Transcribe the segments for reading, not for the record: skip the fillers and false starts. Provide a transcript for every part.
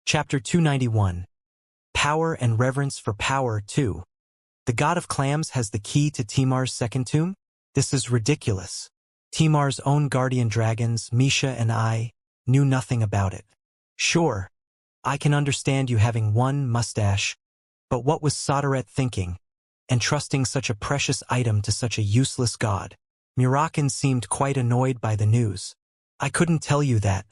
Chapter 291. Power and Reverence for Power 2. The god of clams has the key to Timar's second tomb? This is ridiculous. Timar's own guardian dragons, Misha and I, knew nothing about it. Sure, I can understand you having one mustache, but what was Sodaret thinking, entrusting such a precious item to such a useless god? Murakin seemed quite annoyed by the news. I couldn't tell you that.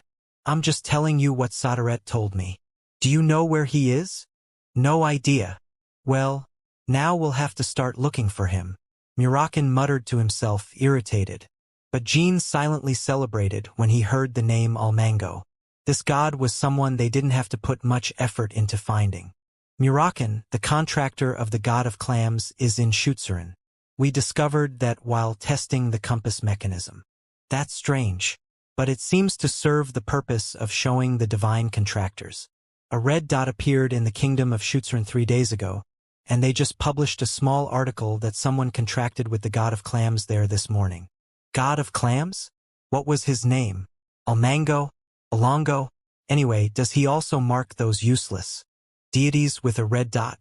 I'm just telling you what Sodaret told me. Do you know where he is? No idea. Well, now we'll have to start looking for him. Murakin muttered to himself, irritated. But Jean silently celebrated when he heard the name Almango. This god was someone they didn't have to put much effort into finding. Murakin, the contractor of the god of clams, is in Schutzeren. We discovered that while testing the compass mechanism. That's strange. But it seems to serve the purpose of showing the divine contractors. A red dot appeared in the kingdom of Schutzeren 3 days ago, and they just published a small article that someone contracted with the god of clams there this morning. God of clams? What was his name? Almango? Alongo? Anyway, does he also mark those useless deities with a red dot?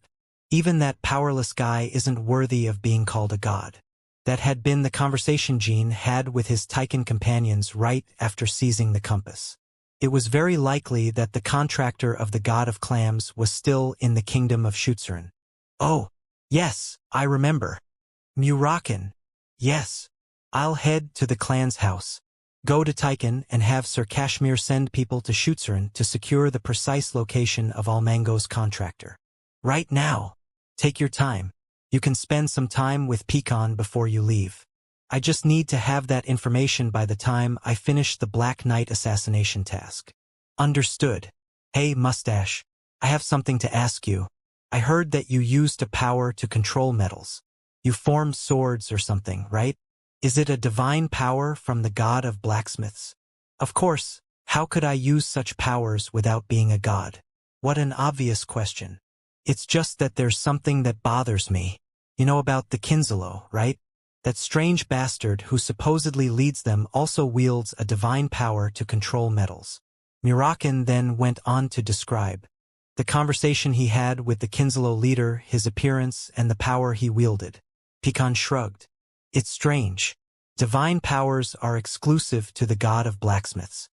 Even that powerless guy isn't worthy of being called a god. That had been the conversation Jean had with his Tycan companions right after seizing the compass. It was very likely that the contractor of the god of clams was still in the kingdom of Schutzeren. Oh, yes, I remember. Murakin. Yes. I'll head to the clan's house. Go to Tycan and have Sir Kashmir send people to Schutzeren to secure the precise location of Almango's contractor. Right now. Take your time. You can spend some time with Pecan before you leave. I just need to have that information by the time I finish the Black Knight assassination task. Understood. Hey, Mustache. I have something to ask you. I heard that you used a power to control metals. You formed swords or something, right? Is it a divine power from the god of blacksmiths? Of course, how could I use such powers without being a god? What an obvious question. It's just that there's something that bothers me. You know about the Kinzalo, right? That strange bastard who supposedly leads them also wields a divine power to control metals. Murakin then went on to describe the conversation he had with the Kinzalo leader, his appearance, and the power he wielded. Pecan shrugged. It's strange. Divine powers are exclusive to the god of blacksmiths.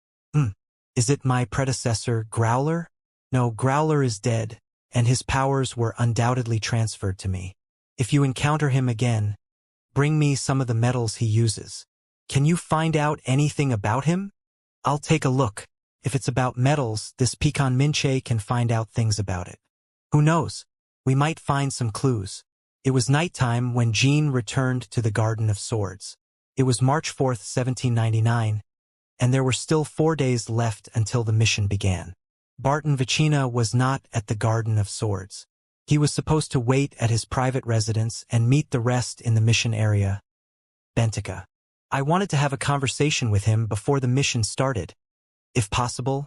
Is it my predecessor, Growler? No, Growler is dead, and his powers were undoubtedly transferred to me. If you encounter him again, bring me some of the metals he uses. Can you find out anything about him? I'll take a look. If it's about metals, this Pecan Minche can find out things about it. Who knows? We might find some clues. It was nighttime when Jean returned to the Garden of Swords. It was March 4th, 1799, and there were still 4 days left until the mission began. Barton Vicina was not at the Garden of Swords. He was supposed to wait at his private residence and meet the rest in the mission area. Bentica. I wanted to have a conversation with him before the mission started. If possible,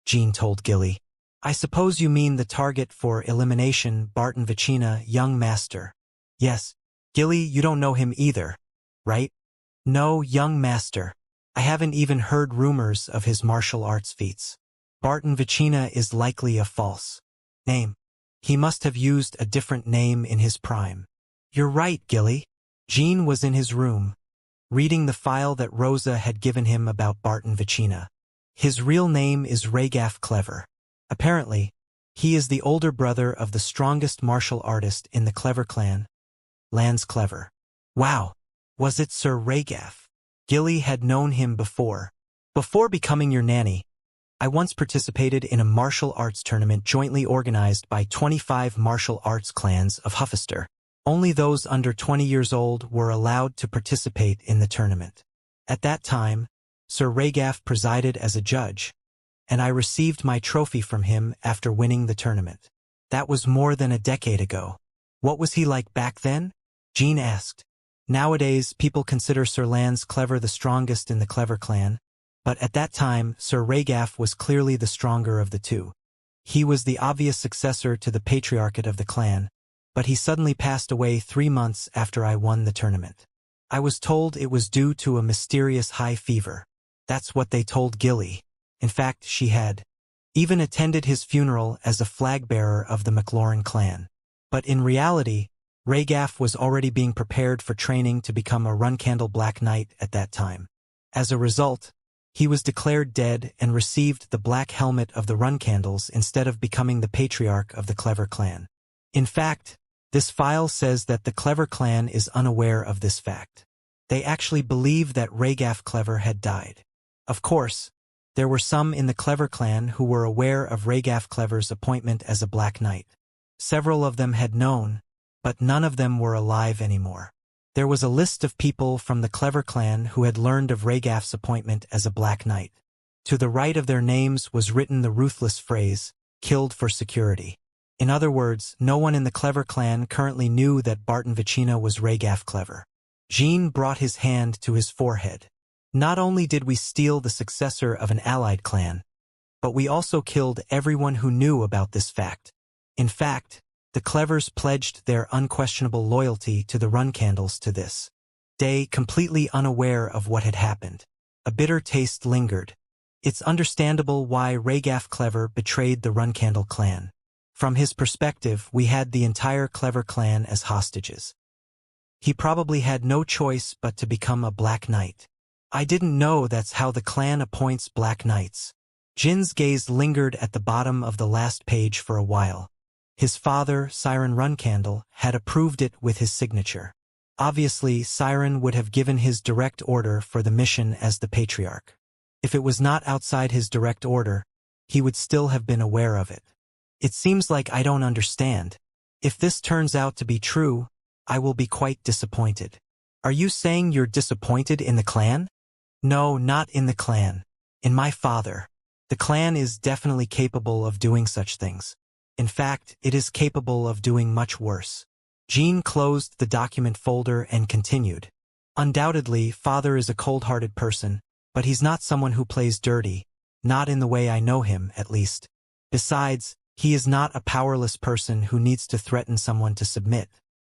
Jean told Gilly. I suppose you mean the target for elimination, Barton Vicina, young master. Yes. Gilly, you don't know him either, right? No, young master. I haven't even heard rumors of his martial arts feats. Barton Vicina is likely a false name. He must have used a different name in his prime. You're right, Gilly. Jean was in his room, reading the file that Rosa had given him about Barton Vicina. His real name is Ragaf Clever. Apparently, he is the older brother of the strongest martial artist in the Clever clan, Lance Clever. Wow, was it Sir Ragaf? Gilly had known him before. Before becoming your nanny, I once participated in a martial arts tournament jointly organized by 25 martial arts clans of Huffister. Only those under 20 years old were allowed to participate in the tournament. At that time, Sir Ragaf presided as a judge, and I received my trophy from him after winning the tournament. That was more than a decade ago. What was he like back then? Jean asked. Nowadays, people consider Sir Lance Clever the strongest in the Clever clan, but at that time, Sir Ragaf was clearly the stronger of the two. He was the obvious successor to the patriarchate of the clan, but he suddenly passed away 3 months after I won the tournament. I was told it was due to a mysterious high fever. That's what they told Gilly. In fact, she had even attended his funeral as a flag-bearer of the McLaurin clan. But in reality, Rhaegar was already being prepared for training to become a Runcandle Black Knight at that time. As a result, he was declared dead and received the black helmet of the Runcandles instead of becoming the patriarch of the Clever clan. In fact, this file says that the Clever clan is unaware of this fact. They actually believe that Rhaegar Clever had died. Of course, there were some in the Clever clan who were aware of Rhaegar Clever's appointment as a Black Knight. Several of them had known, but none of them were alive anymore. There was a list of people from the Clever clan who had learned of Rhaegar's appointment as a Black Knight. To the right of their names was written the ruthless phrase, "Killed for security." In other words, no one in the Clever clan currently knew that Barton Vicina was Rhaegar Clever. Jean brought his hand to his forehead. Not only did we steal the successor of an allied clan, but we also killed everyone who knew about this fact. In fact, the Clevers pledged their unquestionable loyalty to the Runcandles to this day, completely unaware of what had happened. A bitter taste lingered. It's understandable why Rhaegar Clever betrayed the Runcandle clan. From his perspective, we had the entire Clever clan as hostages. He probably had no choice but to become a Black Knight. I didn't know that's how the clan appoints Black Knights. Jin's gaze lingered at the bottom of the last page for a while. His father, Siren Runcandle, had approved it with his signature. Obviously, Siren would have given his direct order for the mission as the Patriarch. If it was not outside his direct order, he would still have been aware of it. It seems like I don't understand. If this turns out to be true, I will be quite disappointed. Are you saying you're disappointed in the clan? No, not in the clan. In my father. The clan is definitely capable of doing such things. In fact, it is capable of doing much worse. Jean closed the document folder and continued. Undoubtedly, father is a cold-hearted person, but he's not someone who plays dirty, not in the way I know him, at least. Besides, he is not a powerless person who needs to threaten someone to submit.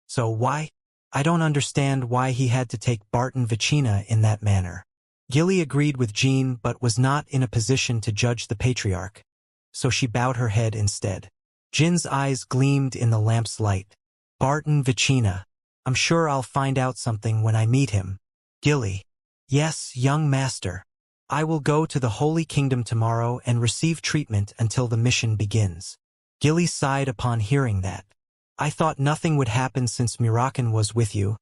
So why? I don't understand why he had to take Barton Vicina in that manner. Gilly agreed with Jean but was not in a position to judge the Patriarch, so she bowed her head instead. Jin's eyes gleamed in the lamp's light. Barton Vicina. I'm sure I'll find out something when I meet him. Gilly. Yes, young master. I will go to the Holy Kingdom tomorrow and receive treatment until the mission begins. Gilly sighed upon hearing that. I thought nothing would happen since Mirakan was with you,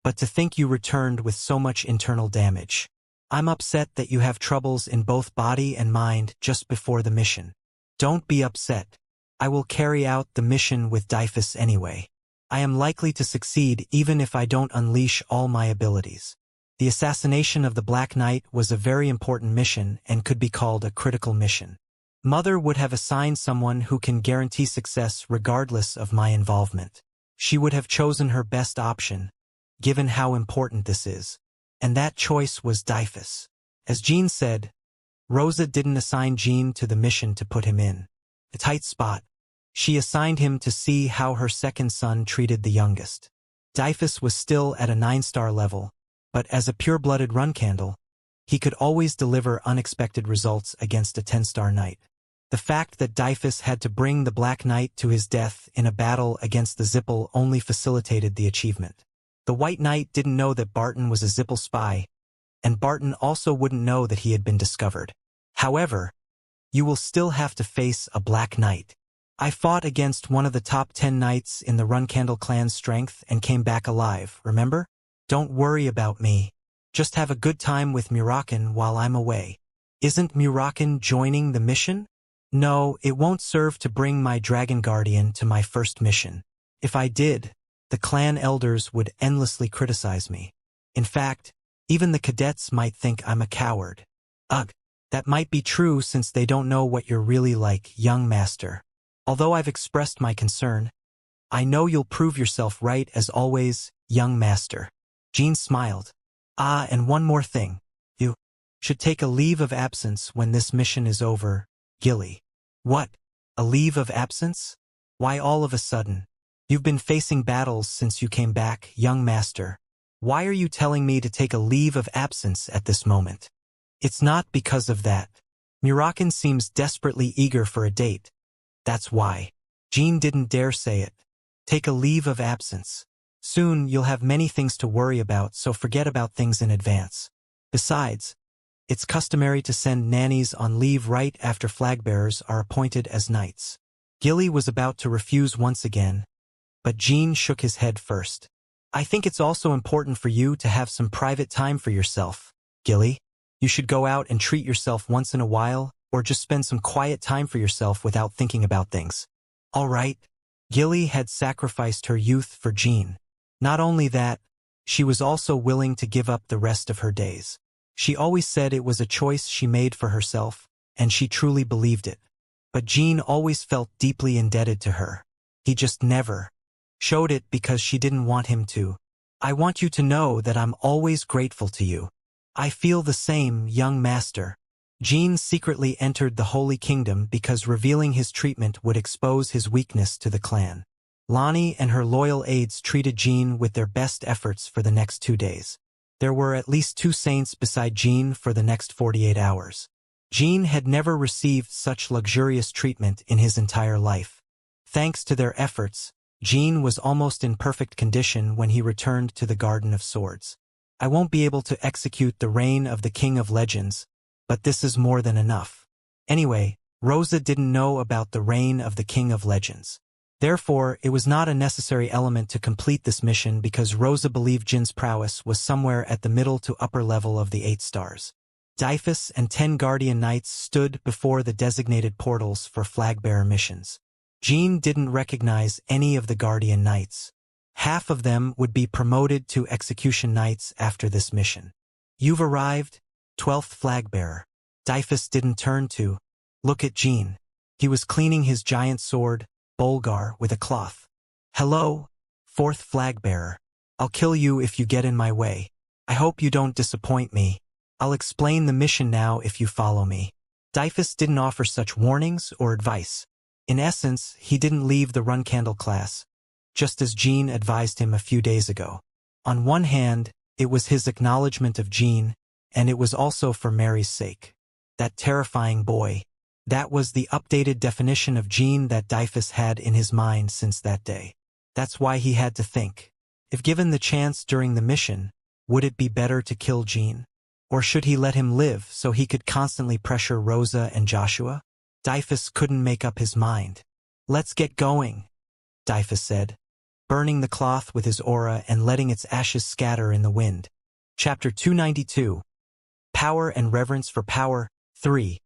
but to think you returned with so much internal damage. I'm upset that you have troubles in both body and mind just before the mission. Don't be upset. I will carry out the mission with Dyfus anyway. I am likely to succeed even if I don't unleash all my abilities. The assassination of the Black Knight was a very important mission and could be called a critical mission. Mother would have assigned someone who can guarantee success regardless of my involvement. She would have chosen her best option, given how important this is. And that choice was Dyfus. As Jean said, Rosa didn't assign Jean to the mission to put him in a tight spot. She assigned him to see how her second son treated the youngest. Dyfus was still at a 9-star level, but as a pure-blooded Runcandle, he could always deliver unexpected results against a 10-star knight. The fact that Dyfus had to bring the Black Knight to his death in a battle against the Zippel only facilitated the achievement. The White Knight didn't know that Barton was a Zippel spy, and Barton also wouldn't know that he had been discovered. However, you will still have to face a Black Knight. I fought against one of the top 10 knights in the Runcandle clan's strength and came back alive, remember? Don't worry about me. Just have a good time with Mirakan while I'm away. Isn't Mirakan joining the mission? No, it won't serve to bring my Dragon Guardian to my first mission. If I did, the clan elders would endlessly criticize me. In fact, even the cadets might think I'm a coward. Ugh, that might be true since they don't know what you're really like, young master. Although I've expressed my concern, I know you'll prove yourself right as always, young master. Jean smiled. Ah, and one more thing. You should take a leave of absence when this mission is over, Gilly. What? A leave of absence? Why all of a sudden? You've been facing battles since you came back, young master. Why are you telling me to take a leave of absence at this moment? It's not because of that. Murakin seems desperately eager for a date. That's why. Jean didn't dare say it. Take a leave of absence. Soon you'll have many things to worry about, so forget about things in advance. Besides, it's customary to send nannies on leave right after flagbearers are appointed as knights. Gilly was about to refuse once again, but Jean shook his head first. I think it's also important for you to have some private time for yourself, Gilly. You should go out and treat yourself once in a while, or just spend some quiet time for yourself without thinking about things. All right. Gilly had sacrificed her youth for Jean. Not only that, she was also willing to give up the rest of her days. She always said it was a choice she made for herself, and she truly believed it. But Jean always felt deeply indebted to her. He just never showed it because she didn't want him to. I want you to know that I'm always grateful to you. I feel the same, young master. Jean secretly entered the Holy Kingdom because revealing his treatment would expose his weakness to the clan. Lonnie and her loyal aides treated Jean with their best efforts for the next 2 days. There were at least 2 saints beside Jean for the next 48 hours. Jean had never received such luxurious treatment in his entire life. Thanks to their efforts, Jean was almost in perfect condition when he returned to the Garden of Swords. I won't be able to execute the reign of the King of Legends, but this is more than enough. Anyway, Rosa didn't know about the reign of the King of Legends. Therefore, it was not a necessary element to complete this mission because Rosa believed Jin's prowess was somewhere at the middle to upper level of the 8 stars. Dyphus and 10 Guardian Knights stood before the designated portals for flagbearer missions. Jean didn't recognize any of the Guardian Knights. Half of them would be promoted to Execution Knights after this mission. You've arrived, 12th flagbearer. Dyphus didn't turn to look at Jean. He was cleaning his giant sword, Bolgar, with a cloth. Hello, 4th flagbearer. I'll kill you if you get in my way. I hope you don't disappoint me. I'll explain the mission now if you follow me. Dyphus didn't offer such warnings or advice. In essence, he didn't leave the Run Candle class, just as Jean advised him a few days ago. On one hand, it was his acknowledgement of Jean, and it was also for Mary's sake. That terrifying boy. That was the updated definition of Jean that Dyphus had in his mind since that day. That's why he had to think. If given the chance during the mission, would it be better to kill Jean? Or should he let him live so he could constantly pressure Rosa and Joshua? Dyphus couldn't make up his mind. Let's get going, Dyphus said, burning the cloth with his aura and letting its ashes scatter in the wind. Chapter 292. Power and Reverence for Power, 3.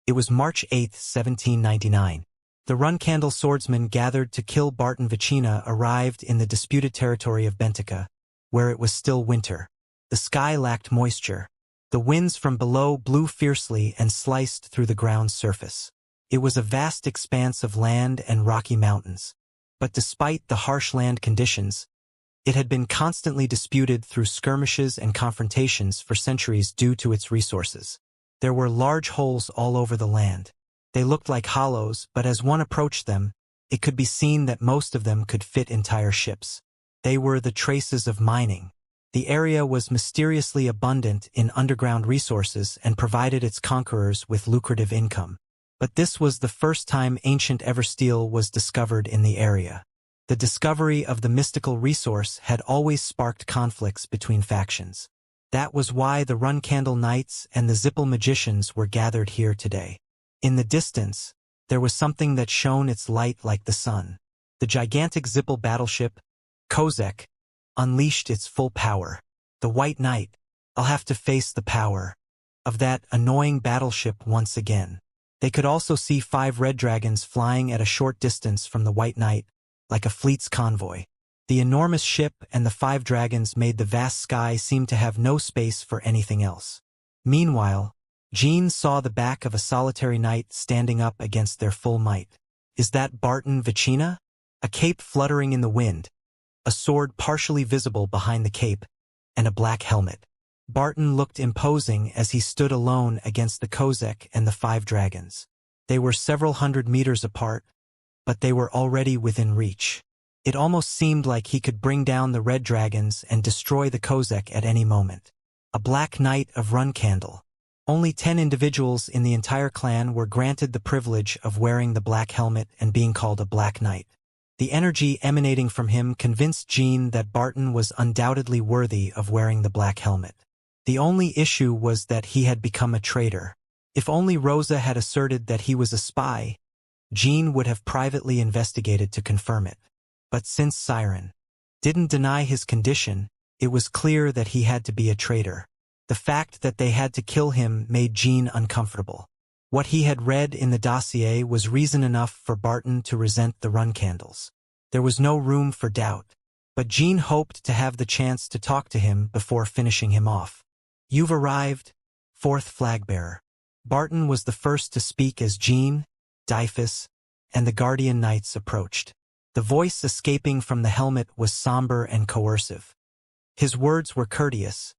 It was March 8, 1799. The Run Candle swordsmen gathered to kill Barton Vicina arrived in the disputed territory of Bentica, where it was still winter. The sky lacked moisture. The winds from below blew fiercely and sliced through the ground's surface. It was a vast expanse of land and rocky mountains. But despite the harsh land conditions, it had been constantly disputed through skirmishes and confrontations for centuries due to its resources. There were large holes all over the land. They looked like hollows, but as one approached them, it could be seen that most of them could fit entire ships. They were the traces of mining. The area was mysteriously abundant in underground resources and provided its conquerors with lucrative income. But this was the first time ancient Eversteel was discovered in the area. The discovery of the mystical resource had always sparked conflicts between factions. That was why the Run Candle Knights and the Zippel Magicians were gathered here today. In the distance, there was something that shone its light like the sun. The gigantic Zippel battleship, Kozek, unleashed its full power. The White Knight, I'll have to face the power of that annoying battleship once again. They could also see 5 red dragons flying at a short distance from the White Knight, like a fleet's convoy. The enormous ship and the 5 dragons made the vast sky seem to have no space for anything else. Meanwhile, Jean saw the back of a solitary knight standing up against their full might. Is that Barton Vicina? A cape fluttering in the wind, a sword partially visible behind the cape, and a black helmet. Barton looked imposing as he stood alone against the Kozek and the 5 dragons. They were several hundred meters apart, but they were already within reach. It almost seemed like he could bring down the red dragons and destroy the Kozek at any moment. A black knight of Run Candle. Only 10 individuals in the entire clan were granted the privilege of wearing the black helmet and being called a Black Knight. The energy emanating from him convinced Jean that Barton was undoubtedly worthy of wearing the black helmet. The only issue was that he had become a traitor. If only Rosa had asserted that he was a spy, Jean would have privately investigated to confirm it. But since Siren didn't deny his condition, it was clear that he had to be a traitor. The fact that they had to kill him made Jean uncomfortable. What he had read in the dossier was reason enough for Barton to resent the run candles. There was no room for doubt, but Jean hoped to have the chance to talk to him before finishing him off. "You've arrived, fourth flagbearer." Barton was the first to speak as Jean, Dyphus, and the Guardian Knights approached. The voice escaping from the helmet was somber and coercive. His words were courteous,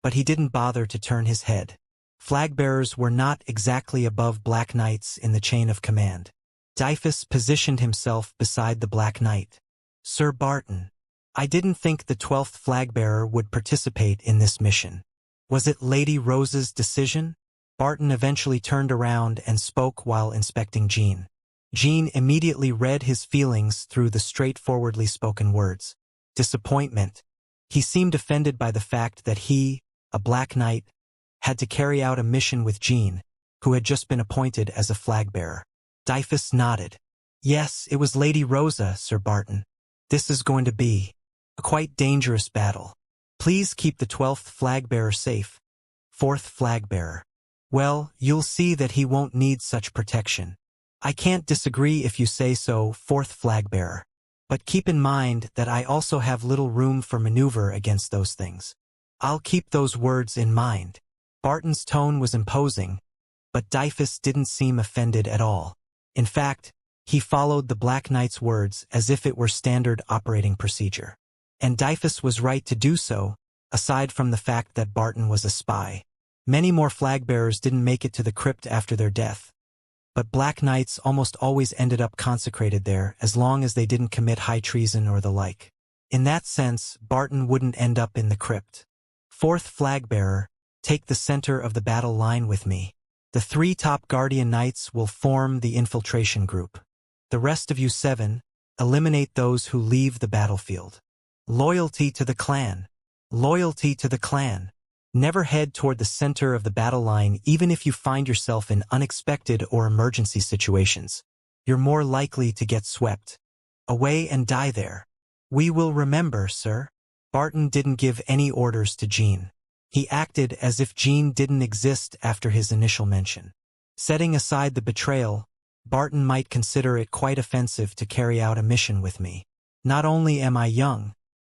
but he didn't bother to turn his head. Flagbearers were not exactly above Black Knights in the chain of command. Dyphus positioned himself beside the Black Knight. "Sir Barton, I didn't think the 12th flagbearer would participate in this mission. Was it Lady Rosa's decision?" Barton eventually turned around and spoke while inspecting Jean. Jean immediately read his feelings through the straightforwardly spoken words. Disappointment. He seemed offended by the fact that he, a Black Knight, had to carry out a mission with Jean, who had just been appointed as a flagbearer. Dyphus nodded. "Yes, it was Lady Rosa, Sir Barton. This is going to be a quite dangerous battle. Please keep the 12th flagbearer safe." "Fourth flagbearer. Well, you'll see that he won't need such protection." "I can't disagree if you say so, fourth flagbearer. But keep in mind that I also have little room for maneuver against those things." "I'll keep those words in mind." Barton's tone was imposing, but Dyphus didn't seem offended at all. In fact, he followed the Black Knight's words as if it were standard operating procedure. And Dyphus was right to do so, aside from the fact that Barton was a spy. Many more flagbearers didn't make it to the crypt after their death, but Black Knights almost always ended up consecrated there as long as they didn't commit high treason or the like. In that sense, Barton wouldn't end up in the crypt. "Fourth flagbearer, take the center of the battle line with me. The 3 top Guardian Knights will form the infiltration group. The rest of you 7, eliminate those who leave the battlefield. Loyalty to the clan. Loyalty to the clan. Never head toward the center of the battle line even if you find yourself in unexpected or emergency situations. You're more likely to get swept away and die there." "We will remember, sir." Barton didn't give any orders to Jean. He acted as if Jean didn't exist after his initial mention. Setting aside the betrayal, Barton might consider it quite offensive to carry out a mission with me. Not only am I young,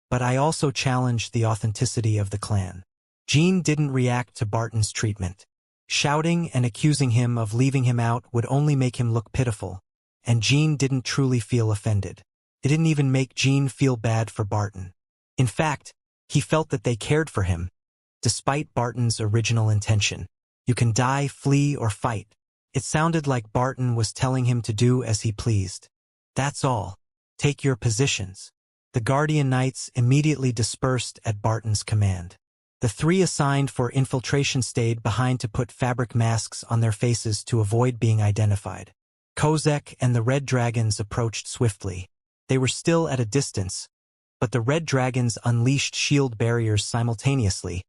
but I also challenge the authenticity of the clan. Jean didn't react to Barton's treatment. Shouting and accusing him of leaving him out would only make him look pitiful, and Jean didn't truly feel offended. It didn't even make Jean feel bad for Barton. In fact, he felt that they cared for him, despite Barton's original intention. "You can die, flee, or fight." It sounded like Barton was telling him to do as he pleased. "That's all. Take your positions." The Guardian Knights immediately dispersed at Barton's command. The 3 assigned for infiltration stayed behind to put fabric masks on their faces to avoid being identified. Kozek and the Red Dragons approached swiftly. They were still at a distance, but the Red Dragons unleashed shield barriers simultaneously,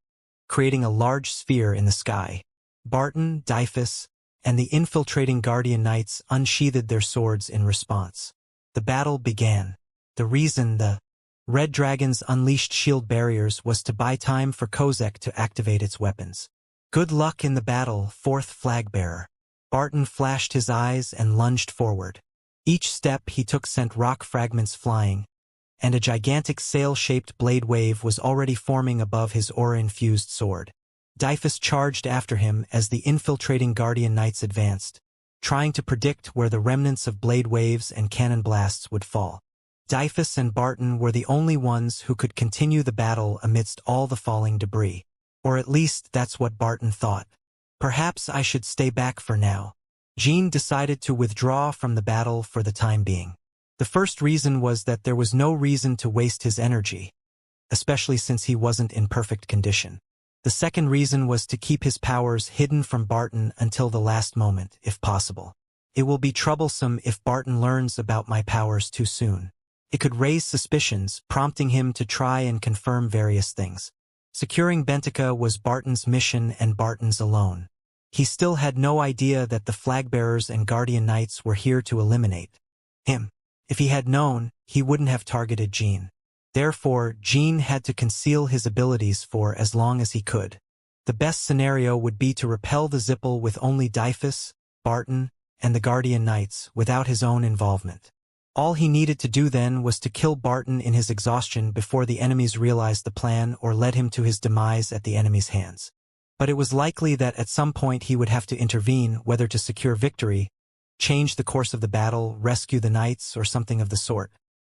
creating a large sphere in the sky. Barton, Dyphus, and the infiltrating Guardian Knights unsheathed their swords in response. The battle began. The reason the Red Dragons unleashed shield barriers was to buy time for Kozek to activate its weapons. "Good luck in the battle, fourth flagbearer." Barton flashed his eyes and lunged forward. Each step he took sent rock fragments flying, and a gigantic sail-shaped blade wave was already forming above his aura-infused sword. Dyphus charged after him as the infiltrating Guardian Knights advanced, trying to predict where the remnants of blade waves and cannon blasts would fall. Dyphus and Barton were the only ones who could continue the battle amidst all the falling debris. Or at least that's what Barton thought. "Perhaps I should stay back for now." Jean decided to withdraw from the battle for the time being. The first reason was that there was no reason to waste his energy, especially since he wasn't in perfect condition. The second reason was to keep his powers hidden from Barton until the last moment, if possible. It will be troublesome if Barton learns about my powers too soon. It could raise suspicions, prompting him to try and confirm various things. Securing Bentica was Barton's mission and Barton's alone. He still had no idea that the Flagbearers and Guardian Knights were here to eliminate him. If he had known, he wouldn't have targeted Jean. Therefore, Jean had to conceal his abilities for as long as he could. The best scenario would be to repel the Zipple with only Dyfus, Barton, and the Guardian Knights, without his own involvement. All he needed to do then was to kill Barton in his exhaustion before the enemies realized the plan or led him to his demise at the enemy's hands. But it was likely that at some point he would have to intervene, whether to secure victory, change the course of the battle, rescue the knights, or something of the sort.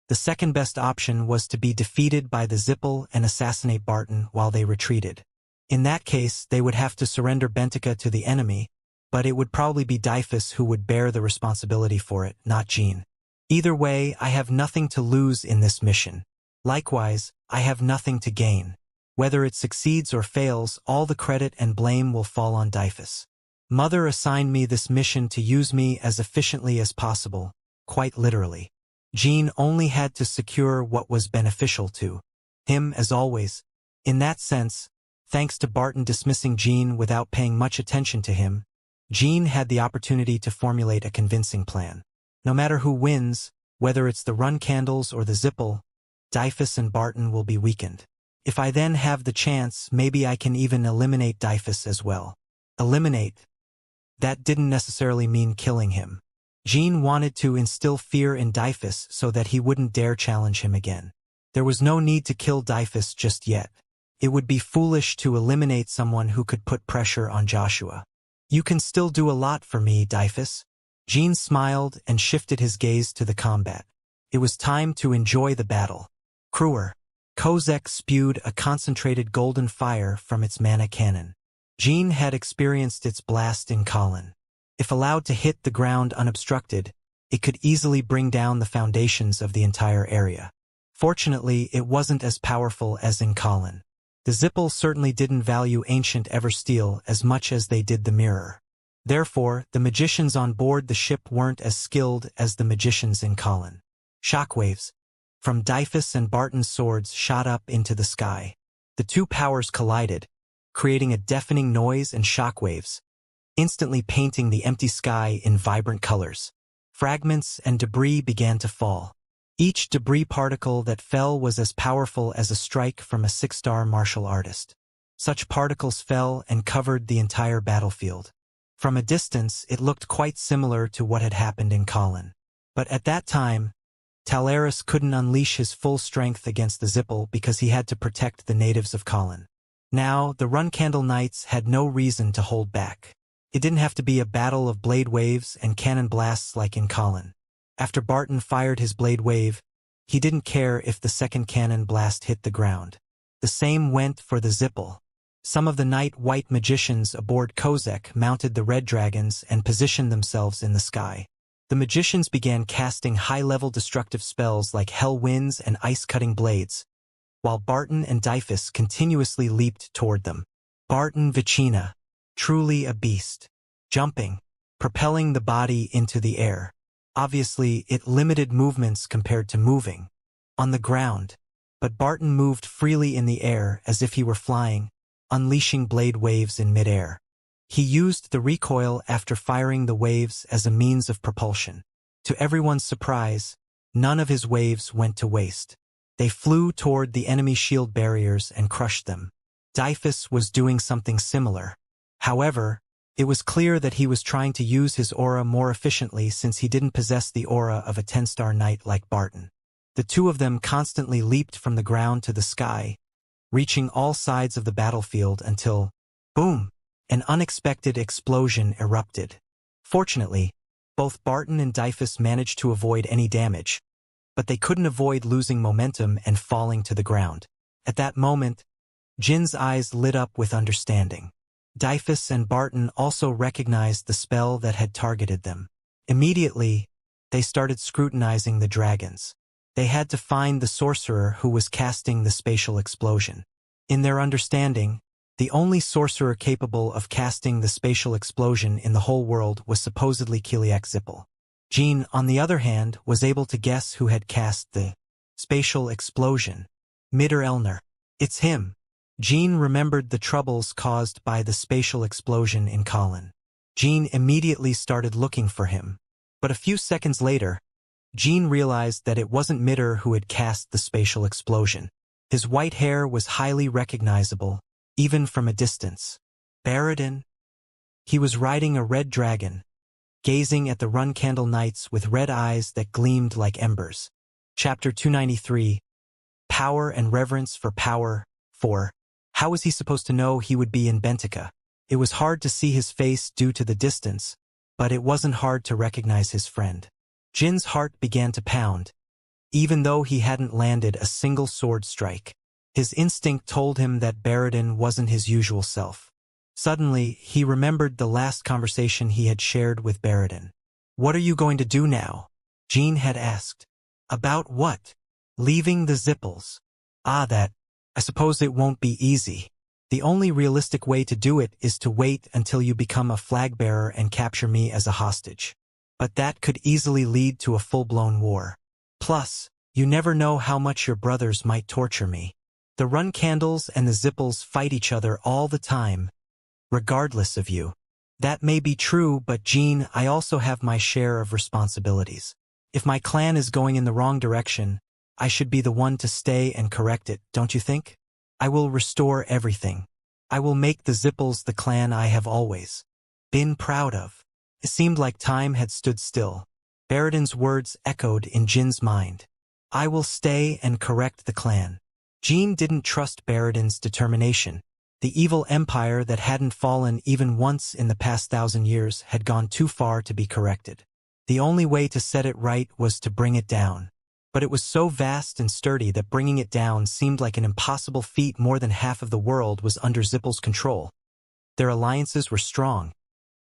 The second best option was to be defeated by the Zipple and assassinate Barton while they retreated. In that case, they would have to surrender Bentica to the enemy, but it would probably be Dyfus who would bear the responsibility for it, not Jean. Either way, I have nothing to lose in this mission. Likewise, I have nothing to gain. Whether it succeeds or fails, all the credit and blame will fall on Dyfus. Mother assigned me this mission to use me as efficiently as possible, quite literally. Jean only had to secure what was beneficial to him, as always. In that sense, thanks to Barton dismissing Jean without paying much attention to him, Jean had the opportunity to formulate a convincing plan. No matter who wins, whether it's the Run Candles or the Zipple, Dyfus and Barton will be weakened. If I then have the chance, maybe I can even eliminate Dyfus as well. Eliminate? That didn't necessarily mean killing him. Jean wanted to instill fear in Dyfus so that he wouldn't dare challenge him again. There was no need to kill Dyfus just yet. It would be foolish to eliminate someone who could put pressure on Joshua. You can still do a lot for me, Dyfus. Jean smiled and shifted his gaze to the combat. It was time to enjoy the battle. Crewer. Kozek spewed a concentrated golden fire from its mana cannon. Jean had experienced its blast in Colin. If allowed to hit the ground unobstructed, it could easily bring down the foundations of the entire area. Fortunately, it wasn't as powerful as in Colin. The Zipple certainly didn't value ancient Eversteel as much as they did the mirror. Therefore, the magicians on board the ship weren't as skilled as the magicians in Colin. Shockwaves from Dyfus and Barton's swords shot up into the sky. The two powers collided, creating a deafening noise and shockwaves, instantly painting the empty sky in vibrant colors. Fragments and debris began to fall. Each debris particle that fell was as powerful as a strike from a 6-star martial artist. Such particles fell and covered the entire battlefield. From a distance, it looked quite similar to what had happened in Colin. But at that time, Talaris couldn't unleash his full strength against the Zipple because he had to protect the natives of Colin. Now, the Runcandle Knights had no reason to hold back. It didn't have to be a battle of blade waves and cannon blasts like in Colin. After Barton fired his blade wave, he didn't care if the second cannon blast hit the ground. The same went for the Zipple. Some of the Night-White magicians aboard Kozek mounted the red dragons and positioned themselves in the sky. The magicians began casting high-level destructive spells like hell winds and ice-cutting blades, while Barton and Dyfus continuously leaped toward them. Barton Vicina, truly a beast. Jumping, propelling the body into the air. Obviously, it limited movements compared to moving on the ground, but Barton moved freely in the air as if he were flying, unleashing blade waves in midair. He used the recoil after firing the waves as a means of propulsion. To everyone's surprise, none of his waves went to waste. They flew toward the enemy shield barriers and crushed them. Dyfus was doing something similar. However, it was clear that he was trying to use his aura more efficiently since he didn't possess the aura of a 10-star knight like Barton. The two of them constantly leaped from the ground to the sky, reaching all sides of the battlefield until, boom, an unexpected explosion erupted. Fortunately, both Barton and Dyfus managed to avoid any damage, but they couldn't avoid losing momentum and falling to the ground. At that moment, Jin's eyes lit up with understanding. Dyfus and Barton also recognized the spell that had targeted them. Immediately, they started scrutinizing the dragons. They had to find the sorcerer who was casting the spatial explosion. In their understanding, The only sorcerer capable of casting the spatial explosion in the whole world was supposedly Kiliak Zippel. Jean, on the other hand, was able to guess who had cast the spatial explosion. Midder Elner. It's him. Jean remembered the troubles caused by the spatial explosion in Colin. Jean immediately started looking for him. But a few seconds later, Jean realized that it wasn't Midder who had cast the spatial explosion. His white hair was highly recognizable, even from a distance. Baradin? He was riding a red dragon, gazing at the Runcandle Knights with red eyes that gleamed like embers. Chapter 293. Power and Reverence for Power 4. How was he supposed to know he would be in Bentica? It was hard to see his face due to the distance, but it wasn't hard to recognize his friend. Jin's heart began to pound, even though he hadn't landed a single sword strike. His instinct told him that Baradin wasn't his usual self. Suddenly, he remembered the last conversation he had shared with Baradin. "What are you going to do now?" Jean had asked. "About what?" "Leaving the Zippels." "Ah, that. I suppose it won't be easy. The only realistic way to do it is to wait until you become a flag-bearer and capture me as a hostage. But that could easily lead to a full-blown war. Plus, you never know how much your brothers might torture me. The Runcandles and the Zippels fight each other all the time, regardless of you." "That may be true, but Jean, I also have my share of responsibilities. If my clan is going in the wrong direction, I should be the one to stay and correct it, don't you think? I will restore everything. I will make the Zippels the clan I have always been proud of." It seemed like time had stood still. Baradin's words echoed in Jin's mind. "I will stay and correct the clan." Jean didn't trust Baradin's determination. The evil empire that hadn't fallen even once in the past 1,000 years had gone too far to be corrected. The only way to set it right was to bring it down. But it was so vast and sturdy that bringing it down seemed like an impossible feat. More than half of the world was under Zippel's control. Their alliances were strong,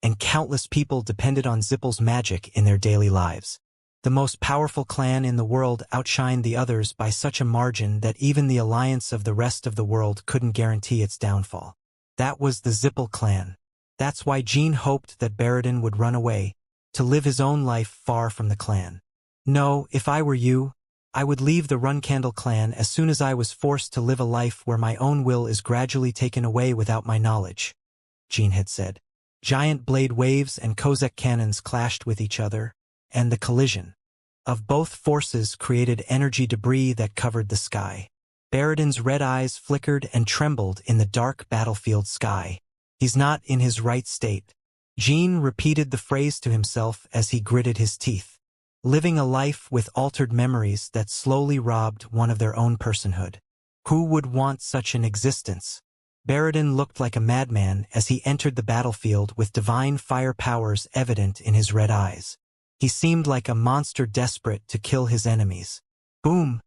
and countless people depended on Zippel's magic in their daily lives. The most powerful clan in the world outshined the others by such a margin that even the alliance of the rest of the world couldn't guarantee its downfall. That was the Zippel clan. That's why Jean hoped that Baradin would run away, to live his own life far from the clan. "No, if I were you, I would leave the Runcandle clan as soon as I was forced to live a life where my own will is gradually taken away without my knowledge," Jean had said. Giant blade waves and Kozek cannons clashed with each other, and the collision of both forces created energy debris that covered the sky. Baradin's red eyes flickered and trembled in the dark battlefield sky. "He's not in his right state." Jean repeated the phrase to himself as he gritted his teeth. Living a life with altered memories that slowly robbed one of their own personhood. Who would want such an existence? Baradin looked like a madman as he entered the battlefield with divine fire powers evident in his red eyes. He seemed like a monster desperate to kill his enemies. Boom!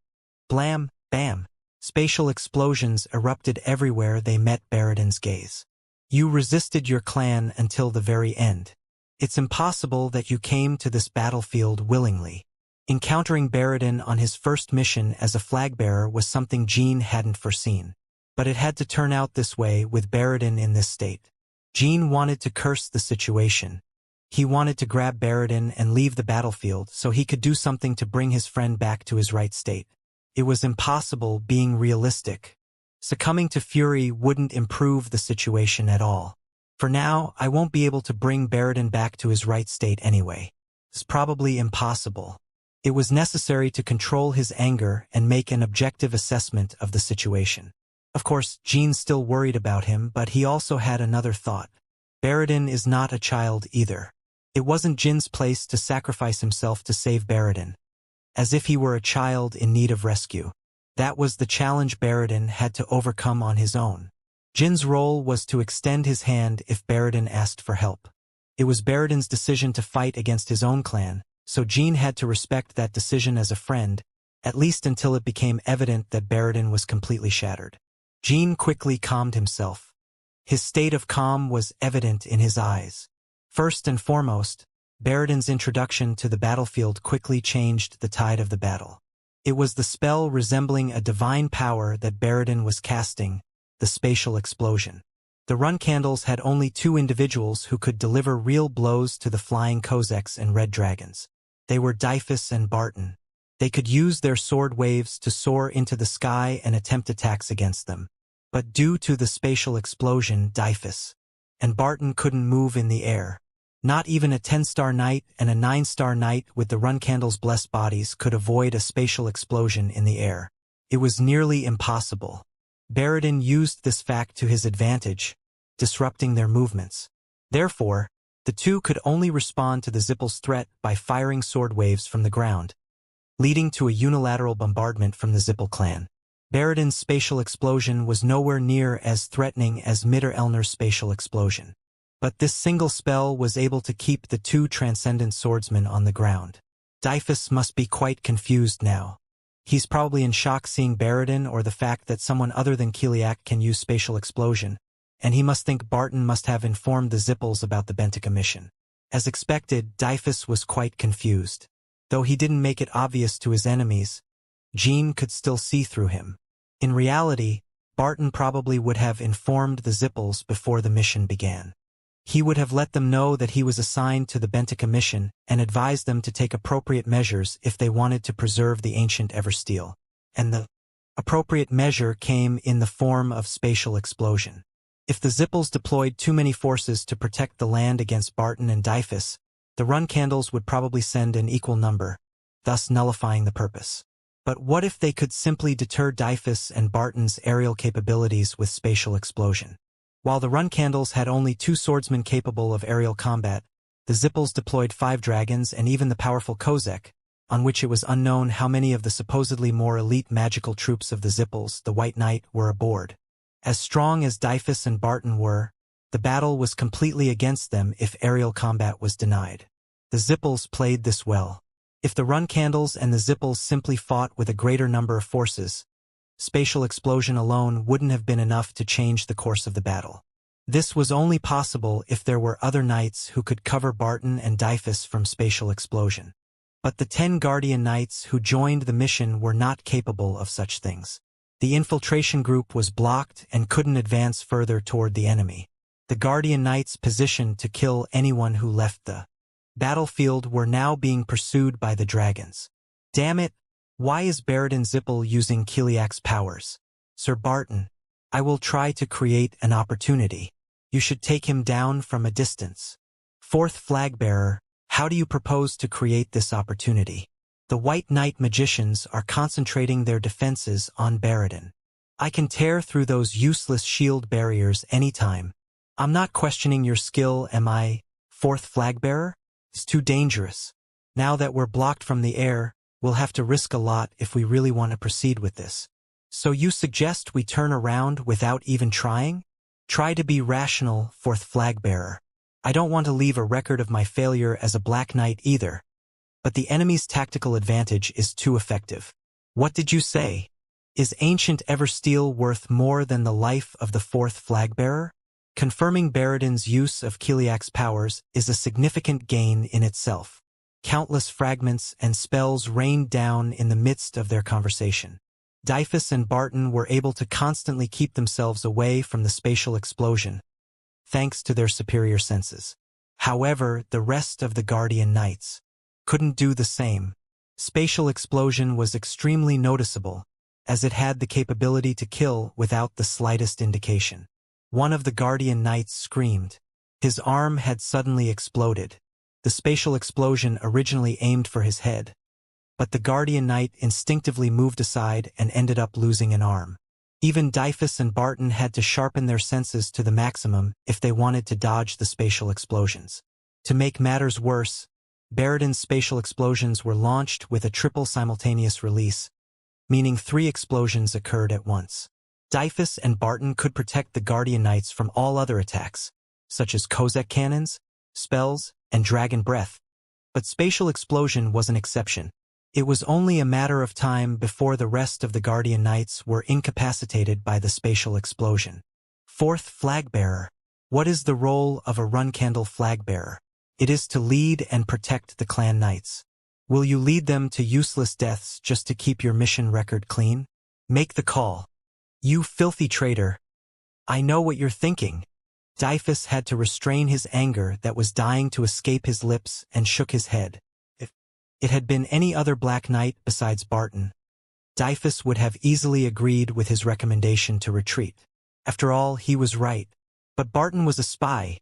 Blam! Bam! Spatial explosions erupted everywhere they met Baradin's gaze. "You resisted your clan until the very end. It's impossible that you came to this battlefield willingly." Encountering Baradin on his first mission as a flag-bearer was something Jean hadn't foreseen. But it had to turn out this way with Baradin in this state. Jean wanted to curse the situation. He wanted to grab Baradin and leave the battlefield so he could do something to bring his friend back to his right state. It was impossible being realistic. Succumbing to fury wouldn't improve the situation at all. For now, I won't be able to bring Baradin back to his right state anyway. It's probably impossible. It was necessary to control his anger and make an objective assessment of the situation. Of course, Jean still worried about him, but he also had another thought. Baradin is not a child either. It wasn't Jin's place to sacrifice himself to save Baradin, as if he were a child in need of rescue. That was the challenge Baradin had to overcome on his own. Jin's role was to extend his hand if Baradin asked for help. It was Baradin's decision to fight against his own clan, so Jean had to respect that decision as a friend, at least until it became evident that Baradin was completely shattered. Jean quickly calmed himself. His state of calm was evident in his eyes. First and foremost, Baradin's introduction to the battlefield quickly changed the tide of the battle. It was the spell resembling a divine power that Baradin was casting, the spatial explosion. The run candles had only two individuals who could deliver real blows to the flying Kozaks and red dragons. They were Dyphus and Barton. They could use their sword waves to soar into the sky and attempt attacks against them. But due to the spatial explosion, Dyphus and Barton couldn't move in the air. Not even a 10-star knight and a 9-star knight with the run candles' blessed bodies could avoid a spatial explosion in the air. It was nearly impossible. Baradin used this fact to his advantage, disrupting their movements. Therefore, the two could only respond to the Zippel's threat by firing sword waves from the ground, leading to a unilateral bombardment from the Zippel clan. Baradin's spatial explosion was nowhere near as threatening as Mitter-Elner's spatial explosion. But this single spell was able to keep the two transcendent swordsmen on the ground. Dyphus must be quite confused now. He's probably in shock seeing Baradin or the fact that someone other than Kiliak can use spatial explosion, and he must think Barton must have informed the Zippels about the Bentica mission. As expected, Dyphus was quite confused. Though he didn't make it obvious to his enemies, Jean could still see through him. In reality, Barton probably would have informed the Zippels before the mission began. He would have let them know that he was assigned to the Bentica mission and advised them to take appropriate measures if they wanted to preserve the ancient Eversteel. And the appropriate measure came in the form of spatial explosion. If the Zippels deployed too many forces to protect the land against Barton and Dyphus, the run candles would probably send an equal number, thus nullifying the purpose. But what if they could simply deter Dyphus and Barton's aerial capabilities with spatial explosion? While the run candles had only two swordsmen capable of aerial combat, the Zippels deployed 5 dragons and even the powerful Kozak, on which it was unknown how many of the supposedly more elite magical troops of the Zippels, the White Knight, were aboard. As strong as Dyphus and Barton were, the battle was completely against them if aerial combat was denied. The Zippels played this well. If the run candles and the Zippels simply fought with a greater number of forces, spatial explosion alone wouldn't have been enough to change the course of the battle. This was only possible if there were other knights who could cover Barton and Dyphus from spatial explosion. But the 10 Guardian Knights who joined the mission were not capable of such things. The infiltration group was blocked and couldn't advance further toward the enemy. The Guardian Knights positioned to kill anyone who left the battlefield were now being pursued by the dragons. Damn it! Why is Baradin Zippel using Kiliak's powers? Sir Barton, I will try to create an opportunity. You should take him down from a distance. 4th Flagbearer, how do you propose to create this opportunity? The White Knight magicians are concentrating their defenses on Baradin. I can tear through those useless shield barriers anytime. I'm not questioning your skill, am I? 4th Flagbearer? It's too dangerous. Now that we're blocked from the air, we'll have to risk a lot if we really want to proceed with this. So you suggest we turn around without even trying? Try to be rational, 4th Flagbearer. I don't want to leave a record of my failure as a Black Knight either. But the enemy's tactical advantage is too effective. What did you say? Is ancient Eversteel worth more than the life of the 4th Flagbearer? Confirming Baradin's use of Kiliak's powers is a significant gain in itself. Countless fragments and spells rained down in the midst of their conversation. Dyphus and Barton were able to constantly keep themselves away from the spatial explosion, thanks to their superior senses. However, the rest of the Guardian Knights couldn't do the same. Spatial explosion was extremely noticeable, as it had the capability to kill without the slightest indication. One of the Guardian Knights screamed. His arm had suddenly exploded. The spatial explosion originally aimed for his head, but the Guardian Knight instinctively moved aside and ended up losing an arm. Even Dyphus and Barton had to sharpen their senses to the maximum if they wanted to dodge the spatial explosions. To make matters worse, Baradin's spatial explosions were launched with a triple simultaneous release, meaning 3 explosions occurred at once. Dyphus and Barton could protect the Guardian Knights from all other attacks, such as Kozak cannons, spells, and dragon breath. But spatial explosion was an exception. It was only a matter of time before the rest of the Guardian Knights were incapacitated by the spatial explosion. 4th Flagbearer. What is the role of a run-candle flagbearer? It is to lead and protect the clan knights. Will you lead them to useless deaths just to keep your mission record clean? Make the call. You filthy traitor. I know what you're thinking. Dyphus had to restrain his anger that was dying to escape his lips and shook his head. If it had been any other Black Knight besides Barton, Dyphus would have easily agreed with his recommendation to retreat. After all, he was right. But Barton was a spy,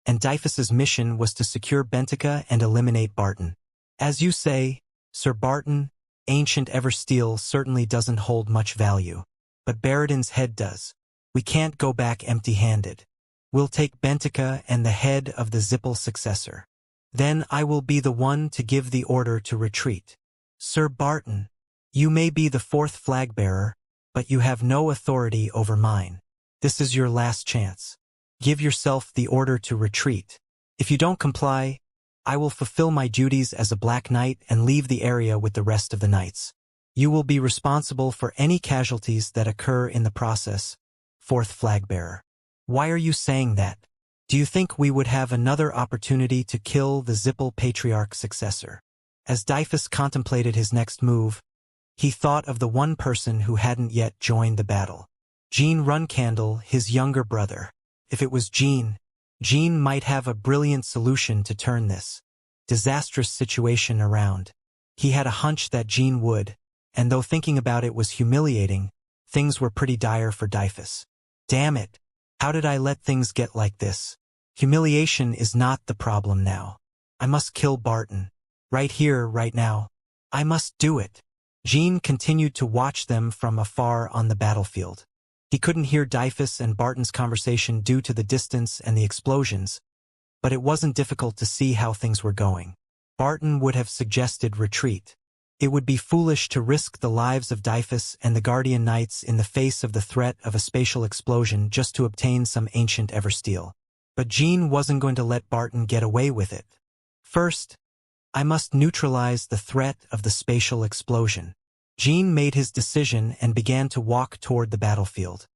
and Dyphus's mission was to secure Bentica and eliminate Barton. As you say, Sir Barton, ancient Eversteel certainly doesn't hold much value. But Baradin's head does. We can't go back empty-handed. We'll take Bentica and the head of the Zippel successor. Then I will be the one to give the order to retreat. Sir Barton, you may be the fourth flag-bearer, but you have no authority over mine. This is your last chance. Give yourself the order to retreat. If you don't comply, I will fulfill my duties as a Black Knight and leave the area with the rest of the knights. You will be responsible for any casualties that occur in the process, fourth flag-bearer. Why are you saying that? Do you think we would have another opportunity to kill the Zippel Patriarch successor? As Dyphus contemplated his next move, he thought of the one person who hadn't yet joined the battle. Jean Runcandle, his younger brother. If it was Jean might have a brilliant solution to turn this disastrous situation around. He had a hunch that Jean would, and though thinking about it was humiliating, things were pretty dire for Dyphus. Damn it! How did I let things get like this? Humiliation is not the problem now. I must kill Barton. Right here, right now. I must do it. Jean continued to watch them from afar on the battlefield. He couldn't hear Dyphus and Barton's conversation due to the distance and the explosions, but it wasn't difficult to see how things were going. Barton would have suggested retreat. It would be foolish to risk the lives of Dyphus and the Guardian Knights in the face of the threat of a spatial explosion just to obtain some ancient Eversteel. But Jean wasn't going to let Barton get away with it. First, I must neutralize the threat of the spatial explosion. Jean made his decision and began to walk toward the battlefield.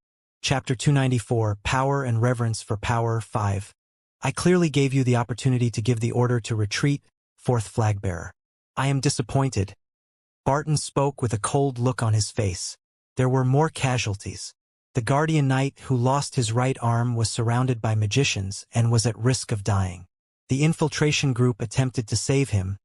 Chapter 294, Power and Reverence for Power 5. I clearly gave you the opportunity to give the order to retreat, fourth flag-bearer. I am disappointed. Barton spoke with a cold look on his face. There were more casualties. The Guardian Knight who lost his right arm was surrounded by magicians and was at risk of dying. The infiltration group attempted to save him,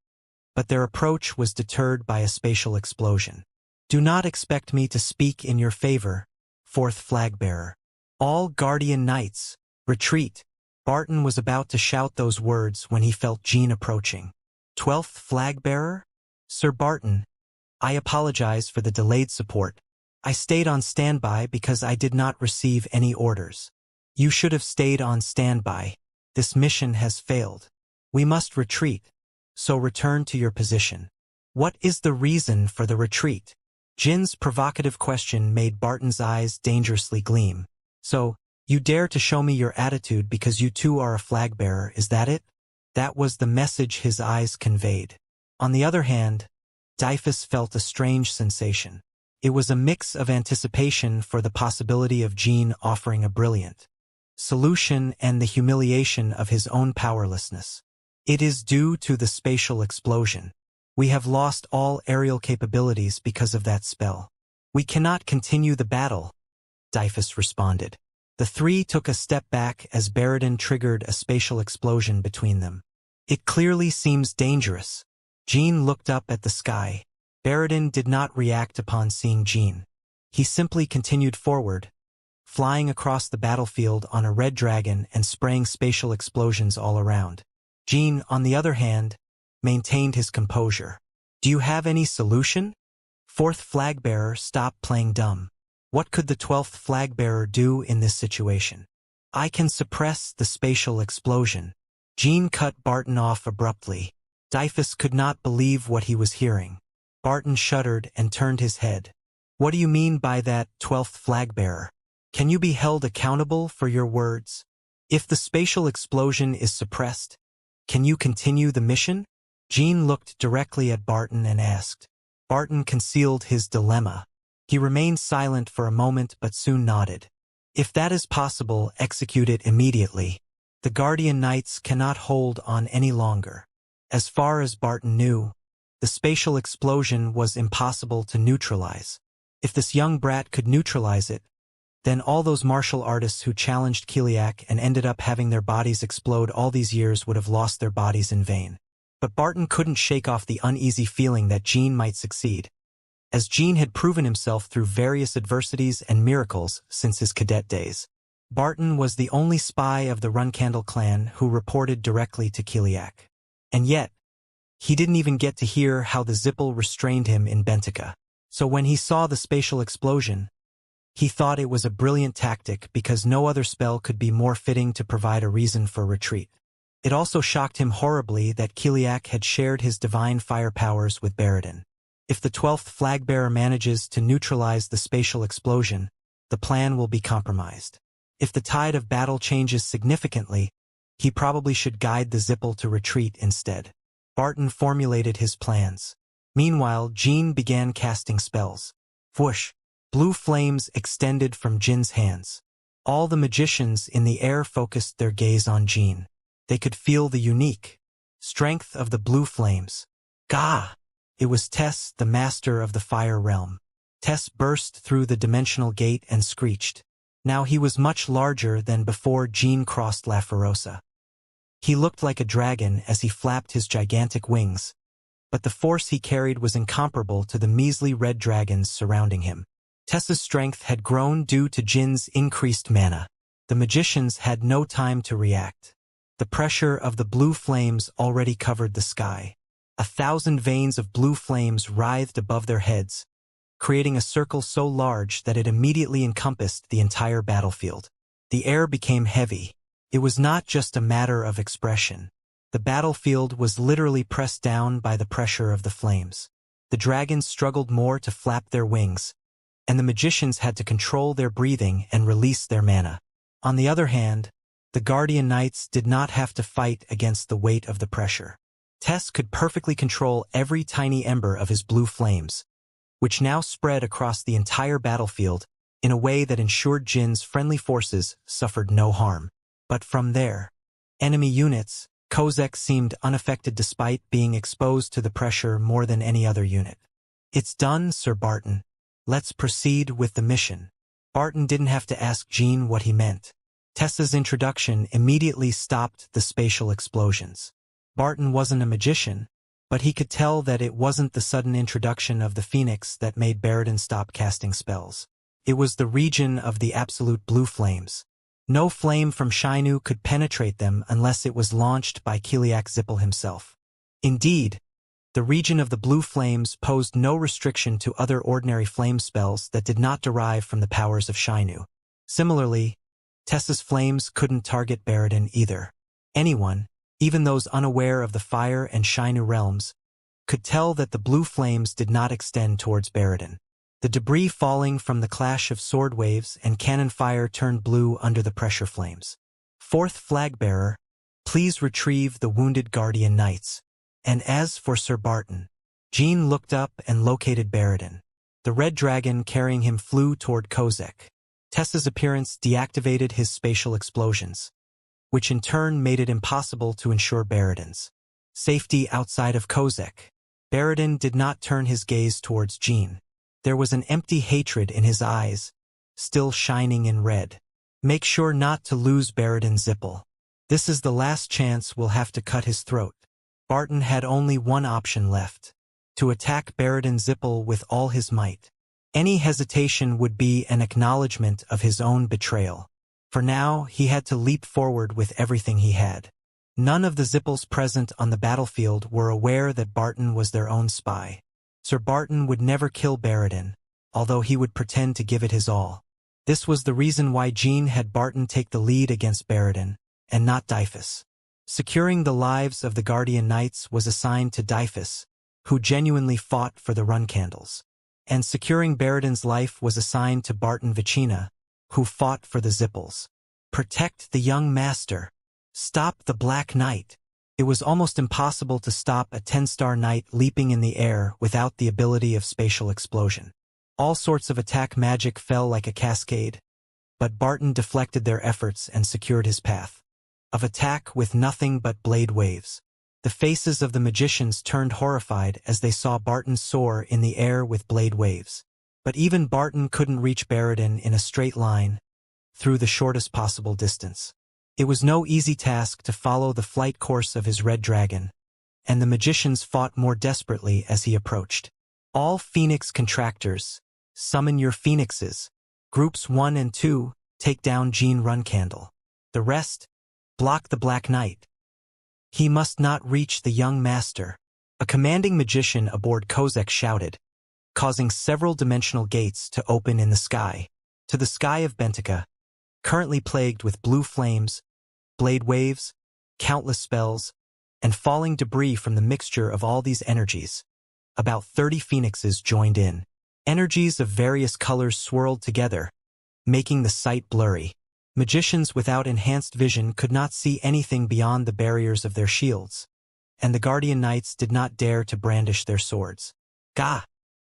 but their approach was deterred by a spatial explosion. Do not expect me to speak in your favor, fourth flag-bearer. All Guardian Knights, retreat. Barton was about to shout those words when he felt Jean approaching. 12th flag-bearer? Sir Barton, I apologize for the delayed support. I stayed on standby because I did not receive any orders. You should have stayed on standby. This mission has failed. We must retreat, so return to your position. What is the reason for the retreat? Jin's provocative question made Barton's eyes dangerously gleam. So, you dare to show me your attitude because you too are a flag-bearer, is that it? That was the message his eyes conveyed. On the other hand, Dyphus felt a strange sensation. It was a mix of anticipation for the possibility of Jean offering a brilliant solution and the humiliation of his own powerlessness. It is due to the spatial explosion. We have lost all aerial capabilities because of that spell. We cannot continue the battle, Dyphus responded. The three took a step back as Baradin triggered a spatial explosion between them. It clearly seems dangerous. Jean looked up at the sky. Baradin did not react upon seeing Jean. He simply continued forward, flying across the battlefield on a red dragon and spraying spatial explosions all around. Jean, on the other hand, maintained his composure. Do you have any solution? Fourth flag-bearer stopped playing dumb. What could the 12th flag-bearer do in this situation? I can suppress the spatial explosion. Jean cut Barton off abruptly. Dyphus could not believe what he was hearing. Barton shuddered and turned his head. What do you mean by that, 12th flag-bearer? Can you be held accountable for your words? If the spatial explosion is suppressed, can you continue the mission? Jean looked directly at Barton and asked. Barton concealed his dilemma. He remained silent for a moment but soon nodded. If that is possible, execute it immediately. The Guardian Knights cannot hold on any longer. As far as Barton knew, the spatial explosion was impossible to neutralize. If this young brat could neutralize it, Then all those martial artists who challenged Kiliak and ended up having their bodies explode all these years would have lost their bodies in vain. But Barton couldn't shake off the uneasy feeling that Jean might succeed, as Jean had proven himself through various adversities and miracles since his cadet days. Barton was the only spy of the Runcandle clan who reported directly to Kiliak. And yet, he didn't even get to hear how the Zippel restrained him in Bentica. So when he saw the spatial explosion, he thought it was a brilliant tactic because no other spell could be more fitting to provide a reason for retreat. It also shocked him horribly that Kiliak had shared his divine fire powers with Baradin. If the 12th Flagbearer manages to neutralize the spatial explosion, the plan will be compromised. If the tide of battle changes significantly, he probably should guide the Zippel to retreat instead. Barton formulated his plans. Meanwhile, Jean began casting spells. Whoosh! Blue flames extended from Jin's hands. All the magicians in the air focused their gaze on Jean. They could feel the unique strength of the blue flames. Gah! It was Tess, the master of the fire realm. Tess burst through the dimensional gate and screeched. Now he was much larger than before Jean crossed La Ferosa. He looked like a dragon as he flapped his gigantic wings, but the force he carried was incomparable to the measly red dragons surrounding him. Tessa's strength had grown due to Jin's increased mana. The magicians had no time to react. The pressure of the blue flames already covered the sky. 1,000 veins of blue flames writhed above their heads, creating a circle so large that it immediately encompassed the entire battlefield. The air became heavy. It was not just a matter of expression. The battlefield was literally pressed down by the pressure of the flames. The dragons struggled more to flap their wings, and the magicians had to control their breathing and release their mana. On the other hand, the Guardian Knights did not have to fight against the weight of the pressure. Tess could perfectly control every tiny ember of his blue flames, which now spread across the entire battlefield in a way that ensured Jin's friendly forces suffered no harm. But from there, enemy units, Kozek seemed unaffected despite being exposed to the pressure more than any other unit. "It's done, Sir Barton. Let's proceed with the mission." Barton didn't have to ask Jean what he meant. Tessa's introduction immediately stopped the spatial explosions. Barton wasn't a magician, but he could tell that it wasn't the sudden introduction of the Phoenix that made Baradin stop casting spells. It was the region of the absolute blue flames. No flame from Shainu could penetrate them unless it was launched by Kiliak Zippel himself. Indeed, the region of the blue flames posed no restriction to other ordinary flame spells that did not derive from the powers of Shainu. Similarly, Tessa's flames couldn't target Baradin either. Anyone, even those unaware of the fire and Shainu realms, could tell that the blue flames did not extend towards Baradin. The debris falling from the clash of sword waves and cannon fire turned blue under the pressure flames. 4th Flagbearer, please retrieve the wounded Guardian Knights. And as for Sir Barton, Jean looked up and located Baradin. The red dragon carrying him flew toward Kozek. Tessa's appearance deactivated his spatial explosions, which in turn made it impossible to ensure Baradin's safety outside of Kozek. Baradin did not turn his gaze towards Jean. There was an empty hatred in his eyes, still shining in red. "Make sure not to lose Baradin Zippel. This is the last chance we'll have to cut his throat." Barton had only one option left: to attack Baradin Zippel with all his might. Any hesitation would be an acknowledgement of his own betrayal. For now, he had to leap forward with everything he had. None of the Zippels present on the battlefield were aware that Barton was their own spy. Sir Barton would never kill Baradin, although he would pretend to give it his all. This was the reason why Jean had Barton take the lead against Baradin, and not Dyphus. Securing the lives of the Guardian Knights was assigned to Dyphus, who genuinely fought for the Runcandles. And securing Baradin's life was assigned to Barton Vicina, who fought for the Zippels. Protect the young master. Stop the Black Knight. It was almost impossible to stop a 10-star knight leaping in the air without the ability of spatial explosion. All sorts of attack magic fell like a cascade, but Barton deflected their efforts and secured his path of attack with nothing but blade waves. The faces of the magicians turned horrified as they saw Barton soar in the air with blade waves. But even Barton couldn't reach Baradin in a straight line, through the shortest possible distance. It was no easy task to follow the flight course of his red dragon, and the magicians fought more desperately as he approached. All Phoenix contractors, summon your phoenixes. Groups 1 and 2, take down Jean Runcandle. The rest, block the Black Knight. He must not reach the young master. A commanding magician aboard Kozek shouted, causing several dimensional gates to open in the sky. To the sky of Bentica, currently plagued with blue flames, blade waves, countless spells, and falling debris from the mixture of all these energies. About 30 phoenixes joined in. Energies of various colors swirled together, making the sight blurry. Magicians without enhanced vision could not see anything beyond the barriers of their shields, and the Guardian Knights did not dare to brandish their swords. Gah!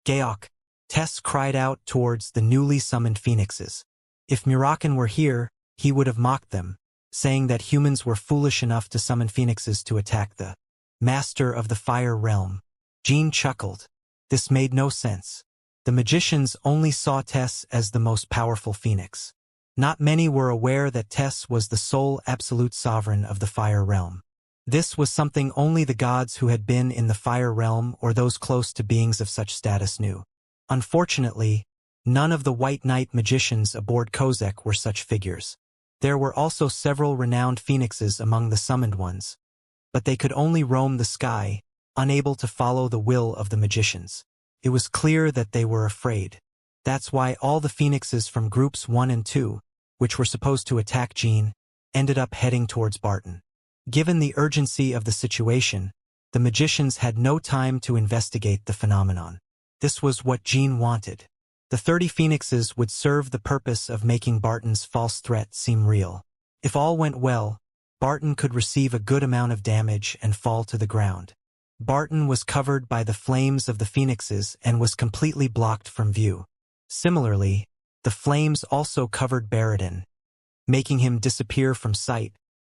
Geok! Tess cried out towards the newly summoned phoenixes. If Murakan were here, he would have mocked them, saying that humans were foolish enough to summon phoenixes to attack the master of the fire realm. Jean chuckled. This made no sense. The magicians only saw Tess as the most powerful phoenix. Not many were aware that Tess was the sole absolute sovereign of the fire realm. This was something only the gods who had been in the fire realm or those close to beings of such status knew. Unfortunately, none of the White Knight magicians aboard Kozek were such figures. There were also several renowned phoenixes among the summoned ones, but they could only roam the sky, unable to follow the will of the magicians. It was clear that they were afraid. That's why all the phoenixes from groups 1 and 2, which were supposed to attack Jean, ended up heading towards Barton. Given the urgency of the situation, the magicians had no time to investigate the phenomenon. This was what Jean wanted. The 30 phoenixes would serve the purpose of making Barton's false threat seem real. If all went well, Barton could receive a good amount of damage and fall to the ground. Barton was covered by the flames of the phoenixes and was completely blocked from view. Similarly, the flames also covered Baradin, making him disappear from sight,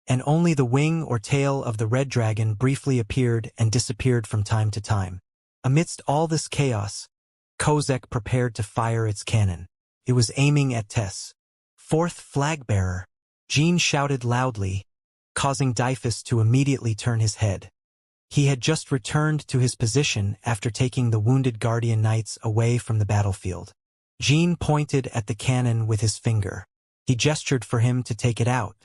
and only the wing or tail of the red dragon briefly appeared and disappeared from time to time. Amidst all this chaos, Kozek prepared to fire its cannon. It was aiming at Tess. Fourth flag-bearer! Jean shouted loudly, causing Dyphus to immediately turn his head. He had just returned to his position after taking the wounded Guardian Knights away from the battlefield. Jean pointed at the cannon with his finger. He gestured for him to take it out.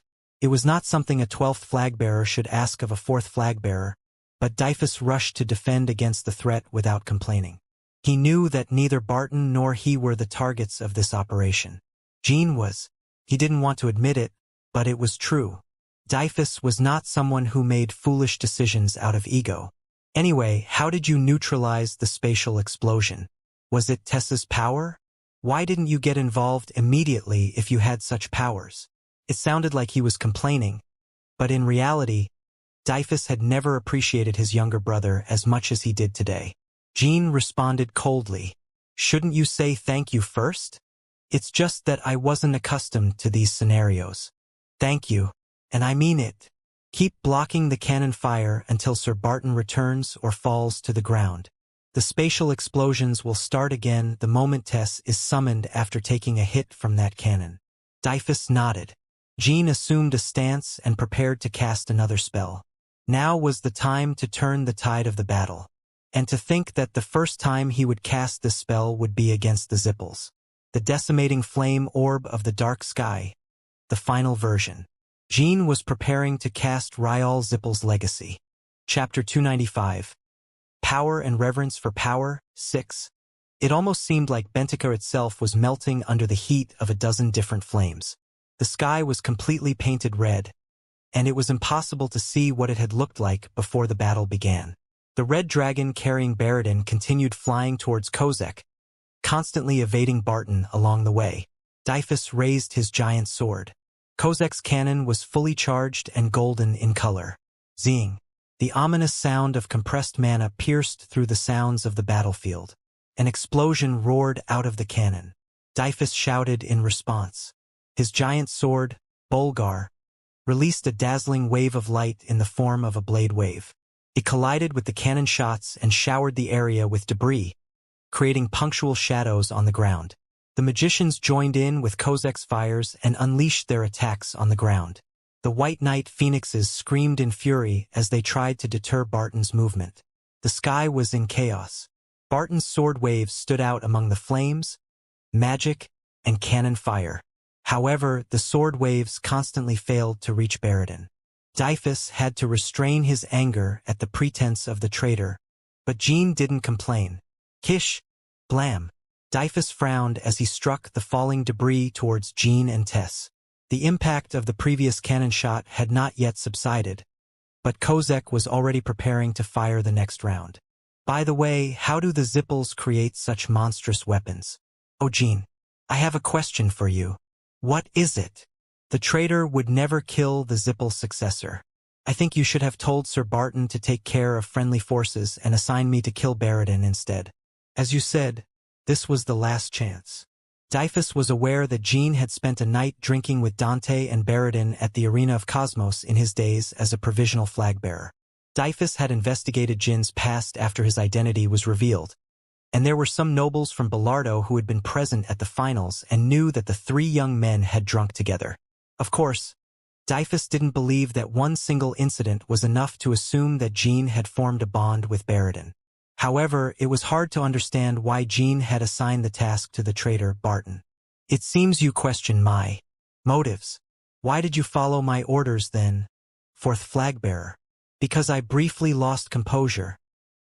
It was not something a 12th flag-bearer should ask of a 4th flag-bearer, but Dyphus rushed to defend against the threat without complaining. He knew that neither Barton nor he were the targets of this operation. Jean was. He didn't want to admit it, but it was true. Dyphus was not someone who made foolish decisions out of ego. Anyway, how did you neutralize the spatial explosion? Was it Tessa's power? Why didn't you get involved immediately if you had such powers? It sounded like he was complaining, but in reality, Dyphus had never appreciated his younger brother as much as he did today. Jean responded coldly. Shouldn't you say thank you first? It's just that I wasn't accustomed to these scenarios. Thank you, and I mean it. Keep blocking the cannon fire until Sir Barton returns or falls to the ground. The spatial explosions will start again the moment Tess is summoned after taking a hit from that cannon. Dyphus nodded. Jean assumed a stance and prepared to cast another spell. Now was the time to turn the tide of the battle. And to think that the first time he would cast this spell would be against the Zipples. The decimating flame orb of the dark sky. The final version. Jean was preparing to cast Ryal Zipple's Legacy. Chapter 295. Power and Reverence for Power, 6. It almost seemed like Bentica itself was melting under the heat of a dozen different flames. The sky was completely painted red, and it was impossible to see what it had looked like before the battle began. The red dragon carrying Baradin continued flying towards Kozek, constantly evading Barton along the way. Dyphus raised his giant sword. Kozek's cannon was fully charged and golden in color. Zing! The ominous sound of compressed mana pierced through the sounds of the battlefield. An explosion roared out of the cannon. Dyphus shouted in response. His giant sword, Bolgar, released a dazzling wave of light in the form of a blade wave. It collided with the cannon shots and showered the area with debris, creating punctual shadows on the ground. The magicians joined in with Kozek's fires and unleashed their attacks on the ground. The White Knight Phoenixes screamed in fury as they tried to deter Barton's movement. The sky was in chaos. Barton's sword waves stood out among the flames, magic, and cannon fire. However, the sword waves constantly failed to reach Baradin. Dyphus had to restrain his anger at the pretense of the traitor, but Jean didn't complain. Kish! Blam! Dyphus frowned as he struck the falling debris towards Jean and Tess. The impact of the previous cannon shot had not yet subsided, but Kozek was already preparing to fire the next round. By the way, how do the Zippels create such monstrous weapons? Oh, Jean, I have a question for you. What is it? The traitor would never kill the Zippel successor. I think you should have told Sir Barton to take care of friendly forces and assign me to kill Baradin instead. As you said, this was the last chance. Dyphus was aware that Jean had spent a night drinking with Dante and Baradin at the Arena of Cosmos in his days as a provisional flag-bearer. Dyphus had investigated Jin's past after his identity was revealed, and there were some nobles from Bellardo who had been present at the finals and knew that the three young men had drunk together. Of course, Dyphus didn't believe that one single incident was enough to assume that Jean had formed a bond with Baradin. However, it was hard to understand why Jean had assigned the task to the traitor Barton. It seems you question my motives. Why did you follow my orders then? Fourth flag-bearer. Because I briefly lost composure,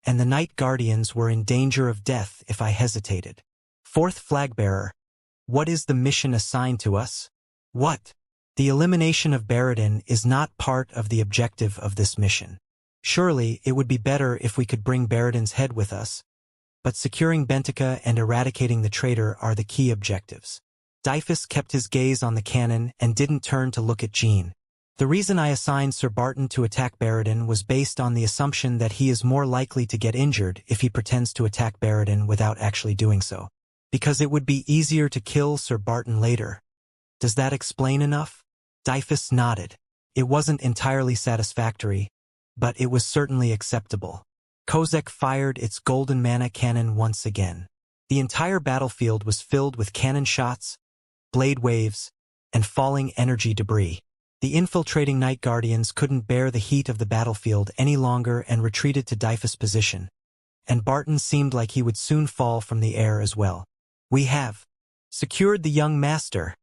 and the Night Guardians were in danger of death if I hesitated. Fourth flag-bearer. What is the mission assigned to us? What? The elimination of Baradin is not part of the objective of this mission. Surely, it would be better if we could bring Baradin's head with us, but securing Bentica and eradicating the traitor are the key objectives. Dyphus kept his gaze on the cannon and didn't turn to look at Jean. The reason I assigned Sir Barton to attack Baradin was based on the assumption that he is more likely to get injured if he pretends to attack Baradin without actually doing so, because it would be easier to kill Sir Barton later. Does that explain enough? Dyphus nodded. It wasn't entirely satisfactory, but it was certainly acceptable. Kozek fired its golden mana cannon once again. The entire battlefield was filled with cannon shots, blade waves, and falling energy debris. The infiltrating Night Guardians couldn't bear the heat of the battlefield any longer and retreated to Dyphus' position, and Barton seemed like he would soon fall from the air as well. We have secured the young master,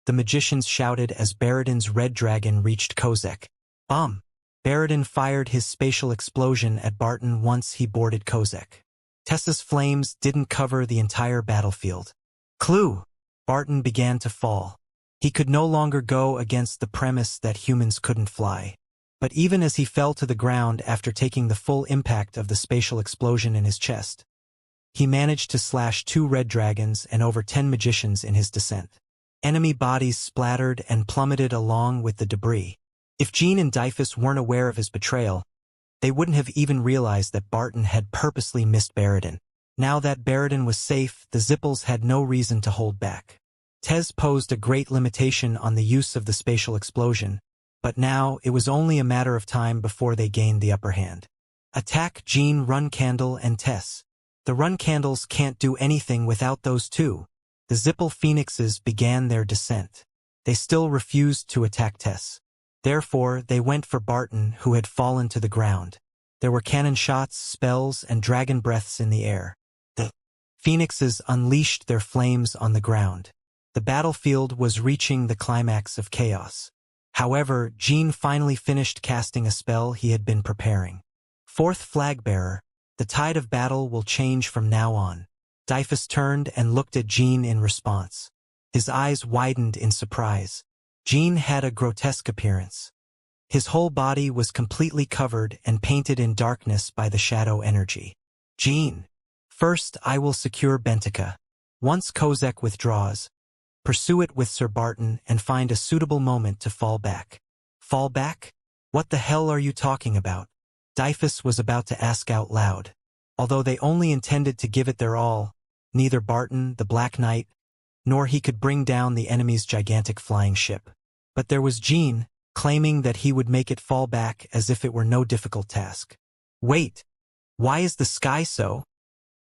the magicians shouted as Baradin's red dragon reached Kozek. Bomb! Baradin fired his spatial explosion at Barton once he boarded Kozek. Tessa's flames didn't cover the entire battlefield. Clue! Barton began to fall. He could no longer go against the premise that humans couldn't fly. But even as he fell to the ground after taking the full impact of the spatial explosion in his chest, he managed to slash 2 red dragons and over 10 magicians in his descent. Enemy bodies splattered and plummeted along with the debris. If Jean and Dyphus weren't aware of his betrayal, they wouldn't have even realized that Barton had purposely missed Baradin. Now that Baradin was safe, the Zippels had no reason to hold back. Tez posed a great limitation on the use of the spatial explosion, but now it was only a matter of time before they gained the upper hand. Attack Jean, Runcandle, and Tess. The Runcandles can't do anything without those two. The Zippel Phoenixes began their descent. They still refused to attack Tess. Therefore, they went for Barton, who had fallen to the ground. There were cannon shots, spells, and dragon breaths in the air. The Phoenixes unleashed their flames on the ground. The battlefield was reaching the climax of chaos. However, Jean finally finished casting a spell he had been preparing. Fourth flag-bearer, the tide of battle will change from now on. Dyphus turned and looked at Jean in response. His eyes widened in surprise. Jean had a grotesque appearance. His whole body was completely covered and painted in darkness by the shadow energy. Jean. First, I will secure Bentica. Once Kozek withdraws, pursue it with Sir Barton and find a suitable moment to fall back. Fall back? What the hell are you talking about? Dyphus was about to ask out loud. Although they only intended to give it their all, neither Barton, the Black Knight, nor he could bring down the enemy's gigantic flying ship. But there was Jean, claiming that he would make it fall back as if it were no difficult task. Wait, why is the sky so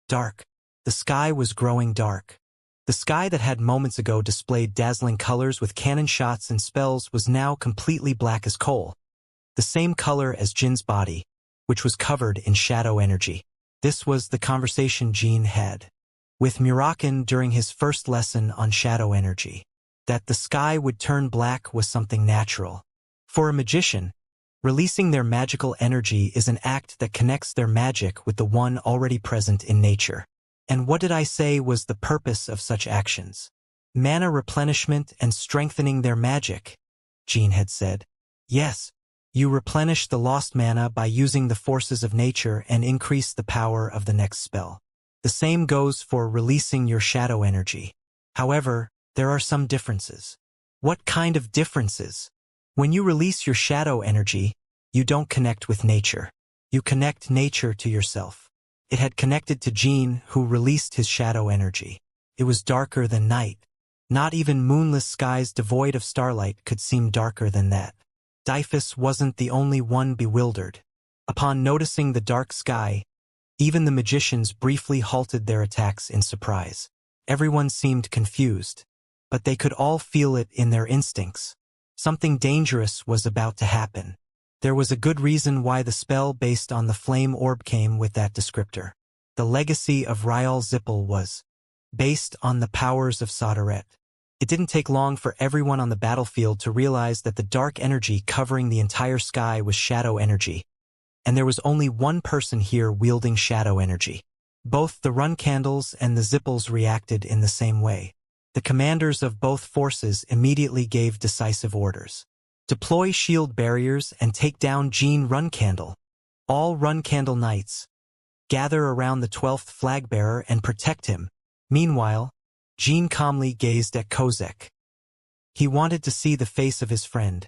dark? The sky was growing dark. The sky that had moments ago displayed dazzling colors with cannon shots and spells was now completely black as coal. The same color as Jin's body, which was covered in shadow energy. This was the conversation Jin had with Muraken during his first lesson on shadow energy. That the sky would turn black was something natural. For a magician, releasing their magical energy is an act that connects their magic with the one already present in nature. And what did I say was the purpose of such actions? Mana replenishment and strengthening their magic, Jin had said. Yes, you replenish the lost mana by using the forces of nature and increase the power of the next spell. The same goes for releasing your shadow energy. However, there are some differences. What kind of differences? When you release your shadow energy, you don't connect with nature. You connect nature to yourself. It had connected to Jin, who released his shadow energy. It was darker than night. Not even moonless skies devoid of starlight could seem darker than that. Dyphus wasn't the only one bewildered. Upon noticing the dark sky, even the magicians briefly halted their attacks in surprise. Everyone seemed confused, but they could all feel it in their instincts. Something dangerous was about to happen. There was a good reason why the spell based on the flame orb came with that descriptor. The legacy of Ryal Zippel was based on the powers of Sodaret. It didn't take long for everyone on the battlefield to realize that the dark energy covering the entire sky was shadow energy, and there was only one person here wielding shadow energy. Both the run candles and the Zippels reacted in the same way. The commanders of both forces immediately gave decisive orders. Deploy shield barriers and take down Jin Run Candle. All Run Candle Knights, gather around the 12th flag bearer and protect him. Meanwhile, Jin calmly gazed at Kozek. He wanted to see the face of his friend,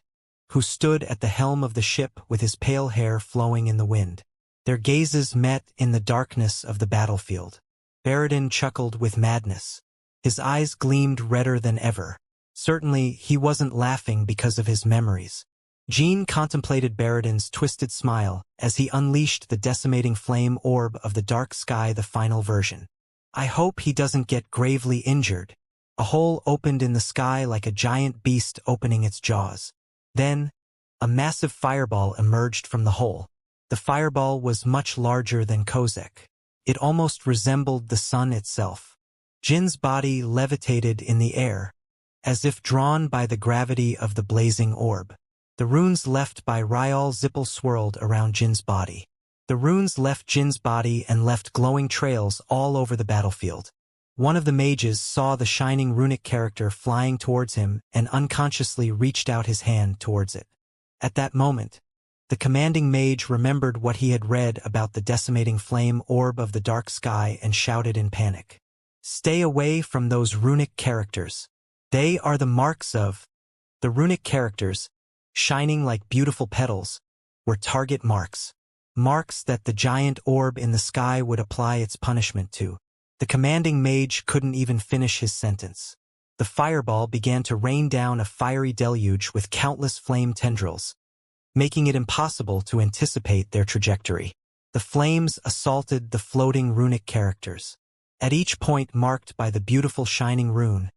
who stood at the helm of the ship with his pale hair flowing in the wind. Their gazes met in the darkness of the battlefield. Baradin chuckled with madness. His eyes gleamed redder than ever. Certainly, he wasn't laughing because of his memories. Jin contemplated Baradin's twisted smile as he unleashed the decimating flame orb of the dark sky, the final version. I hope he doesn't get gravely injured. A hole opened in the sky like a giant beast opening its jaws. Then, a massive fireball emerged from the hole. The fireball was much larger than Kozek. It almost resembled the sun itself. Jin's body levitated in the air, as if drawn by the gravity of the blazing orb. The runes left by Ryal Zippel swirled around Jin's body. The runes left Jin's body and left glowing trails all over the battlefield. One of the mages saw the shining runic character flying towards him and unconsciously reached out his hand towards it. At that moment, the commanding mage remembered what he had read about the decimating flame orb of the dark sky and shouted in panic. Stay away from those runic characters. They are the marks of... The runic characters, shining like beautiful petals, were target marks. Marks that the giant orb in the sky would apply its punishment to. The commanding mage couldn't even finish his sentence. The fireball began to rain down a fiery deluge with countless flame tendrils, making it impossible to anticipate their trajectory. The flames assaulted the floating runic characters. At each point marked by the beautiful shining rune,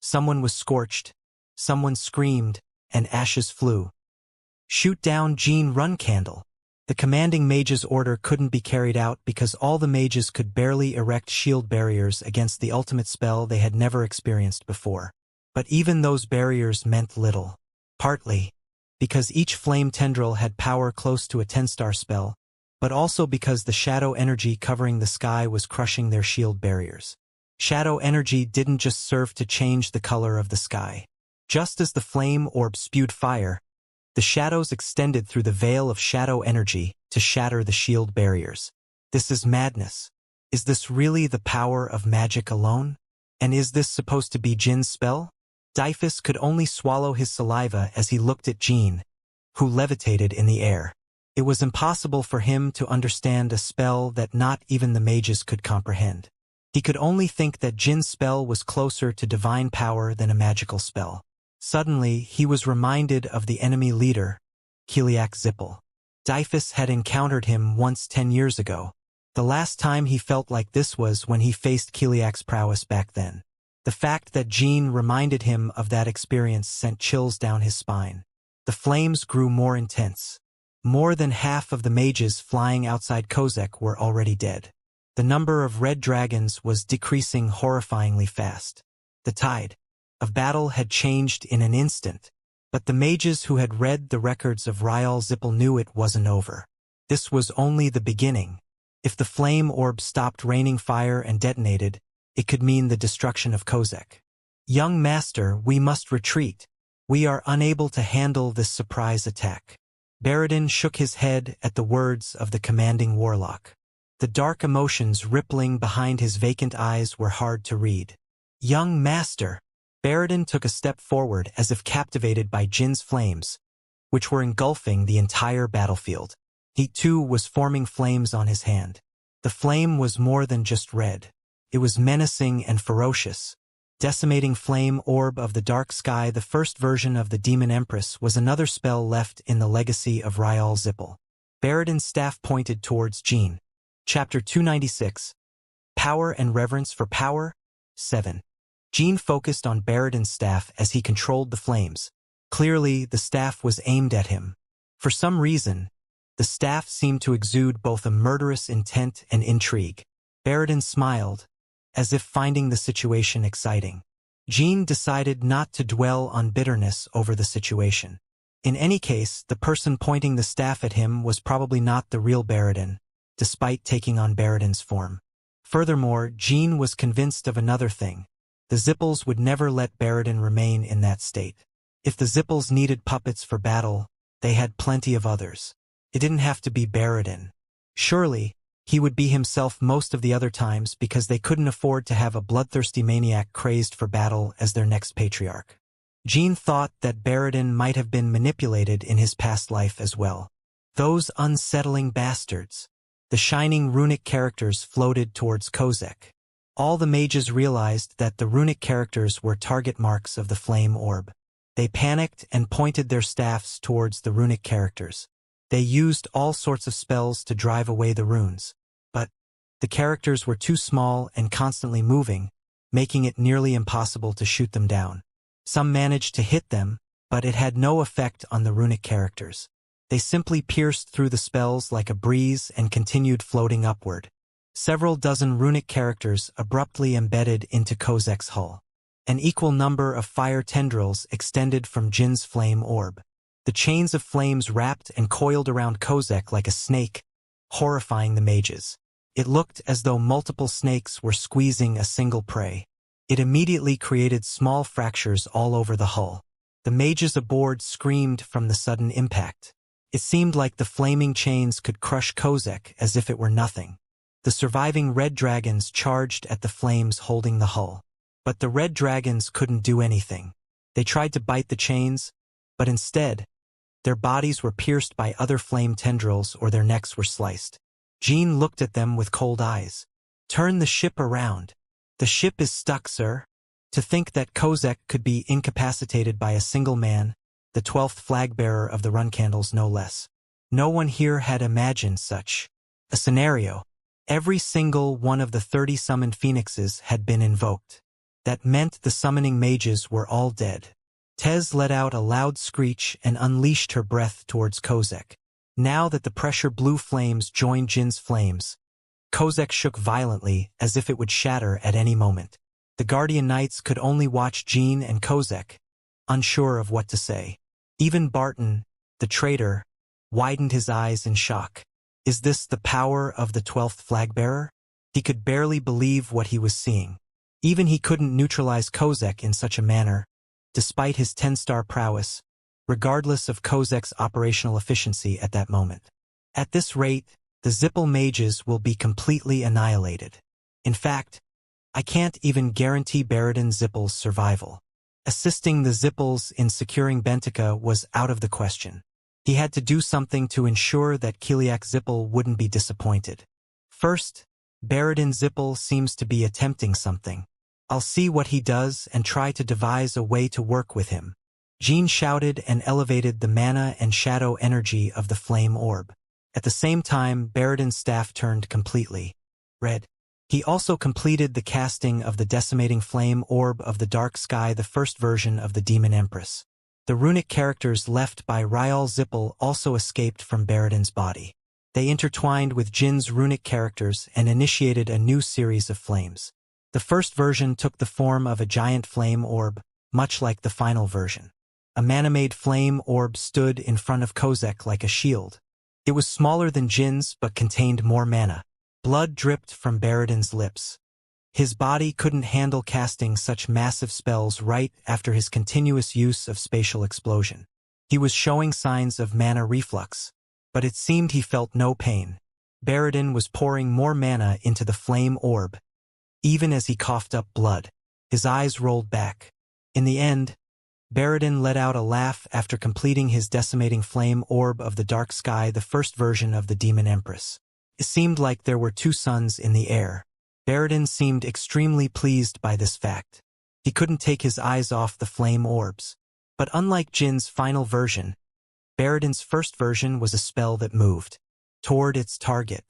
someone was scorched, someone screamed, and ashes flew. Shoot down Jin Run Candle. The commanding mage's order couldn't be carried out because all the mages could barely erect shield barriers against the ultimate spell they had never experienced before. But even those barriers meant little. Partly because each flame tendril had power close to a 10-star spell, but also because the shadow energy covering the sky was crushing their shield barriers. Shadow energy didn't just serve to change the color of the sky. Just as the flame orb spewed fire, the shadows extended through the veil of shadow energy to shatter the shield barriers. This is madness. Is this really the power of magic alone? And is this supposed to be Jin's spell? Dyphus could only swallow his saliva as he looked at Jin, who levitated in the air. It was impossible for him to understand a spell that not even the mages could comprehend. He could only think that Jin's spell was closer to divine power than a magical spell. Suddenly, he was reminded of the enemy leader, Kiliak Zippel. Dyphus had encountered him once 10 years ago. The last time he felt like this was when he faced Kiliak's prowess back then. The fact that Jean reminded him of that experience sent chills down his spine. The flames grew more intense. More than half of the mages flying outside Kozek were already dead. The number of red dragons was decreasing horrifyingly fast. The tide of battle had changed in an instant, but the mages who had read the records of Ryal Zippel knew it wasn't over. This was only the beginning. If the flame orb stopped raining fire and detonated, it could mean the destruction of Kozek. "Young master, we must retreat. We are unable to handle this surprise attack." Baradin shook his head at the words of the commanding warlock. The dark emotions rippling behind his vacant eyes were hard to read. "Young master!" Baradin took a step forward as if captivated by Jin's flames, which were engulfing the entire battlefield. He too was forming flames on his hand. The flame was more than just red. It was menacing and ferocious. Decimating flame orb of the dark sky, the first version of the Demon Empress, was another spell left in the legacy of Ryal Zippel. Baradin's staff pointed towards Jean. Chapter 296. Power and Reverence for Power 7. Jean focused on Baradin's staff as he controlled the flames. Clearly, the staff was aimed at him. For some reason, the staff seemed to exude both a murderous intent and intrigue. Baradin smiled, as if finding the situation exciting. Jean decided not to dwell on bitterness over the situation. In any case, the person pointing the staff at him was probably not the real Baradin, despite taking on Baradin's form. Furthermore, Jean was convinced of another thing. The Zippels would never let Baradin remain in that state. If the Zippels needed puppets for battle, they had plenty of others. It didn't have to be Baradin. Surely, he would be himself most of the other times because they couldn't afford to have a bloodthirsty maniac crazed for battle as their next patriarch. Jean thought that Baradin might have been manipulated in his past life as well. Those unsettling bastards. The shining runic characters floated towards Kozek. All the mages realized that the runic characters were target marks of the flame orb. They panicked and pointed their staffs towards the runic characters. They used all sorts of spells to drive away the runes, but the characters were too small and constantly moving, making it nearly impossible to shoot them down. Some managed to hit them, but it had no effect on the runic characters. They simply pierced through the spells like a breeze and continued floating upward. Several dozen runic characters abruptly embedded into Kozek's hull. An equal number of fire tendrils extended from Jin's flame orb. The chains of flames wrapped and coiled around Kozek like a snake, horrifying the mages. It looked as though multiple snakes were squeezing a single prey. It immediately created small fractures all over the hull. The mages aboard screamed from the sudden impact. It seemed like the flaming chains could crush Kozek as if it were nothing. The surviving red dragons charged at the flames holding the hull. But the red dragons couldn't do anything. They tried to bite the chains, but instead, their bodies were pierced by other flame tendrils or their necks were sliced. Jean looked at them with cold eyes. "Turn the ship around." "The ship is stuck, sir." To think that Kozek could be incapacitated by a single man, the 12th flag-bearer of the Run Candles no less. No one here had imagined such a scenario. Every single one of the 30 summoned phoenixes had been invoked. That meant the summoning mages were all dead. Tez let out a loud screech and unleashed her breath towards Kozek. Now that the pressure blue flames joined Jin's flames, Kozek shook violently as if it would shatter at any moment. The Guardian Knights could only watch Jean and Kozek, unsure of what to say. Even Barton, the traitor, widened his eyes in shock. Is this the power of the 12th flag-bearer? He could barely believe what he was seeing. Even he couldn't neutralize Kozek in such a manner, despite his 10-star prowess, regardless of Kozek's operational efficiency at that moment. At this rate, the Zippel mages will be completely annihilated. In fact, I can't even guarantee Baradin Zippel's survival. Assisting the Zippels in securing Bentica was out of the question. He had to do something to ensure that Kiliak Zippel wouldn't be disappointed. First, Baradin Zippel seems to be attempting something. I'll see what he does and try to devise a way to work with him. Jean shouted and elevated the mana and shadow energy of the flame orb. At the same time, Baradin's staff turned completely red. He also completed the casting of the decimating flame orb of the dark sky, the first version of the Demon Empress. The runic characters left by Ryal Zippel also escaped from Baradin's body. They intertwined with Jin's runic characters and initiated a new series of flames. The first version took the form of a giant flame orb, much like the final version. A mana-made flame orb stood in front of Kozek like a shield. It was smaller than Jin's but contained more mana. Blood dripped from Baradin's lips. His body couldn't handle casting such massive spells right after his continuous use of spatial explosion. He was showing signs of mana reflux, but it seemed he felt no pain. Baradin was pouring more mana into the flame orb. Even as he coughed up blood, his eyes rolled back. In the end, Baradin let out a laugh after completing his decimating flame orb of the dark sky, the first version of the Demon Empress. It seemed like there were two suns in the air. Baradin seemed extremely pleased by this fact. He couldn't take his eyes off the flame orbs. But unlike Jin's final version, Baradin's first version was a spell that moved toward its target.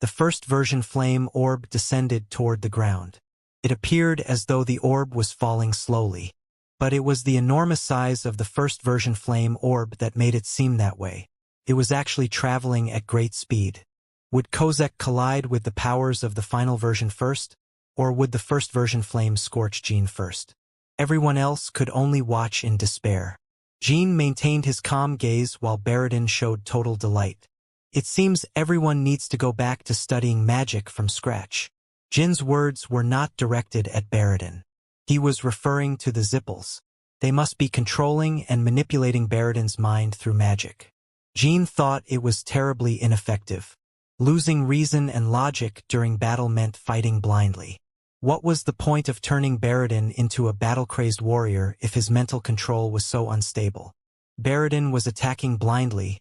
The first version flame orb descended toward the ground. It appeared as though the orb was falling slowly, but it was the enormous size of the first version flame orb that made it seem that way. It was actually traveling at great speed. Would Kozek collide with the powers of the final version first, or would the first version flame scorch Jin first? Everyone else could only watch in despair. Jin maintained his calm gaze while Baradin showed total delight. It seems everyone needs to go back to studying magic from scratch. Jin's words were not directed at Baradin. He was referring to the Zippels. They must be controlling and manipulating Baradin's mind through magic. Jin thought it was terribly ineffective. Losing reason and logic during battle meant fighting blindly. What was the point of turning Baradin into a battle-crazed warrior if his mental control was so unstable? Baradin was attacking blindly,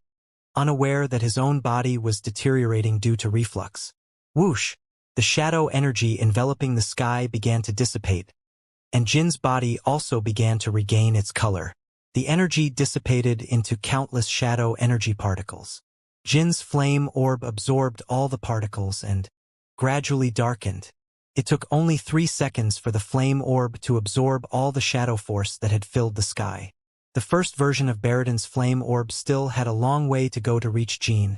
unaware that his own body was deteriorating due to reflux. Whoosh! The shadow energy enveloping the sky began to dissipate, and Jin's body also began to regain its color. The energy dissipated into countless shadow energy particles. Jin's flame orb absorbed all the particles and gradually darkened. It took only 3 seconds for the flame orb to absorb all the shadow force that had filled the sky. The first version of Baradin's flame orb still had a long way to go to reach Jin,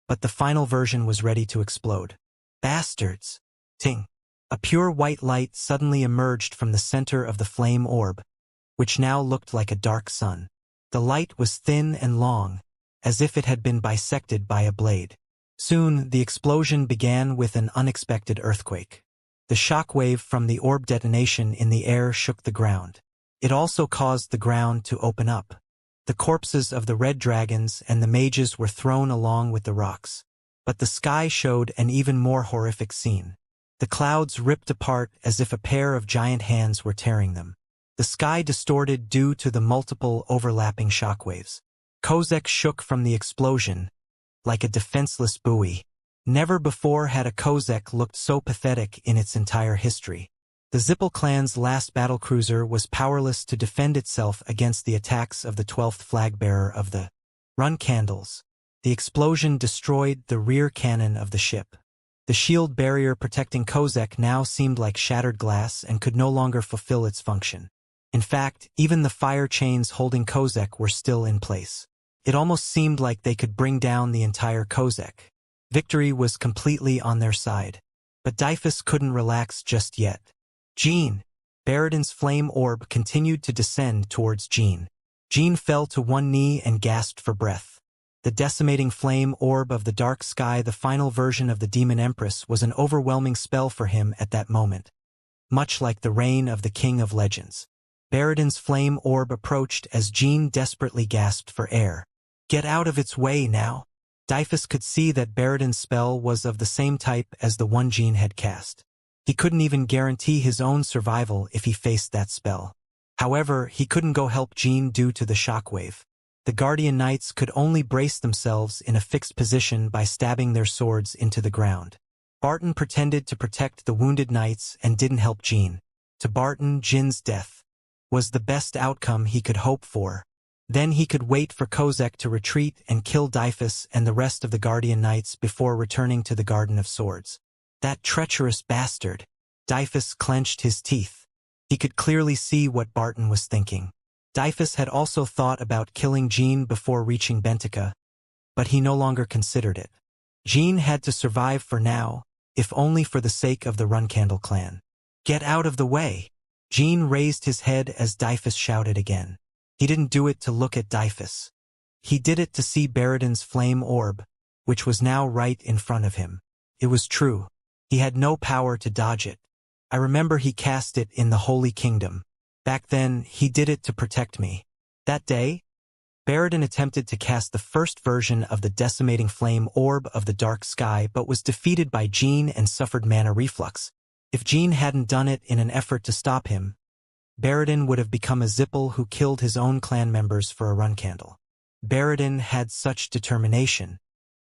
but the final version was ready to explode. Bastards! Ting! A pure white light suddenly emerged from the center of the flame orb, which now looked like a dark sun. The light was thin and long, as if it had been bisected by a blade. Soon, the explosion began with an unexpected earthquake. The shockwave from the orb detonation in the air shook the ground. It also caused the ground to open up. The corpses of the red dragons and the mages were thrown along with the rocks. But the sky showed an even more horrific scene. The clouds ripped apart as if a pair of giant hands were tearing them. The sky distorted due to the multiple overlapping shockwaves. Kozek shook from the explosion, like a defenseless buoy. Never before had a Kozek looked so pathetic in its entire history. The Zippel clan's last battlecruiser was powerless to defend itself against the attacks of the 12th flag-bearer of the Run Candles. The explosion destroyed the rear cannon of the ship. The shield barrier protecting Kozek now seemed like shattered glass and could no longer fulfill its function. In fact, even the fire chains holding Kozek were still in place. It almost seemed like they could bring down the entire Kozek. Victory was completely on their side. But Dyphus couldn't relax just yet. Jin! Baradin's flame orb continued to descend towards Jin. Jin fell to one knee and gasped for breath. The decimating flame orb of the dark sky, the final version of the Demon Empress, was an overwhelming spell for him at that moment. Much like the reign of the King of Legends. Baradin's flame orb approached as Jin desperately gasped for air. Get out of its way now! Dyphus could see that Baradin's spell was of the same type as the one Jin had cast. He couldn't even guarantee his own survival if he faced that spell. However, he couldn't go help Jin due to the shockwave. The Guardian Knights could only brace themselves in a fixed position by stabbing their swords into the ground. Barton pretended to protect the wounded knights and didn't help Jin. To Barton, Jin's death was the best outcome he could hope for. Then he could wait for Kozek to retreat and kill Dyphus and the rest of the Guardian Knights before returning to the Garden of Swords. That treacherous bastard. Dyphus clenched his teeth. He could clearly see what Barton was thinking. Dyphus had also thought about killing Jean before reaching Bentica, but he no longer considered it. Jean had to survive for now, if only for the sake of the Runcandle clan. Get out of the way! Jean raised his head as Dyphus shouted again. He didn't do it to look at Dyphus. He did it to see Baradin's flame orb, which was now right in front of him. It was true. He had no power to dodge it. I remember he cast it in the Holy Kingdom. Back then, he did it to protect me. That day, Baradin attempted to cast the first version of the decimating flame orb of the dark sky but was defeated by Jean and suffered mana reflux. If Jean hadn't done it in an effort to stop him, Baradin would have become a Zippel who killed his own clan members for a Runcandle. Baradin had such determination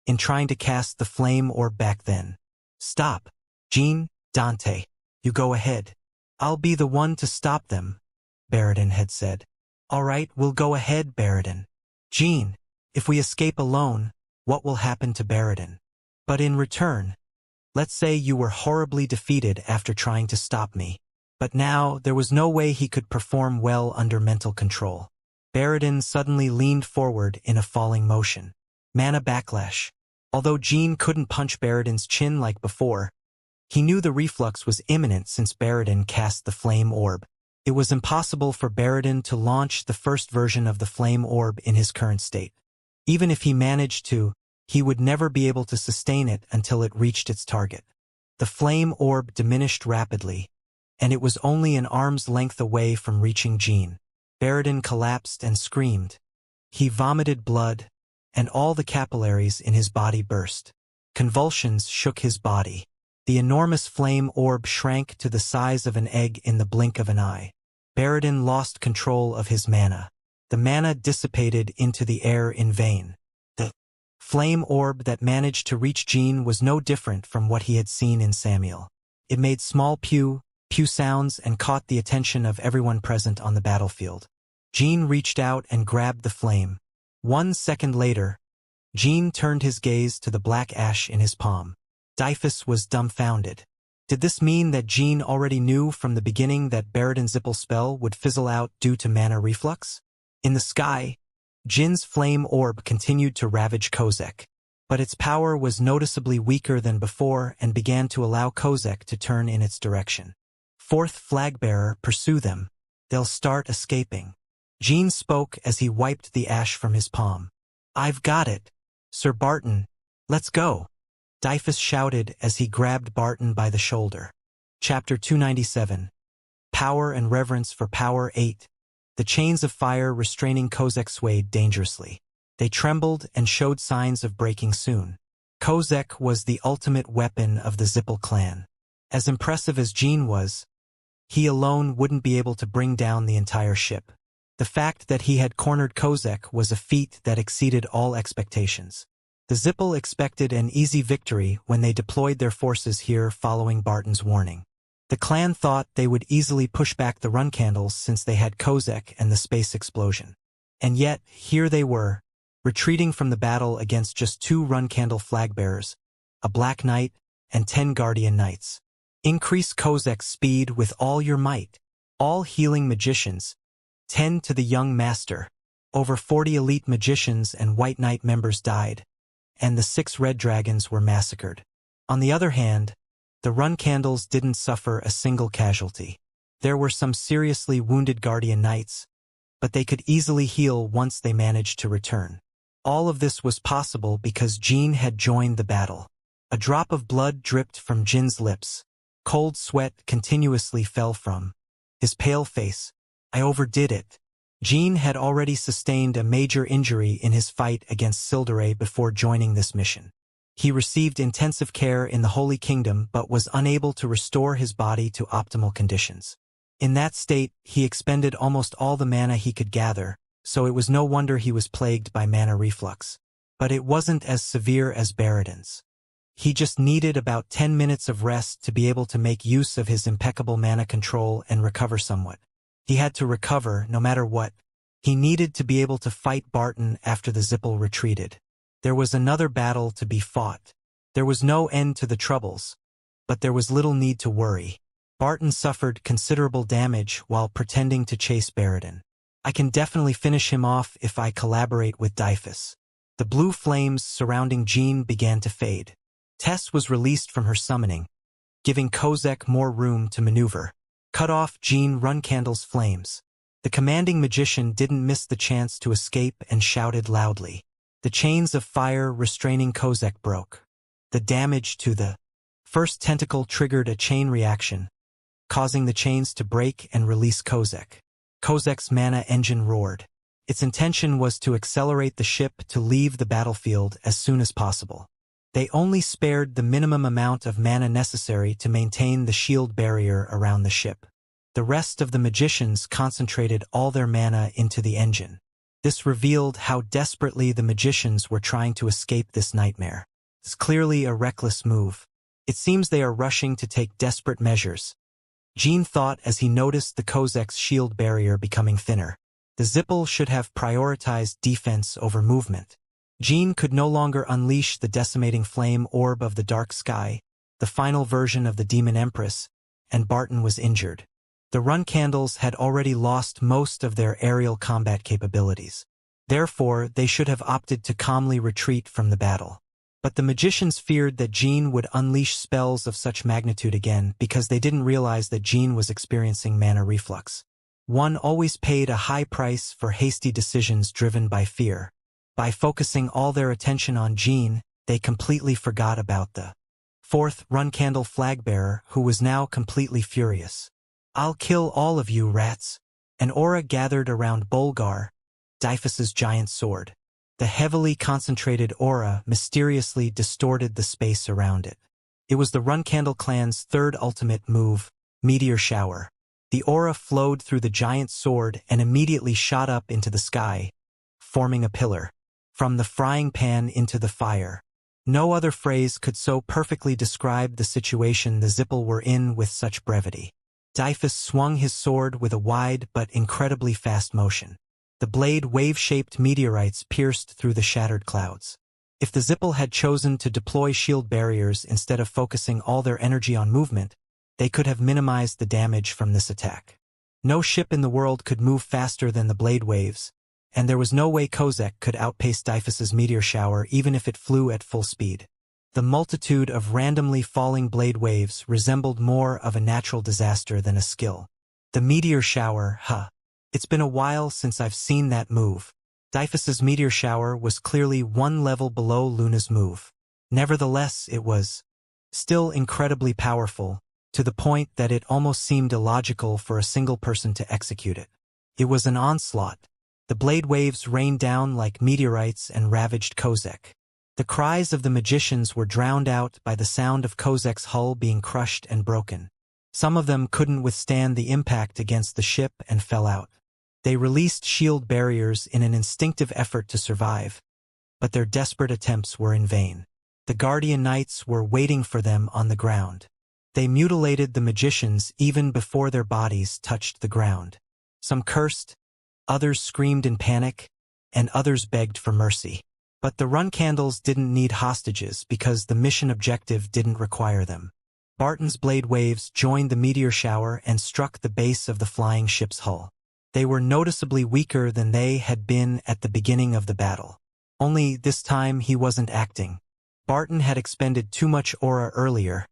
in trying to cast the flame orb back then. Stop. Jean, Dante, you go ahead. I'll be the one to stop them, Baradin had said. All right, we'll go ahead, Baradin. Jean, if we escape alone, what will happen to Baradin? But in return, let's say you were horribly defeated after trying to stop me. But now, there was no way he could perform well under mental control. Baradin suddenly leaned forward in a falling motion. Mana backlash. Although Jean couldn't punch Baradin's chin like before, he knew the reflux was imminent since Baradin cast the flame orb. It was impossible for Baradin to launch the first version of the flame orb in his current state. Even if he managed to, he would never be able to sustain it until it reached its target. The flame orb diminished rapidly, and it was only an arm's length away from reaching Jean. Baradin collapsed and screamed. He vomited blood, and all the capillaries in his body burst. Convulsions shook his body. The enormous flame orb shrank to the size of an egg in the blink of an eye. Baradin lost control of his mana. The mana dissipated into the air in vain. The flame orb that managed to reach Jean was no different from what he had seen in Samuel. It made small pew sounds and caught the attention of everyone present on the battlefield. Jean reached out and grabbed the flame. 1 second later, Jean turned his gaze to the black ash in his palm. Dyphus was dumbfounded. Did this mean that Jean already knew from the beginning that Baradin's Zippel spell would fizzle out due to mana reflux? In the sky, Jin's flame orb continued to ravage Kozek, but its power was noticeably weaker than before and began to allow Kozek to turn in its direction. Fourth flagbearer, pursue them. They'll start escaping. Jean spoke as he wiped the ash from his palm. I've got it. Sir Barton, let's go. Dyphus shouted as he grabbed Barton by the shoulder. Chapter 297. Power and Reverence for Power 8. The chains of fire restraining Kozek swayed dangerously. They trembled and showed signs of breaking soon. Kozek was the ultimate weapon of the Zippel clan. As impressive as Jean was, he alone wouldn't be able to bring down the entire ship. The fact that he had cornered Kozek was a feat that exceeded all expectations. The Zippel expected an easy victory when they deployed their forces here following Barton's warning. The clan thought they would easily push back the Runcandles since they had Kozek and the space explosion. And yet, here they were, retreating from the battle against just 2 Runcandle flagbearers, a Black Knight, and 10 Guardian Knights. Increase Kozek's speed with all your might. All healing magicians. 10 to the young master. Over 40 elite magicians and White Knight members died, and the 6 red dragons were massacred. On the other hand, the Runcandles didn't suffer a single casualty. There were some seriously wounded Guardian Knights, but they could easily heal once they managed to return. All of this was possible because Jean had joined the battle. A drop of blood dripped from Jin's lips. Cold sweat continuously fell from his pale face. I overdid it. Jean had already sustained a major injury in his fight against Sildaray before joining this mission. He received intensive care in the Holy Kingdom but was unable to restore his body to optimal conditions. In that state, he expended almost all the mana he could gather, so it was no wonder he was plagued by mana reflux. But it wasn't as severe as Baradin's. He just needed about 10 minutes of rest to be able to make use of his impeccable mana control and recover somewhat. He had to recover no matter what, He needed to be able to fight Barton after the Zippel retreated. There was another battle to be fought. There was no end to the troubles, but there was little need to worry. Barton suffered considerable damage while pretending to chase Baradin. I can definitely finish him off if I collaborate with Dyphus. The blue flames surrounding Jean began to fade. Tess was released from her summoning, giving Kozek more room to maneuver. Cut off Jean Runcandle's flames. The commanding magician didn't miss the chance to escape and shouted loudly. The chains of fire restraining Kozek broke. The damage to the first tentacle triggered a chain reaction, causing the chains to break and release Kozek. Kozek's mana engine roared. Its intention was to accelerate the ship to leave the battlefield as soon as possible. They only spared the minimum amount of mana necessary to maintain the shield barrier around the ship. The rest of the magicians concentrated all their mana into the engine. This revealed how desperately the magicians were trying to escape this nightmare. It's clearly a reckless move. It seems they are rushing to take desperate measures. Jean thought as he noticed the Kozek's shield barrier becoming thinner. The Zippel should have prioritized defense over movement. Jean could no longer unleash the decimating flame orb of the dark sky, the final version of the Demon Empress, and Barton was injured. The Runcandles had already lost most of their aerial combat capabilities. Therefore, they should have opted to calmly retreat from the battle. But the magicians feared that Jean would unleash spells of such magnitude again because they didn't realize that Jean was experiencing mana reflux. One always paid a high price for hasty decisions driven by fear. By focusing all their attention on Jean, they completely forgot about the fourth Runcandle flagbearer, who was now completely furious. "I'll kill all of you, rats!" An aura gathered around Bolgar, Dyphus's giant sword. The heavily concentrated aura mysteriously distorted the space around it. It was the Runcandle clan's third ultimate move, Meteor Shower. The aura flowed through the giant sword and immediately shot up into the sky, forming a pillar. From the frying pan into the fire. No other phrase could so perfectly describe the situation the Zippel were in with such brevity. Dyphus swung his sword with a wide but incredibly fast motion. The blade wave-shaped meteorites pierced through the shattered clouds. If the Zippel had chosen to deploy shield barriers instead of focusing all their energy on movement, they could have minimized the damage from this attack. No ship in the world could move faster than the blade waves, and there was no way Kozek could outpace Dyphus's meteor shower even if it flew at full speed. The multitude of randomly falling blade waves resembled more of a natural disaster than a skill. The meteor shower, It's been a while since I've seen that move. Dyphus's meteor shower was clearly one level below Luna's move. Nevertheless, it was still incredibly powerful, to the point that it almost seemed illogical for a single person to execute it. It was an onslaught. The blade waves rained down like meteorites and ravaged Kozek. The cries of the magicians were drowned out by the sound of Kozek's hull being crushed and broken. Some of them couldn't withstand the impact against the ship and fell out. They released shield barriers in an instinctive effort to survive, but their desperate attempts were in vain. The Guardian Knights were waiting for them on the ground. They mutilated the magicians even before their bodies touched the ground. Some cursed, others screamed in panic, and others begged for mercy. But the Runcandles didn't need hostages because the mission objective didn't require them. Barton's blade waves joined the meteor shower and struck the base of the flying ship's hull. They were noticeably weaker than they had been at the beginning of the battle. Only this time he wasn't acting. Barton had expended too much aura earlier,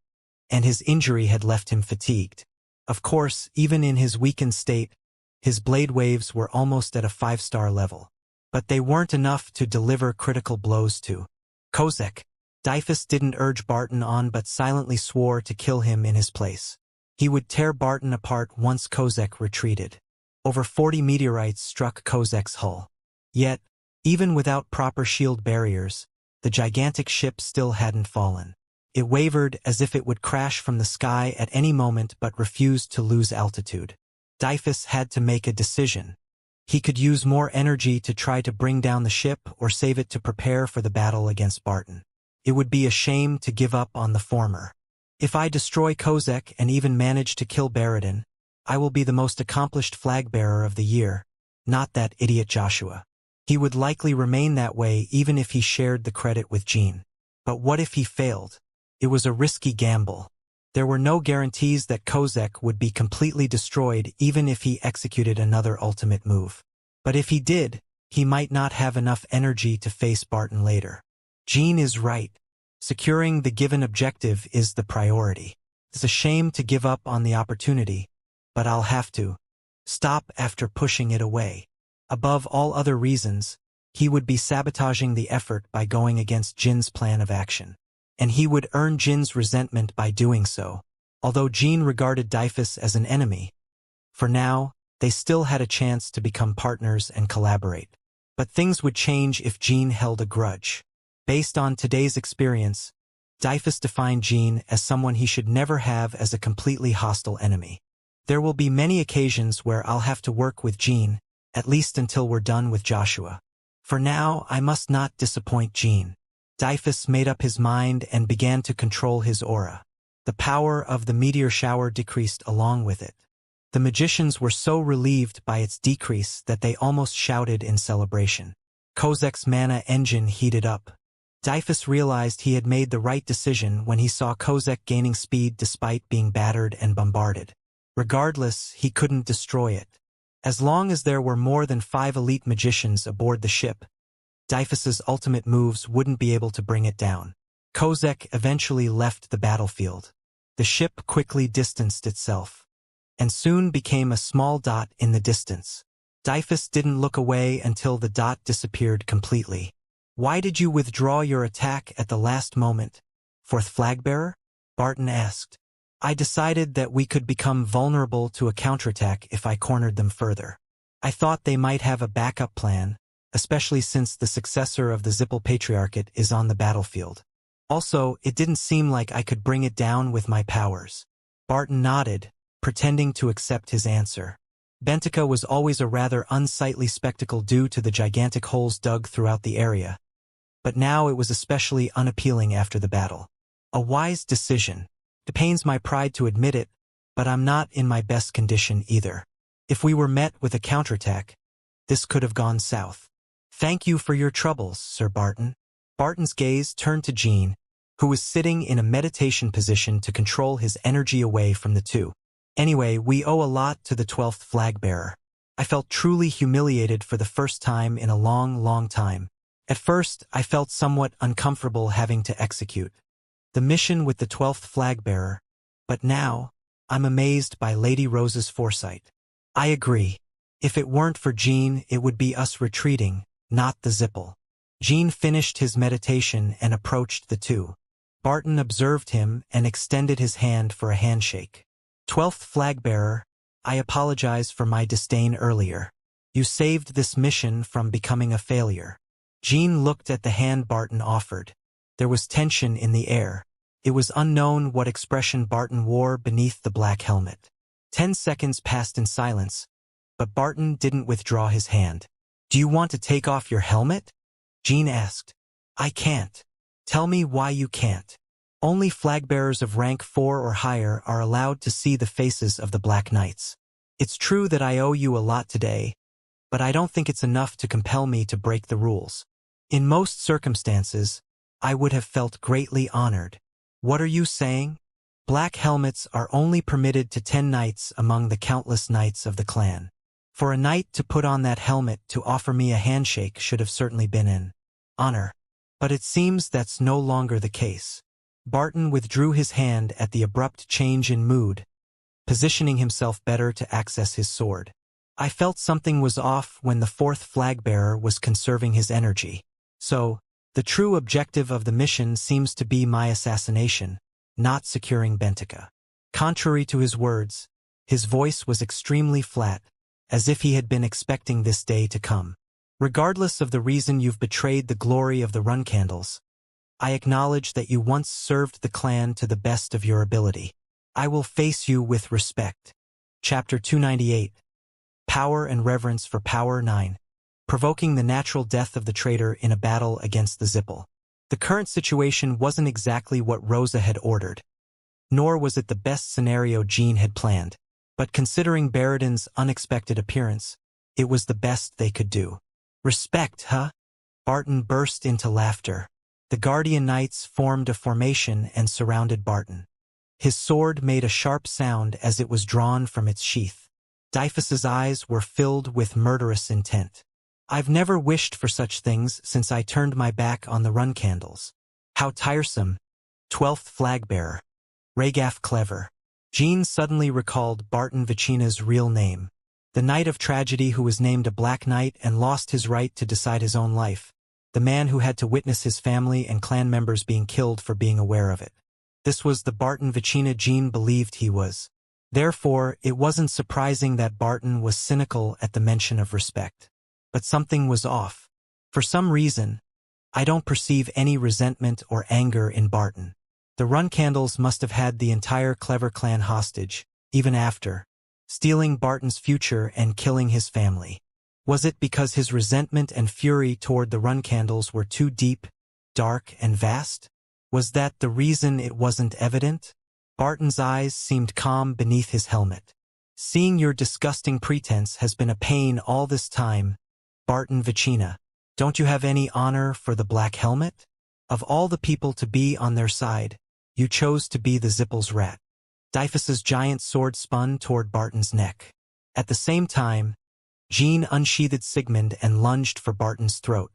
and his injury had left him fatigued. Of course, even in his weakened state, his blade waves were almost at a 5-star level. But they weren't enough to deliver critical blows to Kozek. Dyphus didn't urge Barton on but silently swore to kill him in his place. He would tear Barton apart once Kozek retreated. Over 40 meteorites struck Kozek's hull. Yet, even without proper shield barriers, the gigantic ship still hadn't fallen. It wavered as if it would crash from the sky at any moment but refused to lose altitude. Dyphus had to make a decision. He could use more energy to try to bring down the ship or save it to prepare for the battle against Barton. It would be a shame to give up on the former. If I destroy Kozek and even manage to kill Baradin, I will be the most accomplished flag-bearer of the year, not that idiot Joshua. He would likely remain that way even if he shared the credit with Jean. But what if he failed? It was a risky gamble. There were no guarantees that Kozek would be completely destroyed even if he executed another ultimate move. But if he did, he might not have enough energy to face Barton later. Jean is right. Securing the given objective is the priority. It's a shame to give up on the opportunity, but I'll have to. Stop after pushing it away. Above all other reasons, he would be sabotaging the effort by going against Jin's plan of action. And he would earn Jin's resentment by doing so. Although Jean regarded Dyfus as an enemy, for now, they still had a chance to become partners and collaborate. But things would change if Jean held a grudge. Based on today's experience, Dyfus defined Jean as someone he should never have as a completely hostile enemy. There will be many occasions where I'll have to work with Jean, at least until we're done with Joshua. For now, I must not disappoint Jean. Dyfus made up his mind and began to control his aura. The power of the meteor shower decreased along with it. The magicians were so relieved by its decrease that they almost shouted in celebration. Kozek's mana engine heated up. Dyfus realized he had made the right decision when he saw Kozek gaining speed despite being battered and bombarded. Regardless, he couldn't destroy it. As long as there were more than 5 elite magicians aboard the ship, Dyfus's ultimate moves wouldn't be able to bring it down. Kozek eventually left the battlefield. The ship quickly distanced itself, and soon became a small dot in the distance. Dyfus didn't look away until the dot disappeared completely. "Why did you withdraw your attack at the last moment, fourth flagbearer?" Barton asked. "I decided that we could become vulnerable to a counterattack if I cornered them further. I thought they might have a backup plan, especially since the successor of the Zippel Patriarchate is on the battlefield. Also, it didn't seem like I could bring it down with my powers." Barton nodded, pretending to accept his answer. Bentica was always a rather unsightly spectacle due to the gigantic holes dug throughout the area, but now it was especially unappealing after the battle. A wise decision. It pains my pride to admit it, but I'm not in my best condition either. If we were met with a counterattack, this could have gone south. "Thank you for your troubles, Sir Barton." Barton's gaze turned to Jean, who was sitting in a meditation position to control his energy away from the two. "Anyway, we owe a lot to the 12th flagbearer. I felt truly humiliated for the first time in a long, long time. At first, I felt somewhat uncomfortable having to execute the mission with the 12th flagbearer, but now, I'm amazed by Lady Rose's foresight. I agree. If it weren't for Jean, it would be us retreating, not the Zippel." Jean finished his meditation and approached the two. Barton observed him and extended his hand for a handshake. "12th flagbearer, I apologize for my disdain earlier. You saved this mission from becoming a failure." Jean looked at the hand Barton offered. There was tension in the air. It was unknown what expression Barton wore beneath the black helmet. 10 seconds passed in silence, but Barton didn't withdraw his hand. "Do you want to take off your helmet?" Jean asked. "I can't." "Tell me why you can't." "Only flagbearers of rank 4 or higher are allowed to see the faces of the Black Knights. It's true that I owe you a lot today, but I don't think it's enough to compel me to break the rules. In most circumstances, I would have felt greatly honored." "What are you saying?" "Black helmets are only permitted to 10 knights among the countless knights of the clan. For a knight to put on that helmet to offer me a handshake should have certainly been an honor. But it seems that's no longer the case." Barton withdrew his hand at the abrupt change in mood, positioning himself better to access his sword. "I felt something was off when the 4th flagbearer was conserving his energy. So, the true objective of the mission seems to be my assassination, not securing Bentica." Contrary to his words, his voice was extremely flat, as if he had been expecting this day to come. "Regardless of the reason you've betrayed the glory of the Run Candles, I acknowledge that you once served the clan to the best of your ability. I will face you with respect." Chapter 298. Power and Reverence for Power 9. Provoking the natural death of the traitor in a battle against the Zippel. The current situation wasn't exactly what Rosa had ordered, nor was it the best scenario Jean had planned. But considering Baradin's unexpected appearance, It was the best they could do. Respect, huh? Barton burst into laughter. The Guardian Knights formed a formation and surrounded Barton. His sword made a sharp sound as it was drawn from its sheath. Dyfus's eyes were filled with murderous intent. I've never wished for such things since I turned my back on the run candles. How tiresome. 12th Flagbearer. Ragaf Clever. Jean suddenly recalled Barton Vicina's real name. The knight of tragedy who was named a Black Knight and lost his right to decide his own life. The man who had to witness his family and clan members being killed for being aware of it. This was the Barton Vicina Jean believed he was. Therefore, it wasn't surprising that Barton was cynical at the mention of respect. But something was off. For some reason, I don't perceive any resentment or anger in Barton. The run candles must have had the entire Clever clan hostage, even after stealing Barton's future and killing his family. Was it because his resentment and fury toward the run candles were too deep, dark, and vast? Was that the reason it wasn't evident? Barton's eyes seemed calm beneath his helmet. Seeing your disgusting pretense has been a pain all this time, Barton Vicina. Don't you have any honor for the Black Helmet? Of all the people to be on their side, you chose to be the Zippel's rat. Dyfus's giant sword spun toward Barton's neck. At the same time, Jean unsheathed Sigmund and lunged for Barton's throat.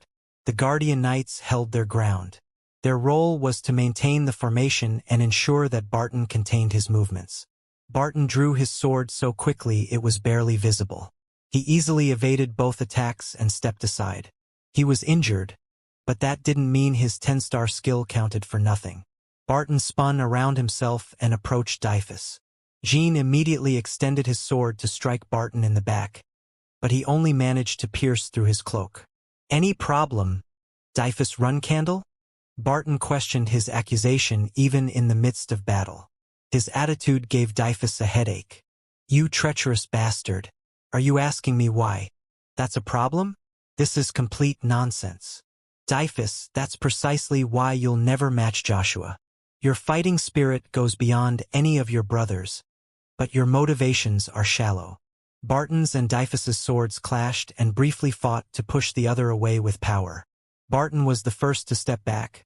The Guardian Knights held their ground. Their role was to maintain the formation and ensure that Barton contained his movements. Barton drew his sword so quickly it was barely visible. He easily evaded both attacks and stepped aside. He was injured, but that didn't mean his 10-star skill counted for nothing. Barton spun around himself and approached Dyfus. Jean immediately extended his sword to strike Barton in the back, but he only managed to pierce through his cloak. Any problem, Dyfus Run Candle? Barton questioned his accusation even in the midst of battle. His attitude gave Dyfus a headache. You treacherous bastard. Are you asking me why? That's a problem? This is complete nonsense. Dyfus, that's precisely why you'll never match Joshua. Your fighting spirit goes beyond any of your brothers, but your motivations are shallow. Barton's and Dyfus's swords clashed and briefly fought to push the other away with power. Barton was the first to step back,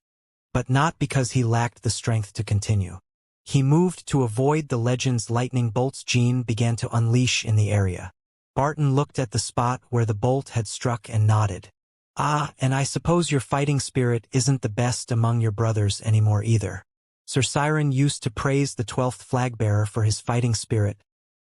but not because he lacked the strength to continue. He moved to avoid the legend's lightning bolts Jean began to unleash in the area. Barton looked at the spot where the bolt had struck and nodded. Ah, and I suppose your fighting spirit isn't the best among your brothers anymore either. Sir Siren used to praise the 12th Flagbearer for his fighting spirit,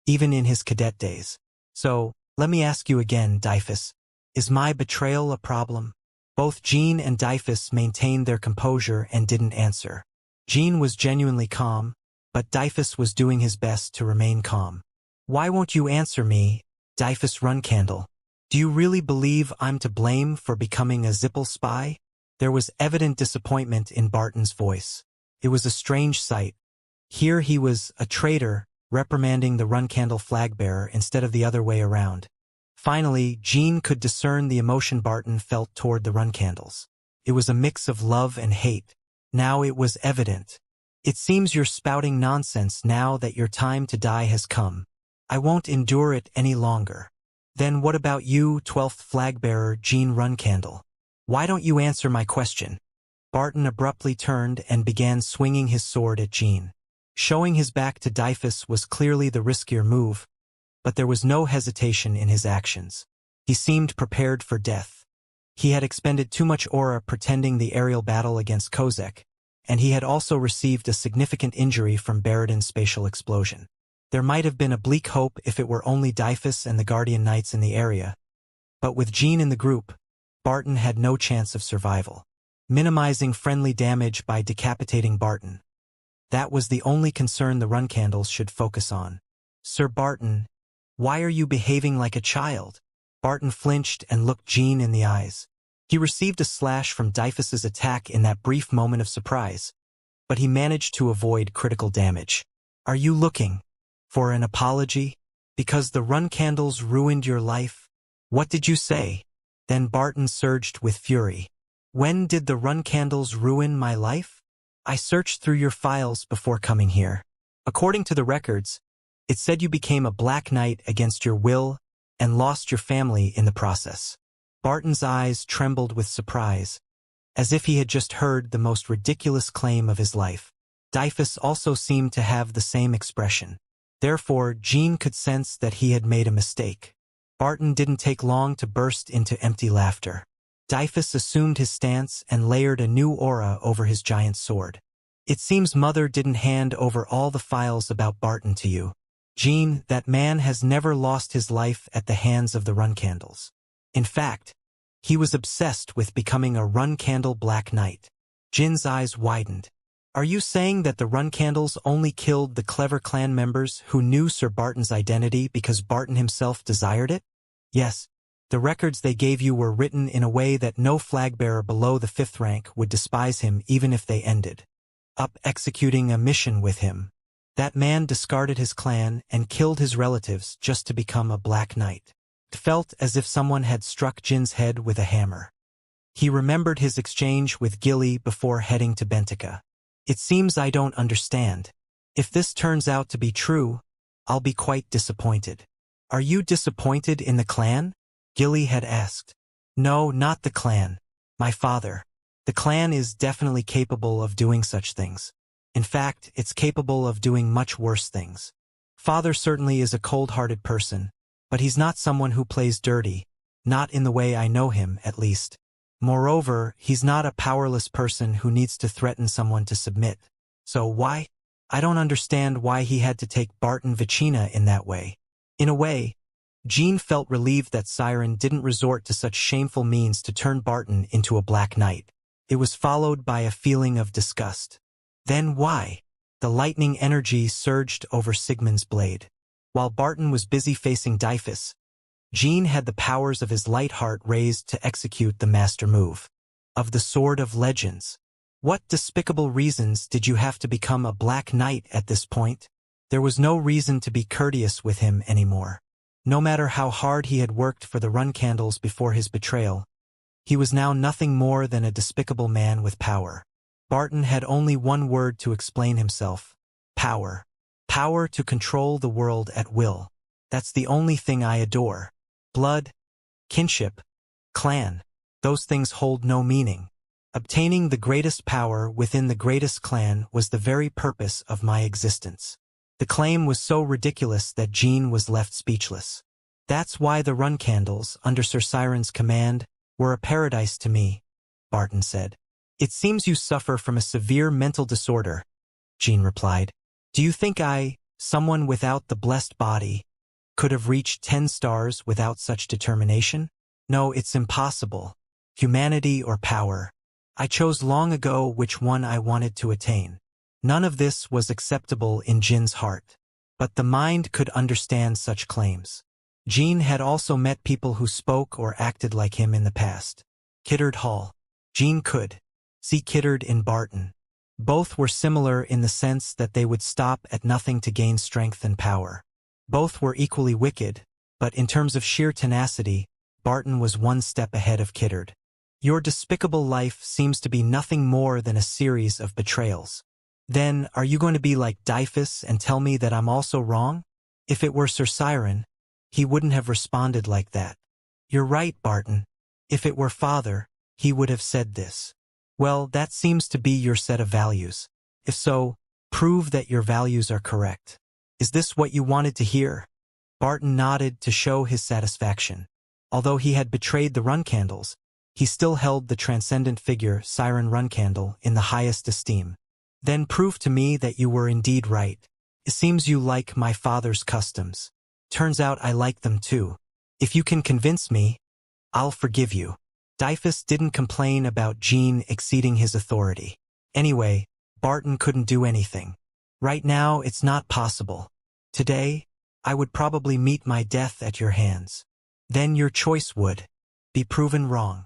even in his cadet days. So, let me ask you again, Dyfus, is my betrayal a problem? Both Jean and Dyfus maintained their composure and didn't answer. Jean was genuinely calm, but Dyfus was doing his best to remain calm. Why won't you answer me, Dyfus Runcandle? Do you really believe I'm to blame for becoming a Zippel spy? There was evident disappointment in Barton's voice. It was a strange sight. Here he was, a traitor, reprimanding the Runcandle flagbearer instead of the other way around. Finally, Jean could discern the emotion Barton felt toward the Runcandles. It was a mix of love and hate. Now it was evident. It seems you're spouting nonsense now that your time to die has come. I won't endure it any longer. Then what about you, 12th flagbearer Jean Runcandle? Why don't you answer my question? Barton abruptly turned and began swinging his sword at Jean. Showing his back to Dyfus was clearly the riskier move, but there was no hesitation in his actions. He seemed prepared for death. He had expended too much aura pretending the aerial battle against Kozek, and he had also received a significant injury from Baradin's spatial explosion. There might have been a bleak hope if it were only Dyfus and the Guardian Knights in the area, but with Jean in the group, Barton had no chance of survival. Minimizing friendly damage by decapitating Barton. That was the only concern the Runcandles should focus on. Sir Barton, why are you behaving like a child? Barton flinched and looked Jean in the eyes. He received a slash from Dyfus's attack in that brief moment of surprise, but he managed to avoid critical damage. Are you looking for an apology? Because the Runcandles ruined your life? What did you say? Then Barton surged with fury. When did the Runcandles ruin my life? I searched through your files before coming here. According to the records, it said you became a Black Knight against your will and lost your family in the process. Barton's eyes trembled with surprise, as if he had just heard the most ridiculous claim of his life. Dyphus also seemed to have the same expression. Therefore, Jean could sense that he had made a mistake. Barton didn't take long to burst into empty laughter. Dyphus assumed his stance and layered a new aura over his giant sword. It seems Mother didn't hand over all the files about Barton to you. Jean, that man has never lost his life at the hands of the Runcandles. In fact, he was obsessed with becoming a Runcandle Black Knight. Jin's eyes widened. Are you saying that the Runcandles only killed the clever clan members who knew Sir Barton's identity because Barton himself desired it? Yes. The records they gave you were written in a way that no flagbearer below the 5th rank would despise him even if they ended up executing a mission with him. That man discarded his clan and killed his relatives just to become a Black Knight. It felt as if someone had struck Jin's head with a hammer. He remembered his exchange with Gilly before heading to Bentica. It seems I don't understand. If this turns out to be true, I'll be quite disappointed. Are you disappointed in the clan? Gilly had asked. No, not the clan. My father. The clan is definitely capable of doing such things. In fact, it's capable of doing much worse things. Father certainly is a cold-hearted person, but he's not someone who plays dirty, not in the way I know him, at least. Moreover, he's not a powerless person who needs to threaten someone to submit. So why? I don't understand why he had to take Barton Vicina in that way. In a way, Jean felt relieved that Siren didn't resort to such shameful means to turn Barton into a Black Knight. It was followed by a feeling of disgust. Then why? The lightning energy surged over Sigmund's blade. While Barton was busy facing Dyphus, Jean had the powers of his light heart raised to execute the master move of the Sword of Legends. What despicable reasons did you have to become a Black Knight at this point? There was no reason to be courteous with him anymore. No matter how hard he had worked for the Runcandles before his betrayal, he was now nothing more than a despicable man with power. Barton had only one word to explain himself. Power. Power to control the world at will. That's the only thing I adore. Blood, kinship, clan. Those things hold no meaning. Obtaining the greatest power within the greatest clan was the very purpose of my existence. The claim was so ridiculous that Jean was left speechless. That's why the Runcandles, under Sir Siren's command, were a paradise to me, Barton said. It seems you suffer from a severe mental disorder, Jean replied. Do you think I, someone without the blessed body, could have reached 10 stars without such determination? No, it's impossible. Humanity or power. I chose long ago which one I wanted to attain. None of this was acceptable in Jin's heart. But the mind could understand such claims. Jean had also met people who spoke or acted like him in the past. Kiddard Hall. Jean could see Kiddard in Barton. Both were similar in the sense that they would stop at nothing to gain strength and power. Both were equally wicked, but in terms of sheer tenacity, Barton was one step ahead of Kiddard. Your despicable life seems to be nothing more than a series of betrayals. Then, are you going to be like Dyphus and tell me that I'm also wrong? If it were Sir Siren, he wouldn't have responded like that. You're right, Barton. If it were Father, he would have said this. Well, that seems to be your set of values. If so, prove that your values are correct. Is this what you wanted to hear? Barton nodded to show his satisfaction. Although he had betrayed the Runcandles, he still held the transcendent figure, Siren Runcandle, in the highest esteem. Then prove to me that you were indeed right. It seems you like my father's customs. Turns out I like them too. If you can convince me, I'll forgive you. Dyphus didn't complain about Jean exceeding his authority. Anyway, Barton couldn't do anything. Right now, it's not possible. Today, I would probably meet my death at your hands. Then your choice would be proven wrong.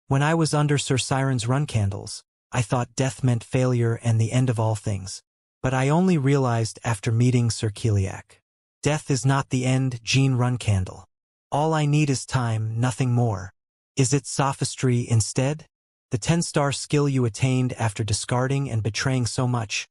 When I was under Sir Siren's Runcandles, I thought death meant failure and the end of all things. But I only realized after meeting Sir Kiliak. Death is not the end, Jean Runcandle. All I need is time, nothing more. Is it sophistry instead? The 10-star skill you attained after discarding and betraying so much,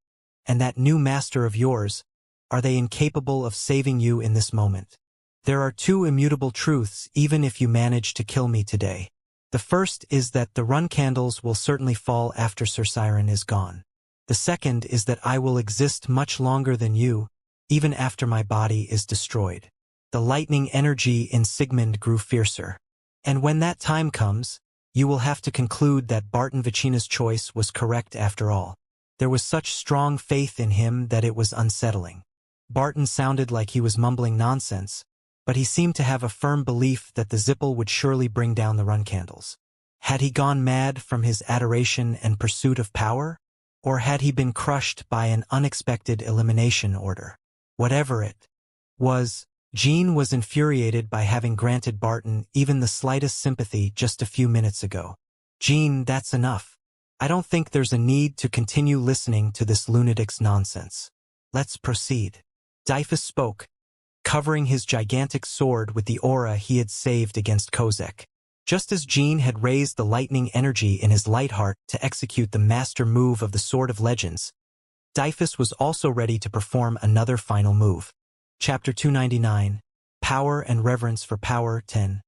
and that new master of yours, are they incapable of saving you in this moment? There are two immutable truths even if you manage to kill me today. The first is that the run candles will certainly fall after Sir Siren is gone. The second is that I will exist much longer than you, even after my body is destroyed. The lightning energy in Sigmund grew fiercer. And when that time comes, you will have to conclude that Barton Vicina's choice was correct after all. There was such strong faith in him that it was unsettling. Barton sounded like he was mumbling nonsense, but he seemed to have a firm belief that the Zippel would surely bring down the run candles. Had he gone mad from his adoration and pursuit of power? Or had he been crushed by an unexpected elimination order? Whatever it was, Jean was infuriated by having granted Barton even the slightest sympathy just a few minutes ago. Jean, that's enough. I don't think there's a need to continue listening to this lunatic's nonsense. Let's proceed. Dyfus spoke, covering his gigantic sword with the aura he had saved against Kozek. Just as Jean had raised the lightning energy in his light heart to execute the master move of the Sword of Legends, Dyfus was also ready to perform another final move. Chapter 299, Power and Reverence for Power 10.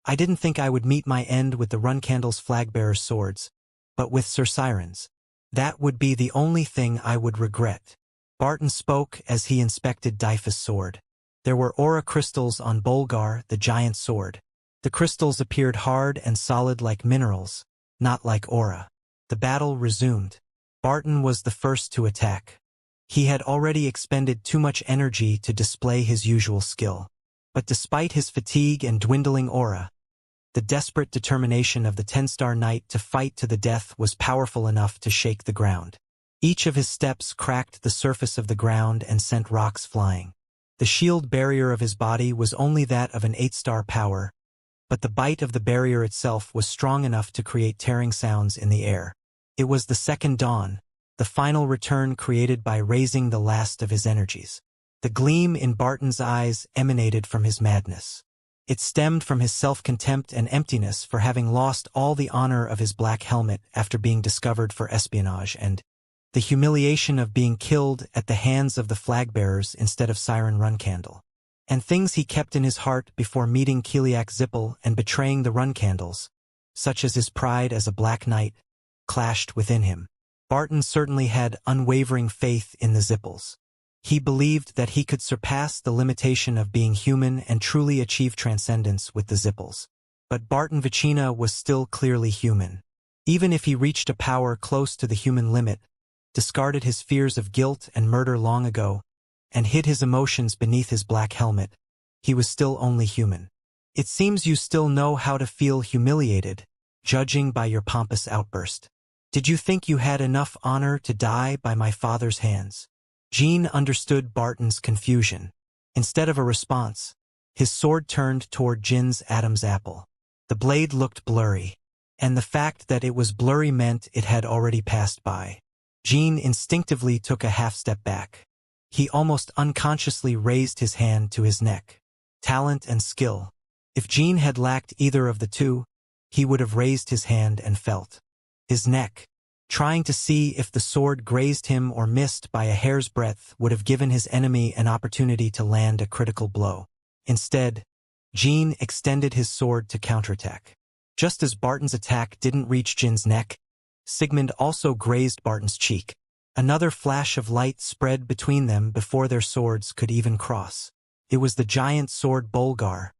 I didn't think I would meet my end with the Run Candle's flag-bearer's swords, but with Sir Siren's. That would be the only thing I would regret. Barton spoke as he inspected Dyfus' sword. There were aura crystals on Bolgar, the giant sword. The crystals appeared hard and solid like minerals, not like aura. The battle resumed. Barton was the first to attack. He had already expended too much energy to display his usual skill. But despite his fatigue and dwindling aura, the desperate determination of the 10-star knight to fight to the death was powerful enough to shake the ground. Each of his steps cracked the surface of the ground and sent rocks flying. The shield barrier of his body was only that of an 8-star power, but the bite of the barrier itself was strong enough to create tearing sounds in the air. It was the second dawn, the final return created by raising the last of his energies. The gleam in Barton's eyes emanated from his madness. It stemmed from his self-contempt and emptiness for having lost all the honor of his black helmet after being discovered for espionage and the humiliation of being killed at the hands of the flag-bearers instead of Siren Runcandle. And things he kept in his heart before meeting Kiliak Zippel and betraying the Runcandles, such as his pride as a Black Knight, clashed within him. Barton certainly had unwavering faith in the Zippels. He believed that he could surpass the limitation of being human and truly achieve transcendence with the Zippels. But Barton Vicina was still clearly human. Even if he reached a power close to the human limit, discarded his fears of guilt and murder long ago, and hid his emotions beneath his black helmet, he was still only human. It seems you still know how to feel humiliated, judging by your pompous outburst. Did you think you had enough honor to die by my father's hands? Jean understood Barton's confusion. Instead of a response, his sword turned toward Jin's Adam's apple. The blade looked blurry, and the fact that it was blurry meant it had already passed by. Jean instinctively took a half-step back. He almost unconsciously raised his hand to his neck. Talent and skill. If Jean had lacked either of the two, he would have raised his hand and felt his neck. Trying to see if the sword grazed him or missed by a hair's breadth would have given his enemy an opportunity to land a critical blow. Instead, Jean extended his sword to counterattack. Just as Barton's attack didn't reach Jin's neck, Sigmund also grazed Barton's cheek. Another flash of light spread between them before their swords could even cross. It was the giant sword Bolgar,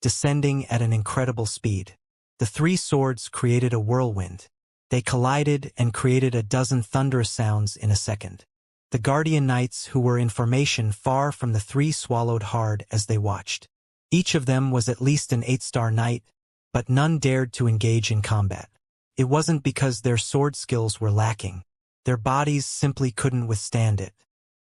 descending at an incredible speed. The three swords created a whirlwind. They collided and created a dozen thunderous sounds in a second. The Guardian Knights who were in formation far from the three swallowed hard as they watched. Each of them was at least an 8-star knight, but none dared to engage in combat. It wasn't because their sword skills were lacking. Their bodies simply couldn't withstand it.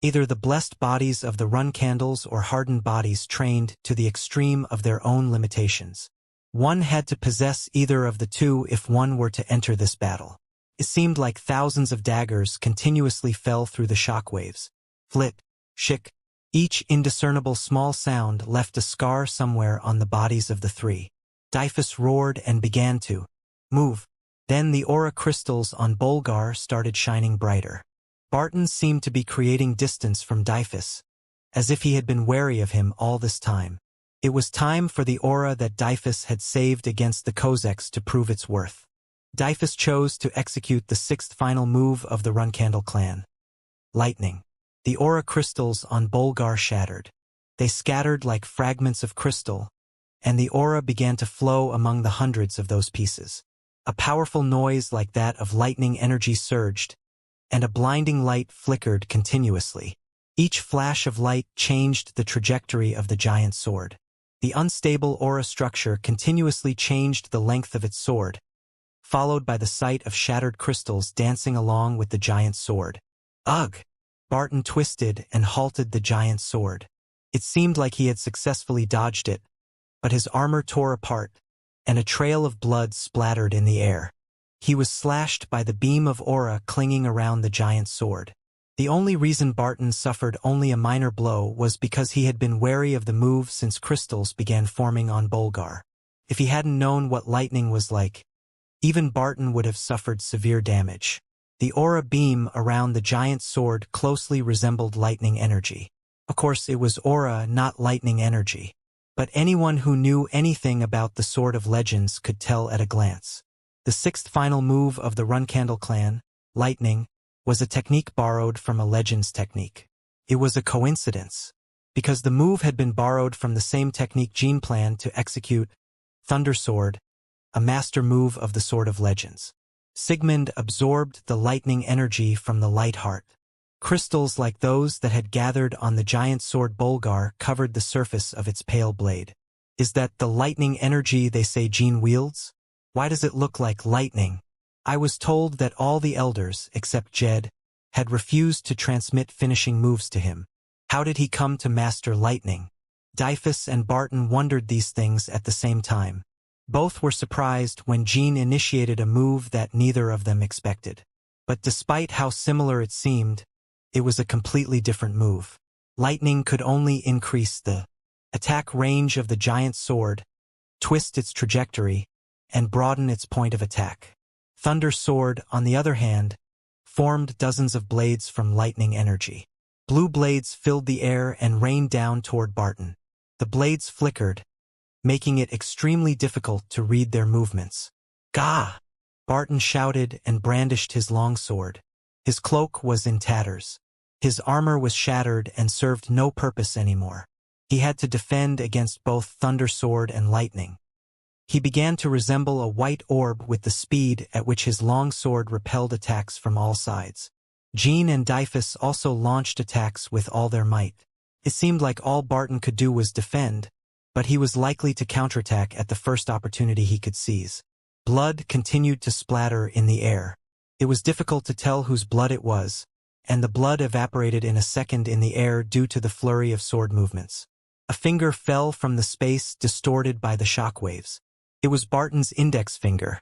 Either the blessed bodies of the Runcandles or hardened bodies trained to the extreme of their own limitations. One had to possess either of the two if one were to enter this battle. It seemed like thousands of daggers continuously fell through the shockwaves. Flit, shick. Each indiscernible small sound left a scar somewhere on the bodies of the three. Dyfus roared and began to move. Then the aura crystals on Bolgar started shining brighter. Barton seemed to be creating distance from Dyfus, as if he had been wary of him all this time. It was time for the aura that Dyphus had saved against the Cossacks to prove its worth. Dyphus chose to execute the sixth final move of the Runcandle clan. Lightning. The aura crystals on Bolgar shattered. They scattered like fragments of crystal, and the aura began to flow among the hundreds of those pieces. A powerful noise like that of lightning energy surged, and a blinding light flickered continuously. Each flash of light changed the trajectory of the giant sword. The unstable aura structure continuously changed the length of its sword, followed by the sight of shattered crystals dancing along with the giant sword. Ugh! Barton twisted and halted the giant sword. It seemed like he had successfully dodged it, but his armor tore apart, and a trail of blood splattered in the air. He was slashed by the beam of aura clinging around the giant sword. The only reason Barton suffered only a minor blow was because he had been wary of the move since crystals began forming on Bolgar. If he hadn't known what lightning was like, even Barton would have suffered severe damage. The aura beam around the giant sword closely resembled lightning energy. Of course, it was aura, not lightning energy. But anyone who knew anything about the Sword of Legends could tell at a glance. The sixth final move of the Runcandle clan, lightning, was a technique borrowed from a Legends technique. It was a coincidence, because the move had been borrowed from the same technique Jean planned to execute, Thunder Sword, a master move of the Sword of Legends. Sigmund absorbed the lightning energy from the light heart. Crystals like those that had gathered on the giant sword Bolgar covered the surface of its pale blade. Is that the lightning energy they say Jean wields? Why does it look like lightning? I was told that all the elders, except Jed, had refused to transmit finishing moves to him. How did he come to master lightning? Dyphus and Barton wondered these things at the same time. Both were surprised when Jean initiated a move that neither of them expected. But despite how similar it seemed, it was a completely different move. Lightning could only increase the attack range of the giant sword, twist its trajectory, and broaden its point of attack. Thunder Sword, on the other hand, formed dozens of blades from lightning energy. Blue blades filled the air and rained down toward Barton. The blades flickered, making it extremely difficult to read their movements. Gah! Barton shouted and brandished his long sword. His cloak was in tatters. His armor was shattered and served no purpose anymore. He had to defend against both Thunder Sword and lightning. He began to resemble a white orb with the speed at which his long sword repelled attacks from all sides. Jean and Dyphus also launched attacks with all their might. It seemed like all Barton could do was defend, but he was likely to counterattack at the first opportunity he could seize. Blood continued to splatter in the air. It was difficult to tell whose blood it was, and the blood evaporated in a second in the air due to the flurry of sword movements. A finger fell from the space distorted by the shockwaves. It was Barton's index finger,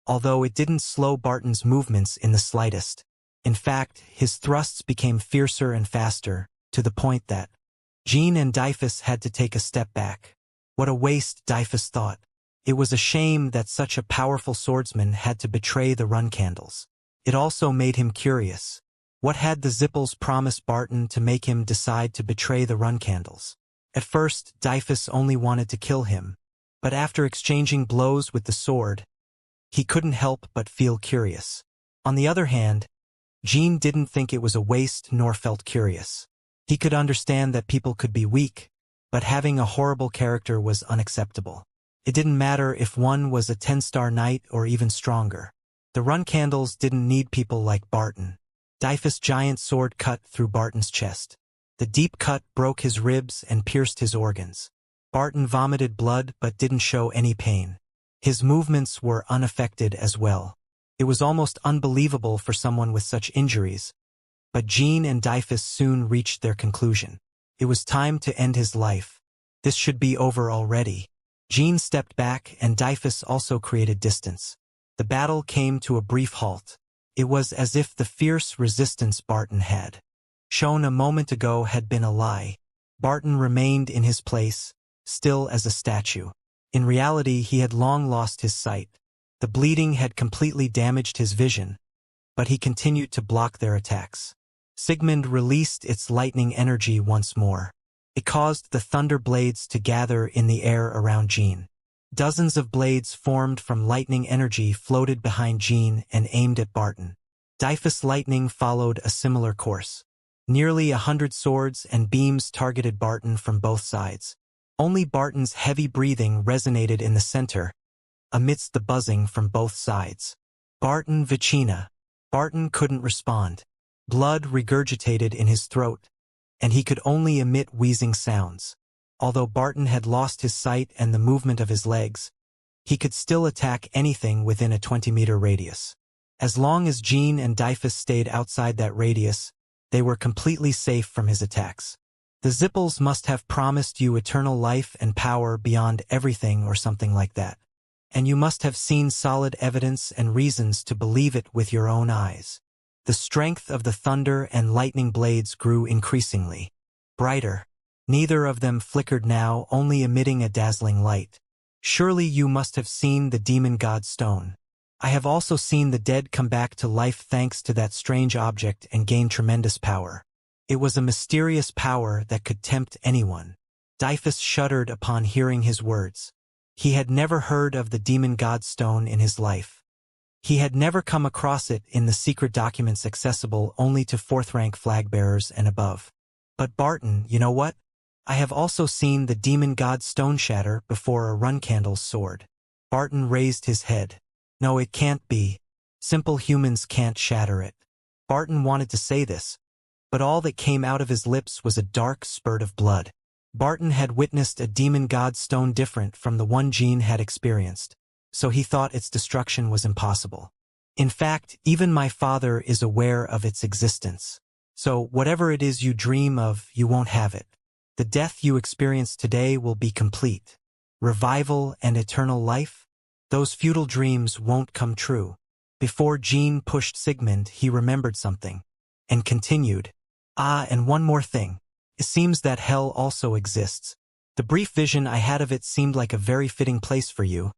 although it didn't slow Barton's movements in the slightest. In fact, his thrusts became fiercer and faster, to the point that Jean and Dyphus had to take a step back. What a waste, Dyphus thought. It was a shame that such a powerful swordsman had to betray the Runcandles. It also made him curious. What had the Zipples promised Barton to make him decide to betray the Runcandles? At first, Dyphus only wanted to kill him, but after exchanging blows with the sword, he couldn't help but feel curious. On the other hand, Jean didn't think it was a waste nor felt curious. He could understand that people could be weak, but having a horrible character was unacceptable. It didn't matter if one was a 10-star knight or even stronger. The Runcandles didn't need people like Barton. Dyphus' giant sword cut through Barton's chest. The deep cut broke his ribs and pierced his organs. Barton vomited blood but didn't show any pain. His movements were unaffected as well. It was almost unbelievable for someone with such injuries, but Jean and Dyphus soon reached their conclusion. It was time to end his life. This should be over already. Jean stepped back and Dyphus also created distance. The battle came to a brief halt. It was as if the fierce resistance Barton had shown a moment ago had been a lie. Barton remained in his place, still as a statue. In reality, he had long lost his sight. The bleeding had completely damaged his vision, but he continued to block their attacks. Sigmund released its lightning energy once more. It caused the thunder blades to gather in the air around Jean. Dozens of blades formed from lightning energy floated behind Jean and aimed at Barton. Dyphus lightning followed a similar course. Nearly 100 swords and beams targeted Barton from both sides. Only Barton's heavy breathing resonated in the center, amidst the buzzing from both sides. Barton Vicina. Barton couldn't respond. Blood regurgitated in his throat, and he could only emit wheezing sounds. Although Barton had lost his sight and the movement of his legs, he could still attack anything within a 20-meter radius. As long as Jean and Dyphus stayed outside that radius, they were completely safe from his attacks. The Zippels must have promised you eternal life and power beyond everything or something like that. And you must have seen solid evidence and reasons to believe it with your own eyes. The strength of the thunder and lightning blades grew increasingly brighter. Neither of them flickered now, only emitting a dazzling light. Surely you must have seen the demon god stone. I have also seen the dead come back to life thanks to that strange object and gain tremendous power. It was a mysterious power that could tempt anyone. Dyphus shuddered upon hearing his words. He had never heard of the demon god stone in his life. He had never come across it in the secret documents accessible only to fourth-rank flag-bearers and above. But Barton, you know what? I have also seen the demon god stone shatter before a Runcandle's sword. Barton raised his head. No, it can't be. Simple humans can't shatter it. Barton wanted to say this, but all that came out of his lips was a dark spurt of blood. Barton had witnessed a demon god stone different from the one Jean had experienced, so he thought its destruction was impossible. In fact, even my father is aware of its existence. So whatever it is you dream of, you won't have it. The death you experience today will be complete. Revival and eternal life? Those futile dreams won't come true. Before Jean pushed Sigmund, he remembered something, and continued. Ah, and one more thing. It seems that hell also exists. The brief vision I had of it seemed like a very fitting place for you,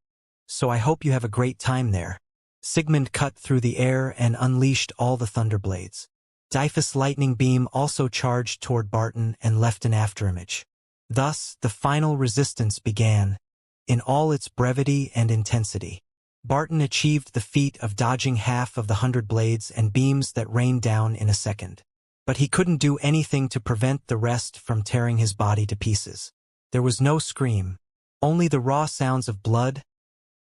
so I hope you have a great time there. Sigmund cut through the air and unleashed all the thunder blades. Dyphus' lightning beam also charged toward Barton and left an afterimage. Thus, the final resistance began, in all its brevity and intensity. Barton achieved the feat of dodging half of the 100 blades and beams that rained down in a second. But he couldn't do anything to prevent the rest from tearing his body to pieces. There was no scream, only the raw sounds of blood,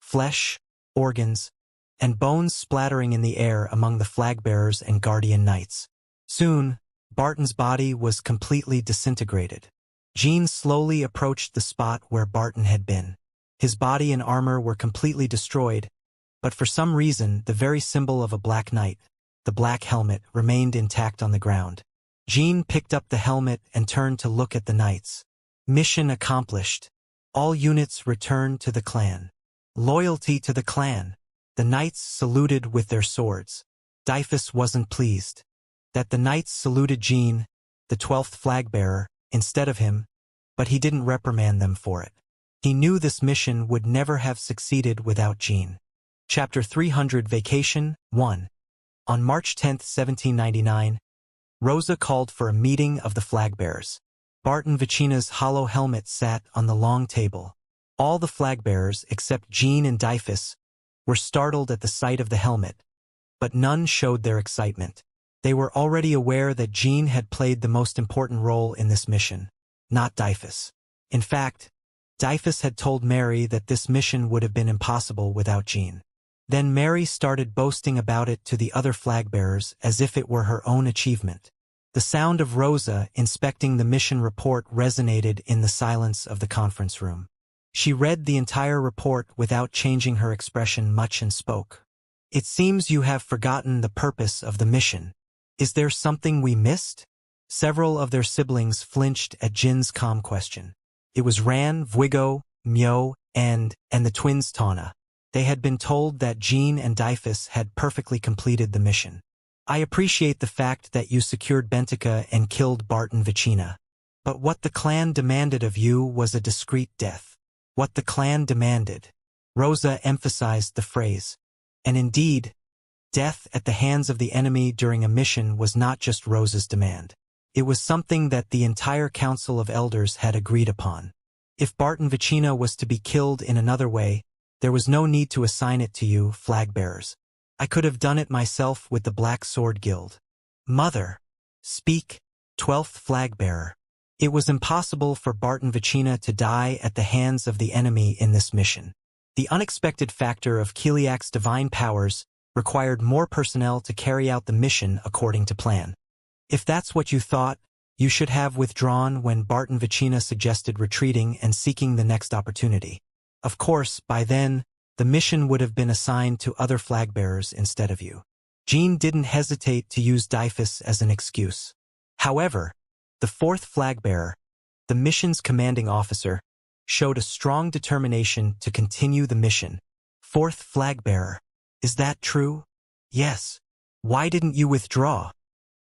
flesh, organs, and bones splattering in the air among the flag-bearers and guardian knights. Soon, Barton's body was completely disintegrated. Jean slowly approached the spot where Barton had been. His body and armor were completely destroyed, but for some reason the very symbol of a black knight, the black helmet, remained intact on the ground. Jean picked up the helmet and turned to look at the knights. Mission accomplished. All units returned to the clan. Loyalty to the clan. The knights saluted with their swords. Dyphus wasn't pleased that the knights saluted Jean, the 12th flag-bearer, instead of him, but he didn't reprimand them for it. He knew this mission would never have succeeded without Jean. Chapter 300 Vacation 1. On March 10, 1799, Rosa called for a meeting of the flag-bearers. Barton Vicina's hollow helmet sat on the long table. All the flag-bearers, except Jean and Dyphus, were startled at the sight of the helmet, but none showed their excitement. They were already aware that Jean had played the most important role in this mission, not Dyphus. In fact, Dyphus had told Mary that this mission would have been impossible without Jean. Then Mary started boasting about it to the other flag-bearers as if it were her own achievement. The sound of Rosa inspecting the mission report resonated in the silence of the conference room. She read the entire report without changing her expression much and spoke. It seems you have forgotten the purpose of the mission. Is there something we missed? Several of their siblings flinched at Jin's calm question. It was Ran, Vwigo, Myo, and the twins Tawna. They had been told that Jean and Dyphus had perfectly completed the mission. I appreciate the fact that you secured Bentica and killed Barton Vicina. But what the clan demanded of you was a discreet death. What the clan demanded. Rosa emphasized the phrase. And indeed, death at the hands of the enemy during a mission was not just Rosa's demand. It was something that the entire Council of Elders had agreed upon. If Barton Vicina was to be killed in another way, there was no need to assign it to you, flag-bearers. I could have done it myself with the Black Sword Guild. Mother. Speak, 12th flag-bearer. It was impossible for Barton Vicina to die at the hands of the enemy in this mission. The unexpected factor of Kiliak's divine powers required more personnel to carry out the mission according to plan. If that's what you thought, you should have withdrawn when Barton Vicina suggested retreating and seeking the next opportunity. Of course, by then, the mission would have been assigned to other flag-bearers instead of you. Jean didn't hesitate to use Dyphus as an excuse. However, the 4th flag-bearer, the mission's commanding officer, showed a strong determination to continue the mission. 4th flag-bearer. Is that true? Yes. Why didn't you withdraw?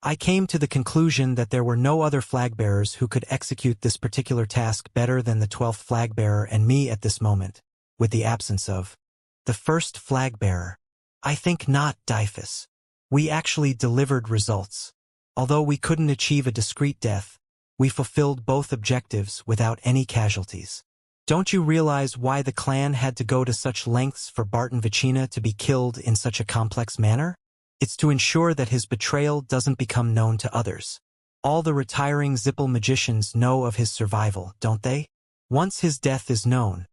I came to the conclusion that there were no other flag-bearers who could execute this particular task better than the 12th flag-bearer and me at this moment, with the absence of the 1st flag-bearer. I think not, Dyphus. We actually delivered results. Although we couldn't achieve a discreet death, we fulfilled both objectives without any casualties. Don't you realize why the clan had to go to such lengths for Barton Vicina to be killed in such a complex manner? It's to ensure that his betrayal doesn't become known to others. All the retiring Zippel magicians know of his survival, don't they? Once his death is known,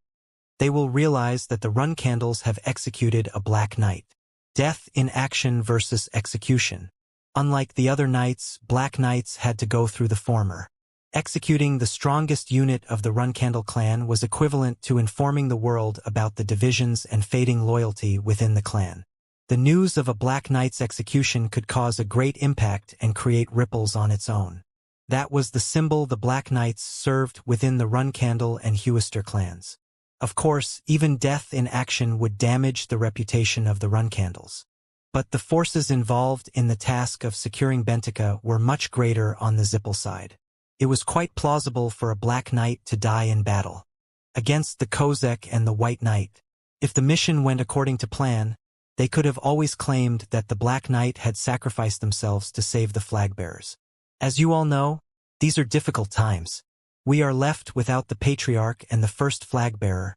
they will realize that the Run Candles have executed a Black Knight. Death in action versus execution. Unlike the other knights, Black Knights had to go through the former. Executing the strongest unit of the Runcandle clan was equivalent to informing the world about the divisions and fading loyalty within the clan. The news of a Black Knight's execution could cause a great impact and create ripples on its own. That was the symbol the Black Knights served within the Runcandle and Huister clans. Of course, even death in action would damage the reputation of the Runcandles. But the forces involved in the task of securing Bentica were much greater on the Zippel side. It was quite plausible for a Black Knight to die in battle against the Kozek and the White Knight. If the mission went according to plan, they could have always claimed that the Black Knight had sacrificed themselves to save the flag-bearers. As you all know, these are difficult times. We are left without the Patriarch and the 1st flag-bearer,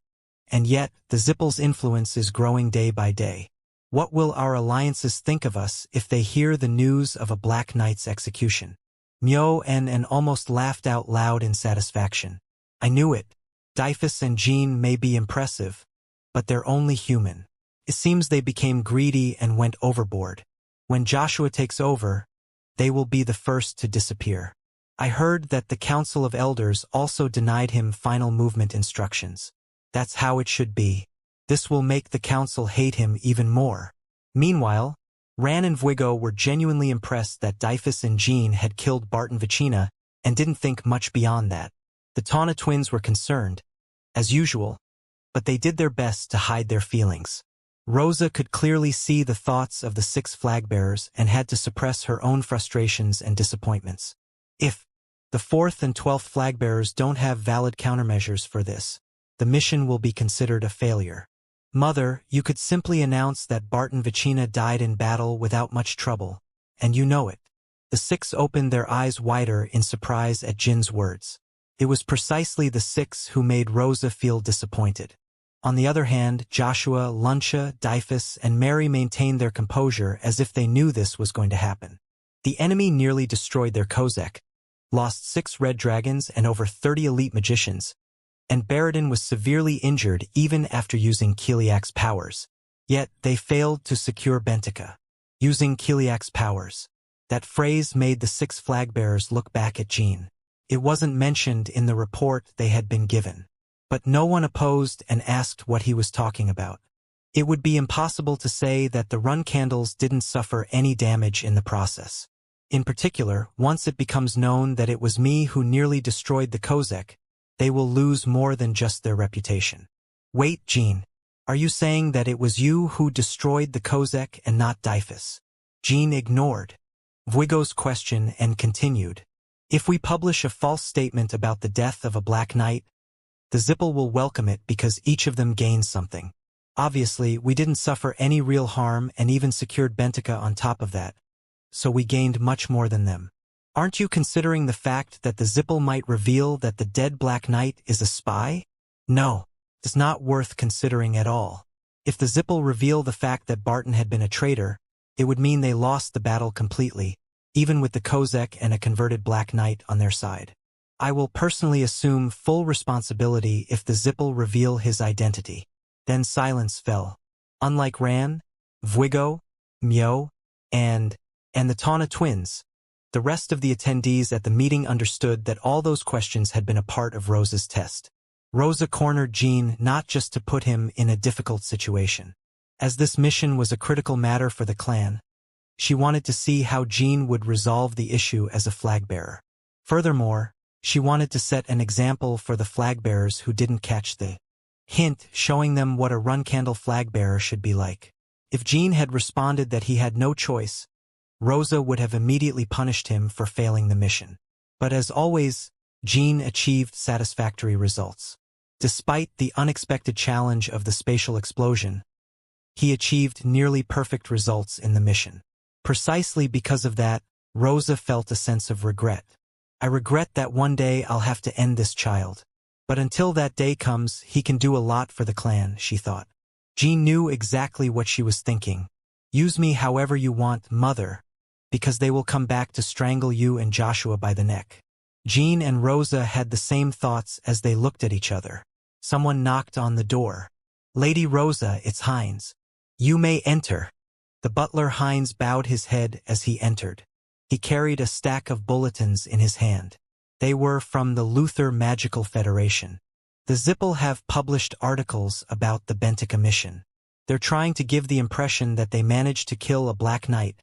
and yet the Zippel's influence is growing day by day. What will our alliances think of us if they hear the news of a Black Knight's execution? Myo-en almost laughed out loud in satisfaction. I knew it. Dyphus and Jean may be impressive, but they're only human. It seems they became greedy and went overboard. When Joshua takes over, they will be the first to disappear. I heard that the Council of Elders also denied him final movement instructions. That's how it should be. This will make the Council hate him even more. Meanwhile, Ran and Vuigo were genuinely impressed that Dyphus and Jean had killed Barton Vicina and didn't think much beyond that. The Tawna twins were concerned, as usual, but they did their best to hide their feelings. Rosa could clearly see the thoughts of the 6 flag-bearers and had to suppress her own frustrations and disappointments. If the 4th and 12th flag-bearers don't have valid countermeasures for this, the mission will be considered a failure. Mother, you could simply announce that Barton Vicina died in battle without much trouble, and you know it. The 6 opened their eyes wider in surprise at Jin's words. It was precisely the 6 who made Rosa feel disappointed. On the other hand, Joshua, Luncha, Dyphus, and Mary maintained their composure as if they knew this was going to happen. The enemy nearly destroyed their Kozek, lost 6 red dragons and over 30 elite magicians, and Baradin was severely injured even after using Kiliak's powers. Yet they failed to secure Bentica. Using Kiliak's powers. That phrase made the 6 flag-bearers look back at Jean. It wasn't mentioned in the report they had been given. But no one opposed and asked what he was talking about. It would be impossible to say that the Run Candles didn't suffer any damage in the process. In particular, once it becomes known that it was me who nearly destroyed the Kozek, they will lose more than just their reputation. Wait, Jean. Are you saying that it was you who destroyed the Kozek and not Dyphus? Jean ignored Vuigo's question and continued. If we publish a false statement about the death of a Black Knight, the Zippel will welcome it because each of them gains something. Obviously, we didn't suffer any real harm and even secured Bentica on top of that, so we gained much more than them. Aren't you considering the fact that the Zipple might reveal that the dead Black Knight is a spy? No, it's not worth considering at all. If the Zipple reveal the fact that Barton had been a traitor, it would mean they lost the battle completely, even with the Kozak and a converted Black Knight on their side. I will personally assume full responsibility if the Zipple reveal his identity. Then silence fell. Unlike Ran, Vuigo, Myo, and the Tana twins, the rest of the attendees at the meeting understood that all those questions had been a part of Rosa's test. Rosa cornered Jean not just to put him in a difficult situation. As this mission was a critical matter for the clan, she wanted to see how Jean would resolve the issue as a flag-bearer. Furthermore, she wanted to set an example for the flag-bearers who didn't catch the hint, showing them what a run-candle flag-bearer should be like. If Jean had responded that he had no choice, Rosa would have immediately punished him for failing the mission. But as always, Jean achieved satisfactory results. Despite the unexpected challenge of the spatial explosion, he achieved nearly perfect results in the mission. Precisely because of that, Rosa felt a sense of regret. I regret that one day I'll have to end this child. But until that day comes, he can do a lot for the clan, she thought. Jean knew exactly what she was thinking. Use me however you want, mother, because they will come back to strangle you and Joshua by the neck. Jean and Rosa had the same thoughts as they looked at each other. Someone knocked on the door. Lady Rosa, it's Hines. You may enter. The butler Hines bowed his head as he entered. He carried a stack of bulletins in his hand. They were from the Luther Magical Federation. The Zipple have published articles about the Bentica mission. They're trying to give the impression that they managed to kill a Black Knight,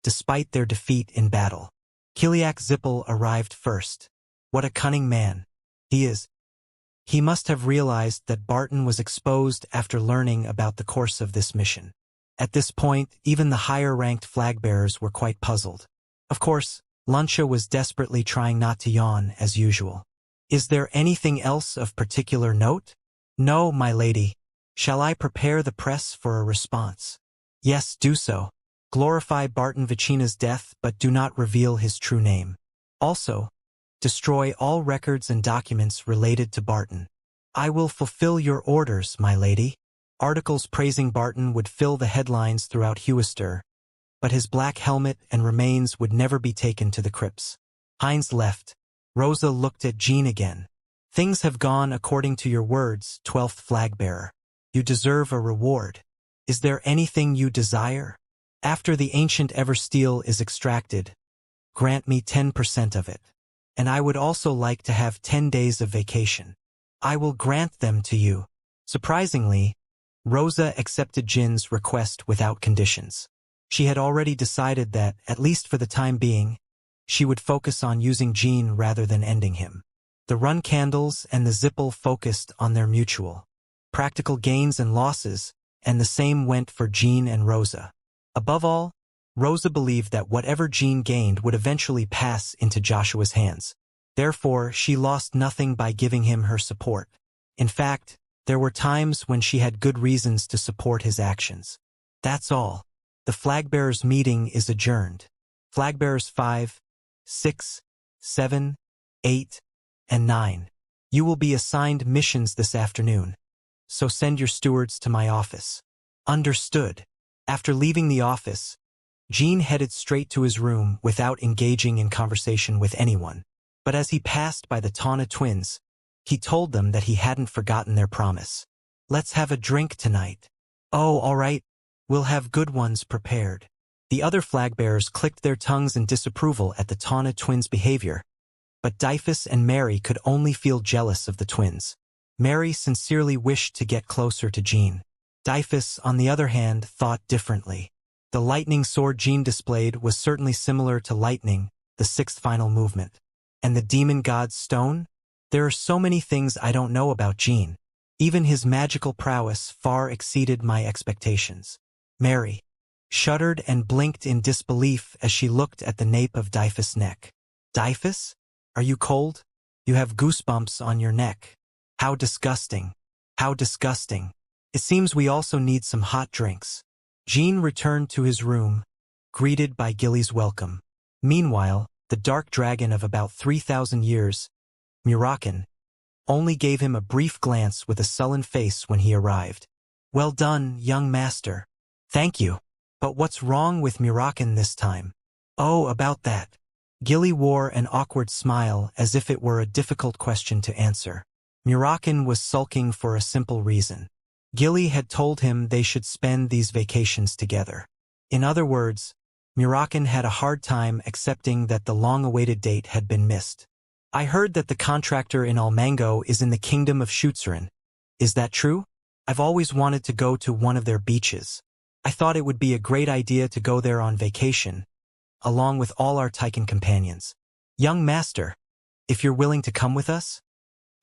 despite their defeat in battle. Kiliak Zipple arrived first. What a cunning man he is. He must have realized that Barton was exposed after learning about the course of this mission. At this point, even the higher-ranked flag-bearers were quite puzzled. Of course, Luncia was desperately trying not to yawn, as usual. Is there anything else of particular note? No, my lady. Shall I prepare the press for a response? Yes, do so. Glorify Barton Vicina's death, but do not reveal his true name. Also, destroy all records and documents related to Barton. I will fulfill your orders, my lady. Articles praising Barton would fill the headlines throughout Hewister, but his black helmet and remains would never be taken to the crypts. Hines left. Rosa looked at Jean again. Things have gone according to your words, 12th flag-bearer. You deserve a reward. Is there anything you desire? After the ancient Eversteel is extracted, grant me 10% of it. And I would also like to have 10 days of vacation. I will grant them to you. Surprisingly, Rosa accepted Jin's request without conditions. She had already decided that, at least for the time being, she would focus on using Jean rather than ending him. The run candles and the Zipple focused on their mutual practical gains and losses, and the same went for Jean and Rosa. Above all, Rosa believed that whatever Jean gained would eventually pass into Joshua's hands. Therefore, she lost nothing by giving him her support. In fact, there were times when she had good reasons to support his actions. That's all. The Flagbearers' meeting is adjourned. Flagbearers 5, 6, 7, 8, and 9. You will be assigned missions this afternoon, so send your stewards to my office. Understood. After leaving the office, Jean headed straight to his room without engaging in conversation with anyone. But as he passed by the Tana twins, he told them that he hadn't forgotten their promise. Let's have a drink tonight. Oh, all right. We'll have good ones prepared. The other flag-bearers clicked their tongues in disapproval at the Tana twins' behavior, but Dyphus and Mary could only feel jealous of the twins. Mary sincerely wished to get closer to Jean. Dyphus, on the other hand, thought differently. The lightning sword Jean displayed was certainly similar to lightning, the sixth final movement. And the demon god's stone? There are so many things I don't know about Jean. Even his magical prowess far exceeded my expectations. Mary shuddered and blinked in disbelief as she looked at the nape of Dyphus' neck. Dyphus? Are you cold? You have goosebumps on your neck. How disgusting. How disgusting. It seems we also need some hot drinks. Jean returned to his room, greeted by Gilly's welcome. Meanwhile, the dark dragon of about 3,000 years, Murakan, only gave him a brief glance with a sullen face when he arrived. "Well done, young master." "Thank you. But what's wrong with Murakan this time?" "Oh, about that." Gilly wore an awkward smile as if it were a difficult question to answer. Murakan was sulking for a simple reason. Gilly had told him they should spend these vacations together. In other words, Murakan had a hard time accepting that the long-awaited date had been missed. "I heard that the contractor in Almango is in the kingdom of Schutzeren. Is that true? I've always wanted to go to one of their beaches. I thought it would be a great idea to go there on vacation, along with all our Taiken companions. Young master, if you're willing to come with us?"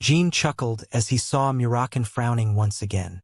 Jean chuckled as he saw Murakan frowning once again.